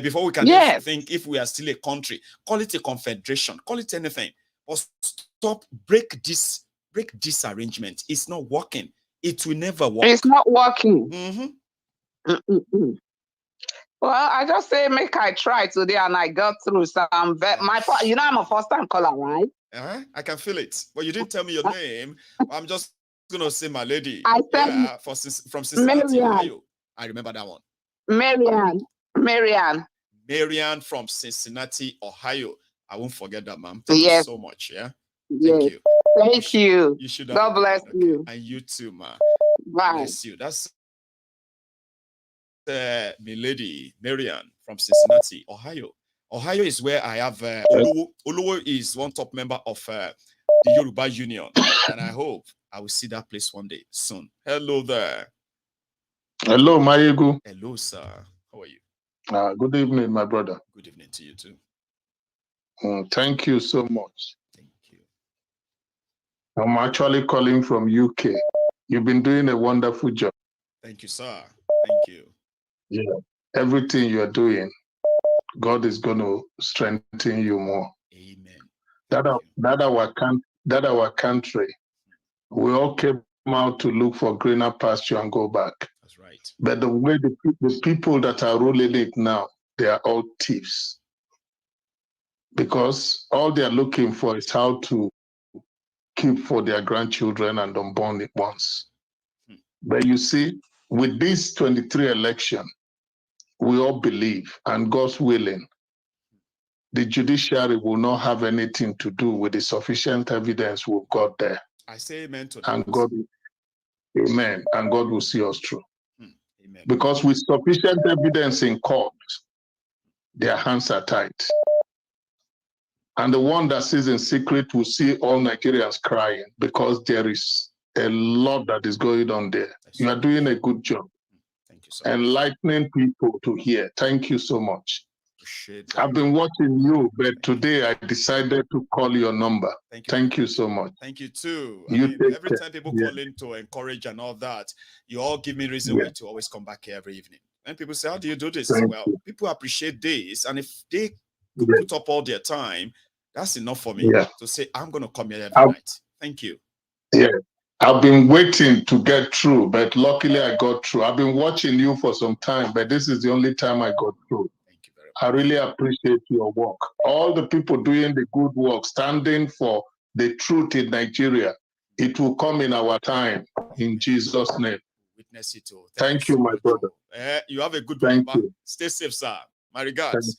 Before we can think if we are still a country, call it a confederation, call it anything. But stop, break this arrangement. It's not working. It will never work. It's not working. Mm-hmm. Well, I just say make I try today, and I got through. So I'm I'm a first-time caller, right? I can feel it. But you didn't tell me your name. I'm just gonna say my lady. I said from Cincinnati, Ohio. I remember that one. Marianne from Cincinnati, Ohio. I won't forget that, ma'am. Thank you so much. Yeah. Thank you. Thank you. You should. God bless you. And you too, ma. Bye. Bless you. That's my lady Marianne from Cincinnati, Ohio. Ohio is where I have Oluwo is one top member of the Yoruba Union, and I hope I will see that place one day soon. Hello there. Hello, Mayegu. Hello, sir. How are you? Good evening, my brother. Good evening to you too. Thank you so much. Thank you. I'm actually calling from UK. You've been doing a wonderful job. Thank you, sir. Thank you. Yeah. Everything you're doing, God is going to strengthen you more. Amen. That our country, we all came out to look for greener pasture and go back. That's right. But the way the people that are ruling it now, they are all thieves. Because all they are looking for is how to keep for their grandchildren and unborn ones. But you see, with this 23 election, we all believe, and God's willing, the judiciary will not have anything to do with the sufficient evidence we've got there. I say amen to that. And God, amen, and God will see us through. Amen. Because with sufficient evidence in court, their hands are tied. And the one that sees in secret will see all Nigerians crying because there is a lot that is going on there. You are doing a good job. Thank you so much. Enlightening people to hear. Thank you so much. I've been watching you, but today I decided to call your number. Thank you so much. Thank you too. Every time people call in to encourage and all that, you all give me reason why to always come back here every evening. And people say, how do you do this? People appreciate this. And if they put up all their time, that's enough for me to say, I'm going to come here every night. Thank you. Yeah. I've been waiting to get through, but luckily I got through. I've been watching you for some time, but this is the only time I got through. Thank you very much. I really appreciate your work. All the people doing the good work, standing for the truth in Nigeria, it will come in our time, in Jesus' name. Witness it all. Thank you, my brother. You have a good one. Stay safe, sir. My regards.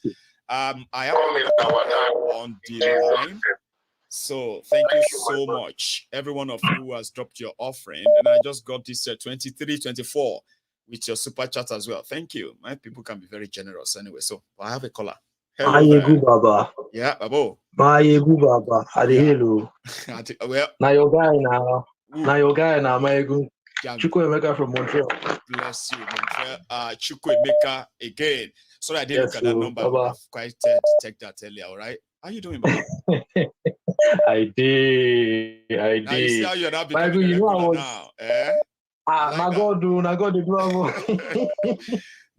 I have on the line. So thank you so much, every one of you who has dropped your offering. And I just got this 2324 with your super chat as well. Thank you. My people can be very generous anyway. So I have a caller. Hello, Baba. Yeah, Babo. Baba. Hello. Well, now your guy now. Now your guy now, my good. Chukwuemeka from Montreal. Bless you, Montreal. Chukwuemeka again. Sorry, I didn't look at that number. I've quite detect that earlier. All right. How you doing, Baba? I did. Now you see how you're not becoming a regular now. Eh? My God, do. Now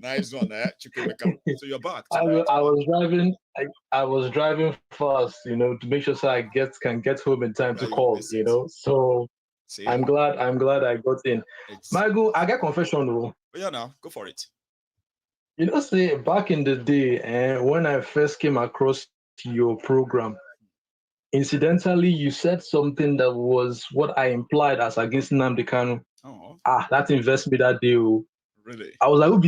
Nice one, So you're back I tonight. was driving. I was driving fast, to make sure I can get home in time to call. So see? I'm glad I got in. Michael, I got confession though. Yeah, now go for it. Say back in the day, when I first came across your program, incidentally, you said something that was what I implied as against Nnamdi Kanu. Oh. That invested me that day. Really? I was like, who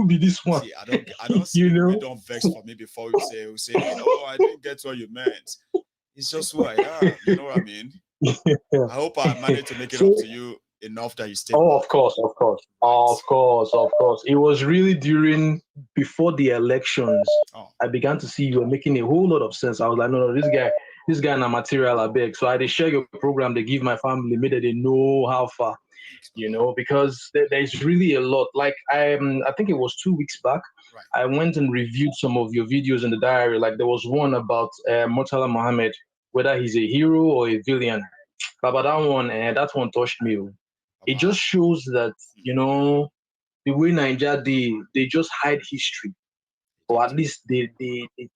be this one? See, I don't see you don't vex for me before we say, I didn't get what you meant. It's just who I am. You know what I mean? I hope I managed to make it up to you enough that you stay. Oh, of course. It was really before the elections. I began to see you were making a whole lot of sense. I was like, no, this guy na material I beg. So I share your program, they give my family, made it they know how far. Because there's really a lot. Like I think it was 2 weeks back, I went and reviewed some of your videos in the diary. Like there was one about Murtala Mohammed, whether he's a hero or a villain. But that one touched me. It just shows that, the way Nigeria, they just hide history. Or at least they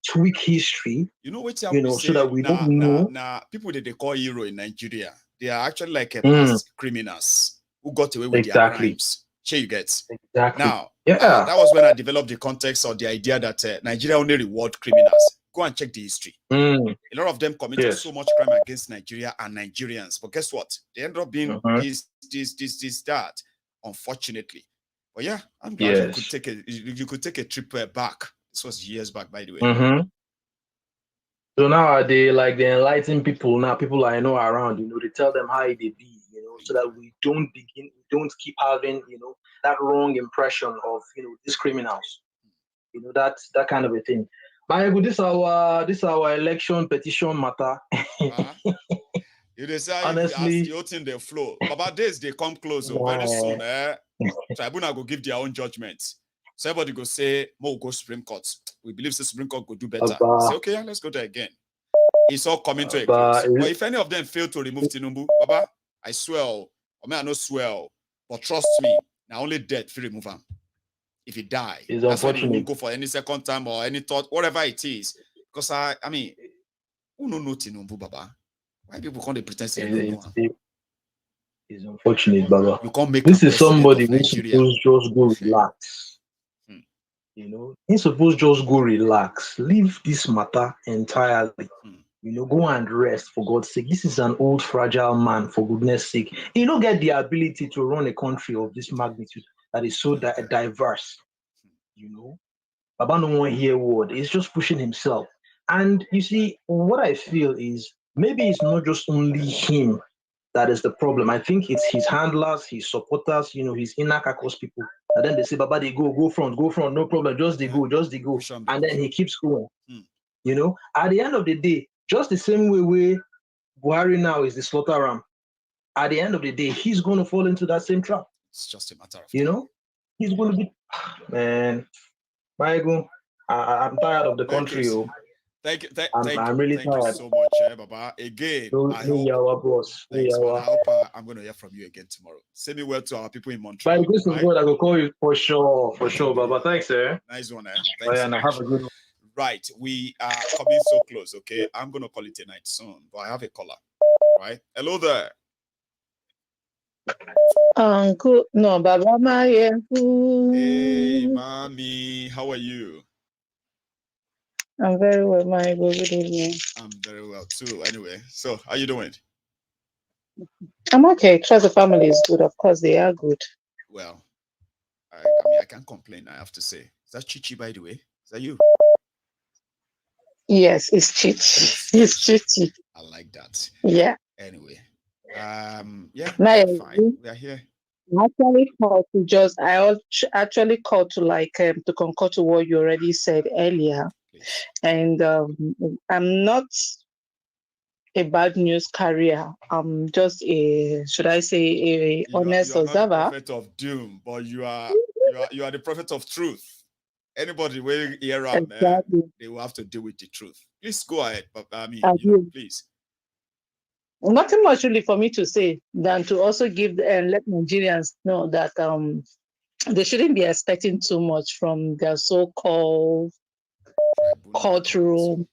tweak history. So that we don't know. People that they call hero in Nigeria, they are actually like past criminals who got away with their crimes. Sure, you get. Exactly. Now, that was when I developed the context of the idea that Nigeria only reward criminals. Go and check the history. A lot of them committed so much crime against Nigeria and Nigerians. But guess what? They end up being that, unfortunately. But yeah, I'm glad you could take a trip back. This was years back, by the way. So now they enlighten people. Now people I know around, they tell them how they be, so that we don't keep having, that wrong impression of, these criminals. That kind of a thing. But this our election petition matter. You decide honestly, as the in the flow. About this, they come close. Very soon, tribunal go give their own judgments. So everybody go say, "Mo go Supreme Court." We believe the Supreme Court go do better. Say, okay, let's go there again. It's all coming to a close. But if any of them fail to remove Tinubu, Baba, I swear, I no swear, but trust me, now only death will remove him. If he die, that's why he won't go for any second time or any thought, whatever it is. Because I mean, who no Tinubu, Baba? Why people can't pretend to know? It's unfortunate, Baba. This is somebody who's supposed just go relax. He's supposed just go relax. Leave this matter entirely. Go and rest for God's sake. This is an old, fragile man, for goodness sake. He don't get the ability to run a country of this magnitude that is so diverse. Baba no one hear word. He's just pushing himself. And you see, what I feel is maybe it's not just only him that is the problem. I think it's his handlers, his supporters, his Inec people. And then they say, Baba, they go front, no problem. Just they go. And then he keeps going. At the end of the day, just the same way Buhari now is the slaughter ram. At the end of the day, he's going to fall into that same trap. It's just a matter of time. He's going to be, man, Michael, I'm tired of the country. Thank you. I'm really tired. Thank you so much, Baba. Again, I hope I'm going to hear from you again tomorrow. Send me well to our people in Montreal. By the grace of God, I will call you for sure, Baba. Thanks, sir. Nice one, Thanks. And have a good one. Right, we are coming so close, okay? I'm going to call it a night soon, but I have a caller, right? Hello there. Uncle, no, Baba Maya. Hey, Mommy, how are you? I'm very well, my good evening. I'm very well too. Anyway, so how you doing? I'm okay. Trust the family is good. Of course, they are good. Well, I can't complain, I have to say. Is that Chichi, by the way? Is that you? Yes, it's Chichi. It's Chichi. I like that. Yeah. Anyway, yeah, now, fine. We are here. I actually called to concur to what you already said earlier. Please. And I'm not a bad news carrier. I'm just a honest observer. Not the prophet of doom, but you are the prophet of truth. Anybody will hear up, exactly. They will have to deal with the truth. Please go ahead, but please. Nothing much really for me to say than to also give and let Nigerians know that they shouldn't be expecting too much from their so-called cultural,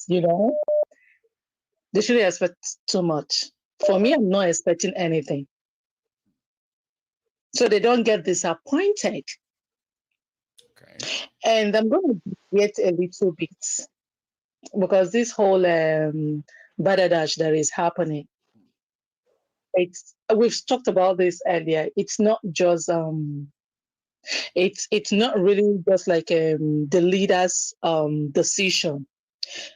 you know. They shouldn't expect too much. For me, I'm not expecting anything. So they don't get disappointed. Okay. And I'm going to get a little bit, because this whole badadash that is happening, we've talked about this earlier. It's not just it's not really just like the leader's decision.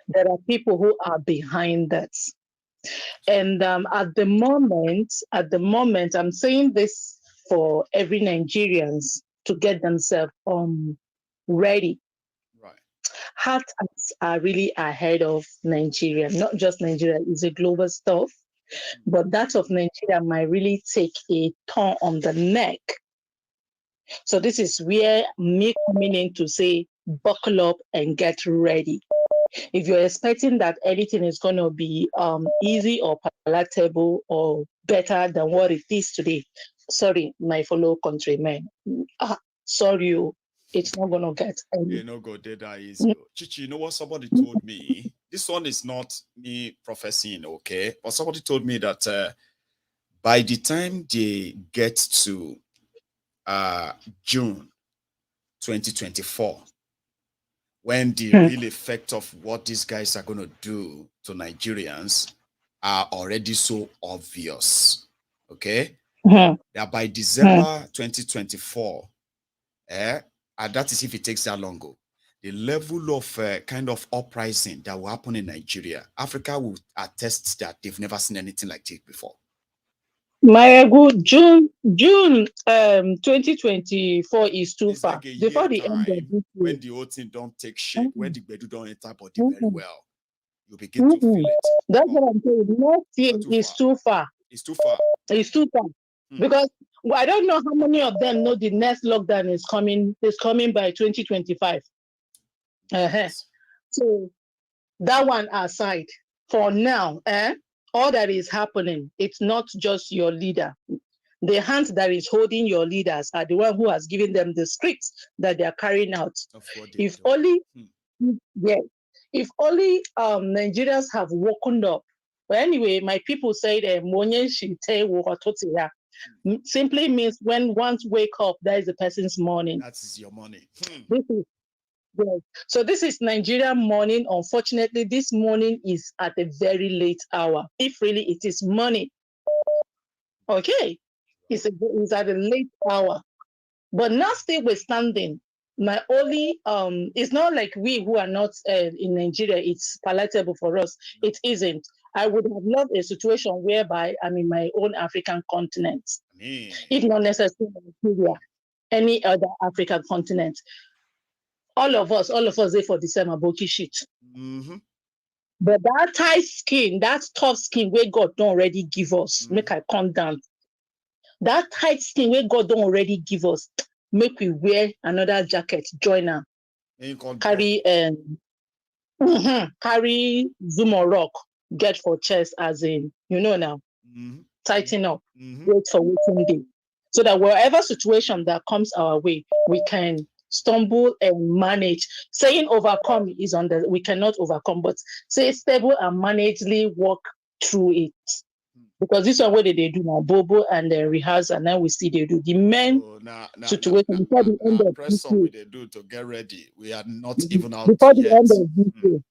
There are people who are behind that. And at the moment, I'm saying this for every Nigerians to get themselves ready. Right. Heart attacks are really ahead of Nigeria. Not just Nigeria, it's a global stuff. But that of Nigeria might really take a turn on the neck. So this is where me coming in to say, buckle up and get ready. If you're expecting that anything is going to be easy or palatable or better than what it is today, sorry, my fellow countrymen. Sorry, it's not going to get any. You know, go that easy. Chichi, you know what somebody told me? This one is not me professing, okay? But somebody told me that by the time they get to June 2024, when the real effect of what these guys are going to do to Nigerians are already so obvious, okay? That by December 2024, and that is if it takes that long ago, the level of kind of uprising that will happen in Nigeria, Africa will attest that they've never seen anything like it before. My good June 2024 is too far. Like before the end of this year, when the whole thing don't take shape, when the bedu don't enter body very well, you begin to feel it. That's what I'm saying. Next year is too far. It's too far. It's too far. Because I don't know how many of them know the next lockdown is coming by 2025. So that one aside, for now, all that is happening, it's not just your leader. The hand that is holding your leaders are the one who has given them the scripts that they are carrying out. If only Nigerians have woken up. But anyway, my people say that simply means when once wake up, that is the person's morning. That is your morning. So this is Nigerian morning. Unfortunately, this morning is at a very late hour. If really it is morning, okay, it's at a late hour. But not still withstanding, my only it's not like we who are not in Nigeria, it's palatable for us. It isn't. I would have loved a situation whereby I'm in my own African continent, if not necessarily Nigeria, any other African continent. All of us there for the same aboki shit. But that tight skin, that tough skin where God don't already give us, make I calm down. That tight skin where God don't already give us, make we wear another jacket, join her. Carry carry zoom or rock, get for chest as in, now. Tighten up, wait for waiting day. So that wherever situation that comes our way, we can stumble and manage. Saying overcome is we cannot overcome, but say stable and managedly walk through it. Because this is what they do now, bobo and rehearse, and then we see they do the men situation before the end of this year. They do to get ready. We are not even out before the yet. end of this year.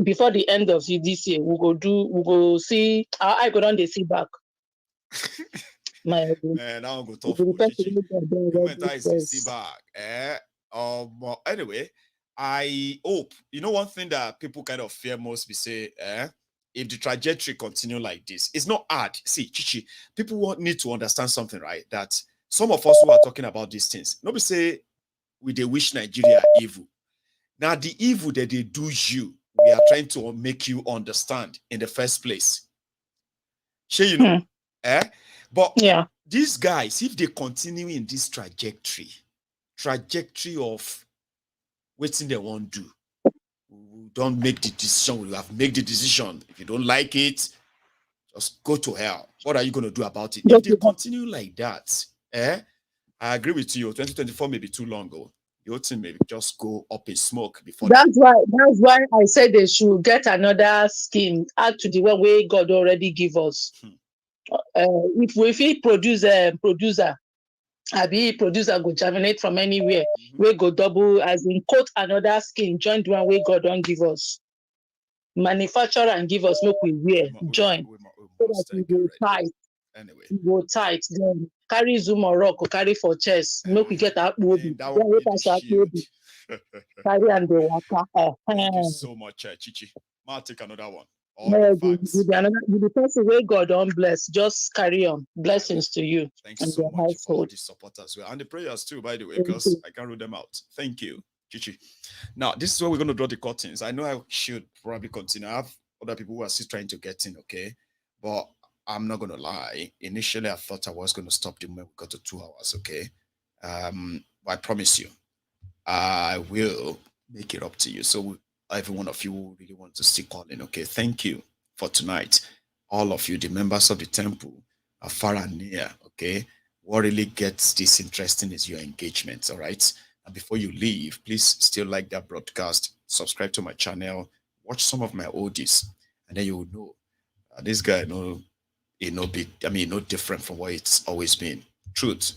Before the end of this year, we go see. I go down. They see back. Man, I go tough. See back. Anyway, I hope one thing that people kind of fear most. We say, if the trajectory continue like this, it's not hard. See, Chichi, people need to understand something, right? That some of us who are talking about these things, nobody say they wish Nigeria evil. Now, the evil that they do you, we are trying to make you understand in the first place. Sure, But these guys, if they continue in this trajectory of waiting they won't do, don't make the decision. We have made the decision. If you don't like it, just go to hell. What are you going to do about it? If they continue like that, I agree with you. 2024 may be too long ago. Your team may just go up in smoke before. That's why I said they should get another scheme, add to the one way God already give us. If he produce a producer, go germinate from anywhere, we go double as in quote another scheme, join the one way God don't give us. Manufacture and give us, make we wear, join. So that we go tight. Anyway. We go tight. Then carry Zoom or rock or carry for chest. Make we get up. Carry and the water. Thank you so much, Chichi. I'll take another one. The person where God don't bless, just carry on. Blessings to you. Thanks and so much for all the support as well. And the prayers too, by the way, because I can read them out. Thank you, Chichi. Now, this is where we're going to draw the curtains. I know I should probably continue. I have other people who are still trying to get in, okay? But I'm not going to lie. Initially, I thought I was going to stop the moment we got to 2 hours, okay? But I promise you, I will make it up to you. So every one of you who really want to stick on in, okay? Thank you for tonight. All of you, the members of the temple, are far and near, okay? What really gets this interesting is your engagement, all right? And before you leave, please still like that broadcast, subscribe to my channel, watch some of my oldies, and then you will know this guy, no different from what it's always been. Truth,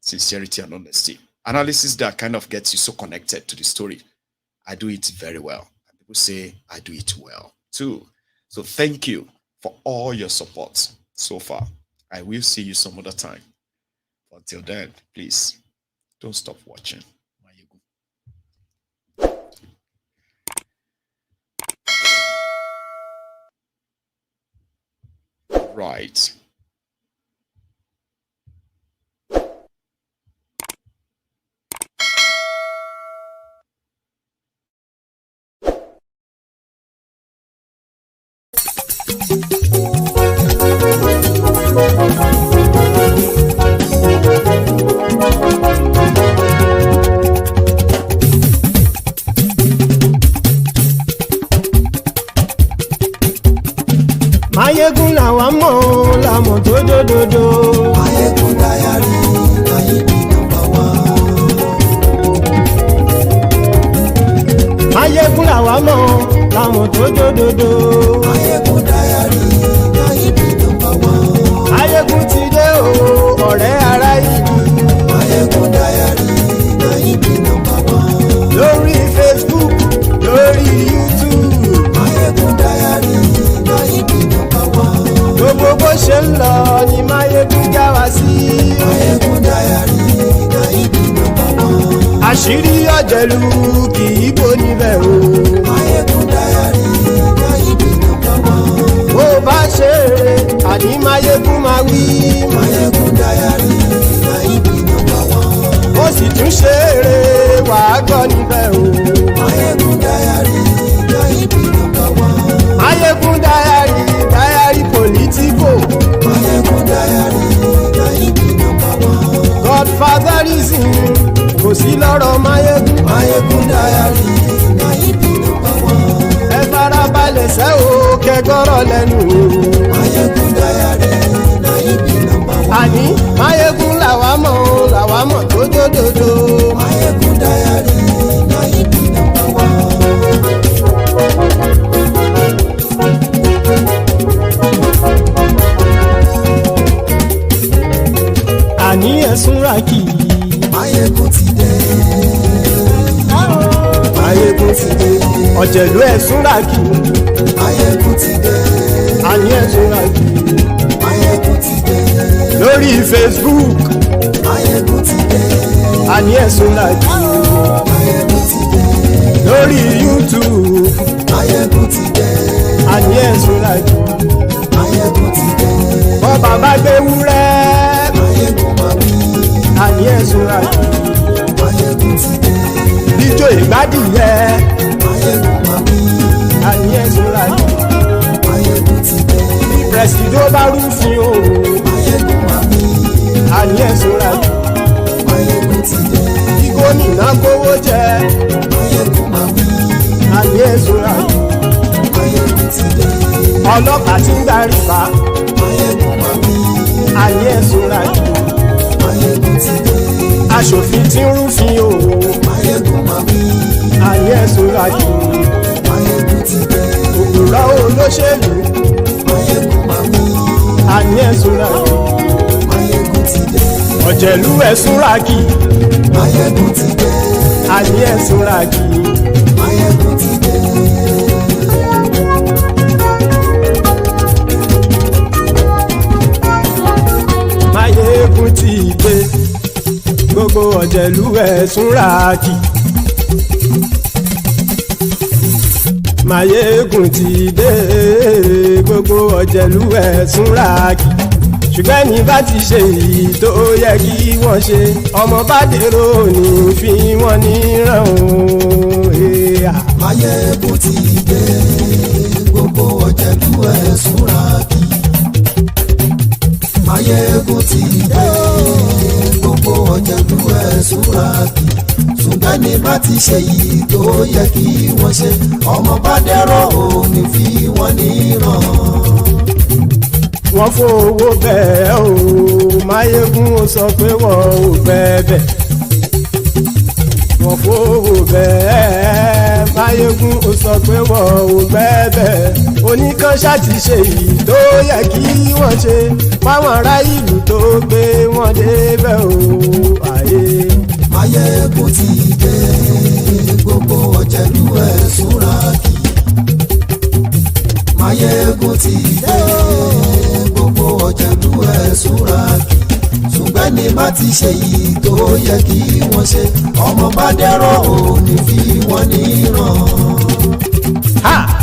sincerity, and honesty. Analysis that kind of gets you so connected to the story. I do it very well. And people say I do it well too. So thank you for all your support so far. I will see you some other time. Until then, please don't stop watching. Right. Mayegun làwa mọ̀ làmọ̀ tó dòdòdò. Mayegun Diary Mayebi #1. Mayegun làwa mọ̀ làmọ̀ tó dòdòdò. Mayegun Diary Mayebi #1. Mayegun ti dé o ọ̀rẹ́ ara ìlú. Mayegun Diary Mayebi #1. Lórí Facebook lórí YouTube. Mayegun Diary Mayebi #1. Gbogbo bó ṣe ń lọ ni Mayegun já wa sí. Mayegun Diary Mayebi #1. Àṣírí ọ̀jẹ̀lú kì í bò níbẹ̀ o. Mayegun Diary Mayebi #1. Bó bá ṣe eré àní Mayegun máa wí. Mayegun Diary Mayebi #1. Ó sì tún ṣe eré wàá gbọ́ níbẹ̀ o. Mayegun Diary Mayebi #1. Mayegun Diary political. Mayegun Diary Mayebi #1. Godfatherism kò sí lọ́rọ̀ Mayegun. Mayegun Diary Mayebi #1. Ẹ farabalẹ̀ sẹ́ o kẹgọ́rọ̀ lẹ́nu o. Mayegun Diary Mayebi #1. Àní Mayegun làwa mọ̀ tó dòdòdò. Mayegun Diary Mayebi #1. Àní ẹ̀sùn ràkì. Mayegun ti dé. Mayegun ti dé. Ọ̀jẹ̀lú ẹ̀sùn ràkì. Mayegun ti dé. Àní ẹ̀sùn ràkì. Mayegun ti dé. Lórí Facebook. Mayegun ti dé. Àní ẹ̀sùn ràkì. Mayegun ti dé. Lórí YouTube. Mayegun ti dé. Àní ẹ̀sùn ràkì. Mayegun ti dé. Bọ́ bàbá gbé wúrẹ́. Mayegun máa wí. Àní ẹ̀sùn ràkì. Mayegun ti dé. Ijó ìgbádìyẹ. Mayegun máa wí. Àní ẹ̀sùn ràkì. Mayegun ti dé. Bí pẹ̀sìdó bá rúfin o. Mayegun máa wí. Àní ẹ̀sùn ràkì. Mayegun ti dé. Bí gómìnà kówó jẹ. Mayegun máa wí. Àní ẹ̀sùn ràkì. Mayegun ti dé. Ọlọ́pàá ti ń darí bá. Mayegun máa wí. Àní ẹ̀sùn ràkì. Mayegun ti dé. aṣòfin tí ń rúfin o. Máyégún máa wí. àní ẹ̀sùn ràjò. Máyégún ti dé. òpùrọ́ olóṣèlú. Máyégún máa wí. àní ẹ̀sùn ràjò. Máyégún ti dé. ọ̀jẹ̀lú ẹ̀sùn ràkì. Máyégún ti dé. àní ẹ̀sùn ràkì. Máyégún ti dé. Máyégún ti dé. gbogbo ọ̀jẹ̀lú ẹ̀sùn ràkì. Máyégún ti dé. gbogbo ọ̀jẹ̀lú ẹ̀sùn ràkì. ṣùgbọ́n ní bá ti ṣe èyí tó yẹ kí wọ́n ṣe ọmọ bá dèrò ní fi wọ́n níran o. Máyégún ti dé. gbogbo ọ̀jẹ̀lú ẹ̀sùn ràkì. Máyégún ti dé. gbogbo ọ̀jẹ̀lú ẹ̀sùn ràkì. ṣùgbọ́n ní bá ti ṣe èyí tó yẹ kí wọ́n ṣe ọmọ bá dèrò ní fi wọ́n níran. wọ́n fowó bẹ́ẹ̀ o Máyégún ó sọ pé wọ́n ò bẹ́ẹ̀ wọ́n fowó bẹ́ẹ̀ Máyégún ó sọ pé wọ́n ò bẹ́ẹ̀ oníkan ṣáàtì ṣe èyí tó yẹ kí wọ́n ṣe fáwọn ará ìlú tó gbé wọn débẹ̀ o àyè. Máyégún ti dé. gbogbo ọ̀jẹ̀lú ẹ̀sùn ràkì. Máyégún ti dé. gbogbo ọ̀jẹ̀lú ẹ̀sùn ràkì. ṣùgbọ́n ní bá ti ṣe yìí tó yẹ kí wọ́n ṣe ọmọ bá dẹ́rọ̀ ò ní fi wọ́n níran.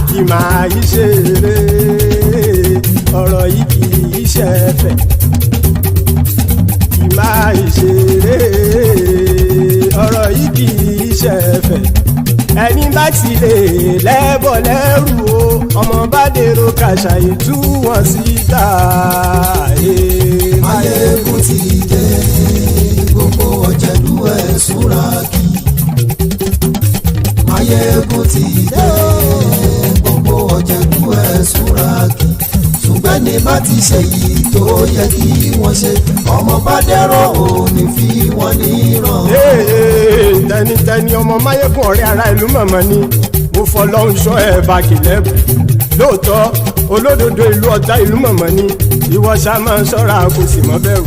kì máa yí ṣe eré ọ̀rọ̀ yìí kì í ṣe ẹ̀fẹ̀. kì máa yí ṣe eré ọ̀rọ̀ yìí kì í ṣe ẹ̀fẹ̀. ẹni bá ti lè lẹ́bọ̀ lẹ́rù o ọmọ bá dèrò kàṣàyè tú wọn síta. Máyégún ti dé. gbogbo ọ̀jẹ̀lú ẹ̀sùn ràkì. Máyégún ti dé. gbogbo ọ̀jẹ̀lú ẹ̀sùn ràkì. ṣùgbọ́n ní bá ti ṣe yìí tó yẹ kí wọ́n ṣe ọmọ bá dẹ́rọ̀ ò ní fi wọ́n níran. tẹnitẹni ọmọ Máyégún ọ̀rẹ́ ara ìlú mọ̀mọ́ ni mo fọlọ́run ṣọ́ ẹ̀ bá kìlẹ́bù lóòótọ́ olódodo ìlú ọ̀tá ìlú mọ̀mọ́ ni ìwọ ṣá máa ń ṣọ́ra kò sì mọ́ bẹ̀rù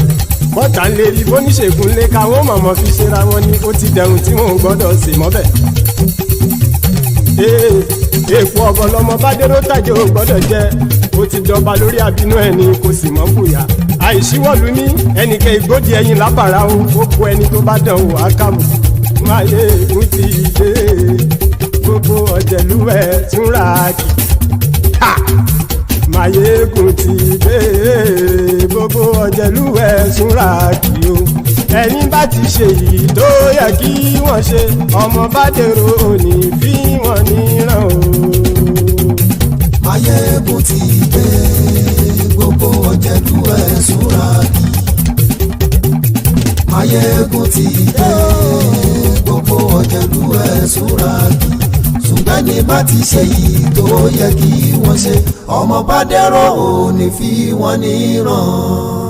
bọ́tà ń lè rí bóníṣègùn lé káwọn mọ̀mọ́ fi ṣera wọn ni ó ti dẹrùn tí wọn ò gbọ́dọ̀ sì mọ́ bẹ̀. èèpo ọ̀gọ̀ lọmọ bá dérò tàjẹ́ ò gbọ́dọ̀ jẹ́ ó ti jọba lórí àbínú ẹni kò sì mọ́ fòyà àìsíwọ́lu ní ẹnìkẹ́ ìgbódì ẹyin lábàrá o ó kó ẹni tó bá dán o àkàmù. Máyégún ti dé. gbogbo ọ̀jẹ̀lú ẹ̀sùn ràkì. Máyégún ti dé. gbogbo ọ̀jẹ̀lú ẹ̀sùn ràkì o. ẹni bá ti ṣe yìí tó yẹ kí wọ́n ṣe ọmọ bá dèrò òní fi wọ́n níran o. Máyégún ti dé. gbogbo ọ̀jẹ̀lú ẹ̀sùn ràkì. Máyégún ti dé. gbogbo ọ̀jẹ̀lú ẹ̀sùn ràkì. ṣùgbọ́n ní bá ti ṣe yìí tó yẹ kí wọ́n ṣe ọmọ bá dẹ́rọ̀ ò ní fi wọ́n níran.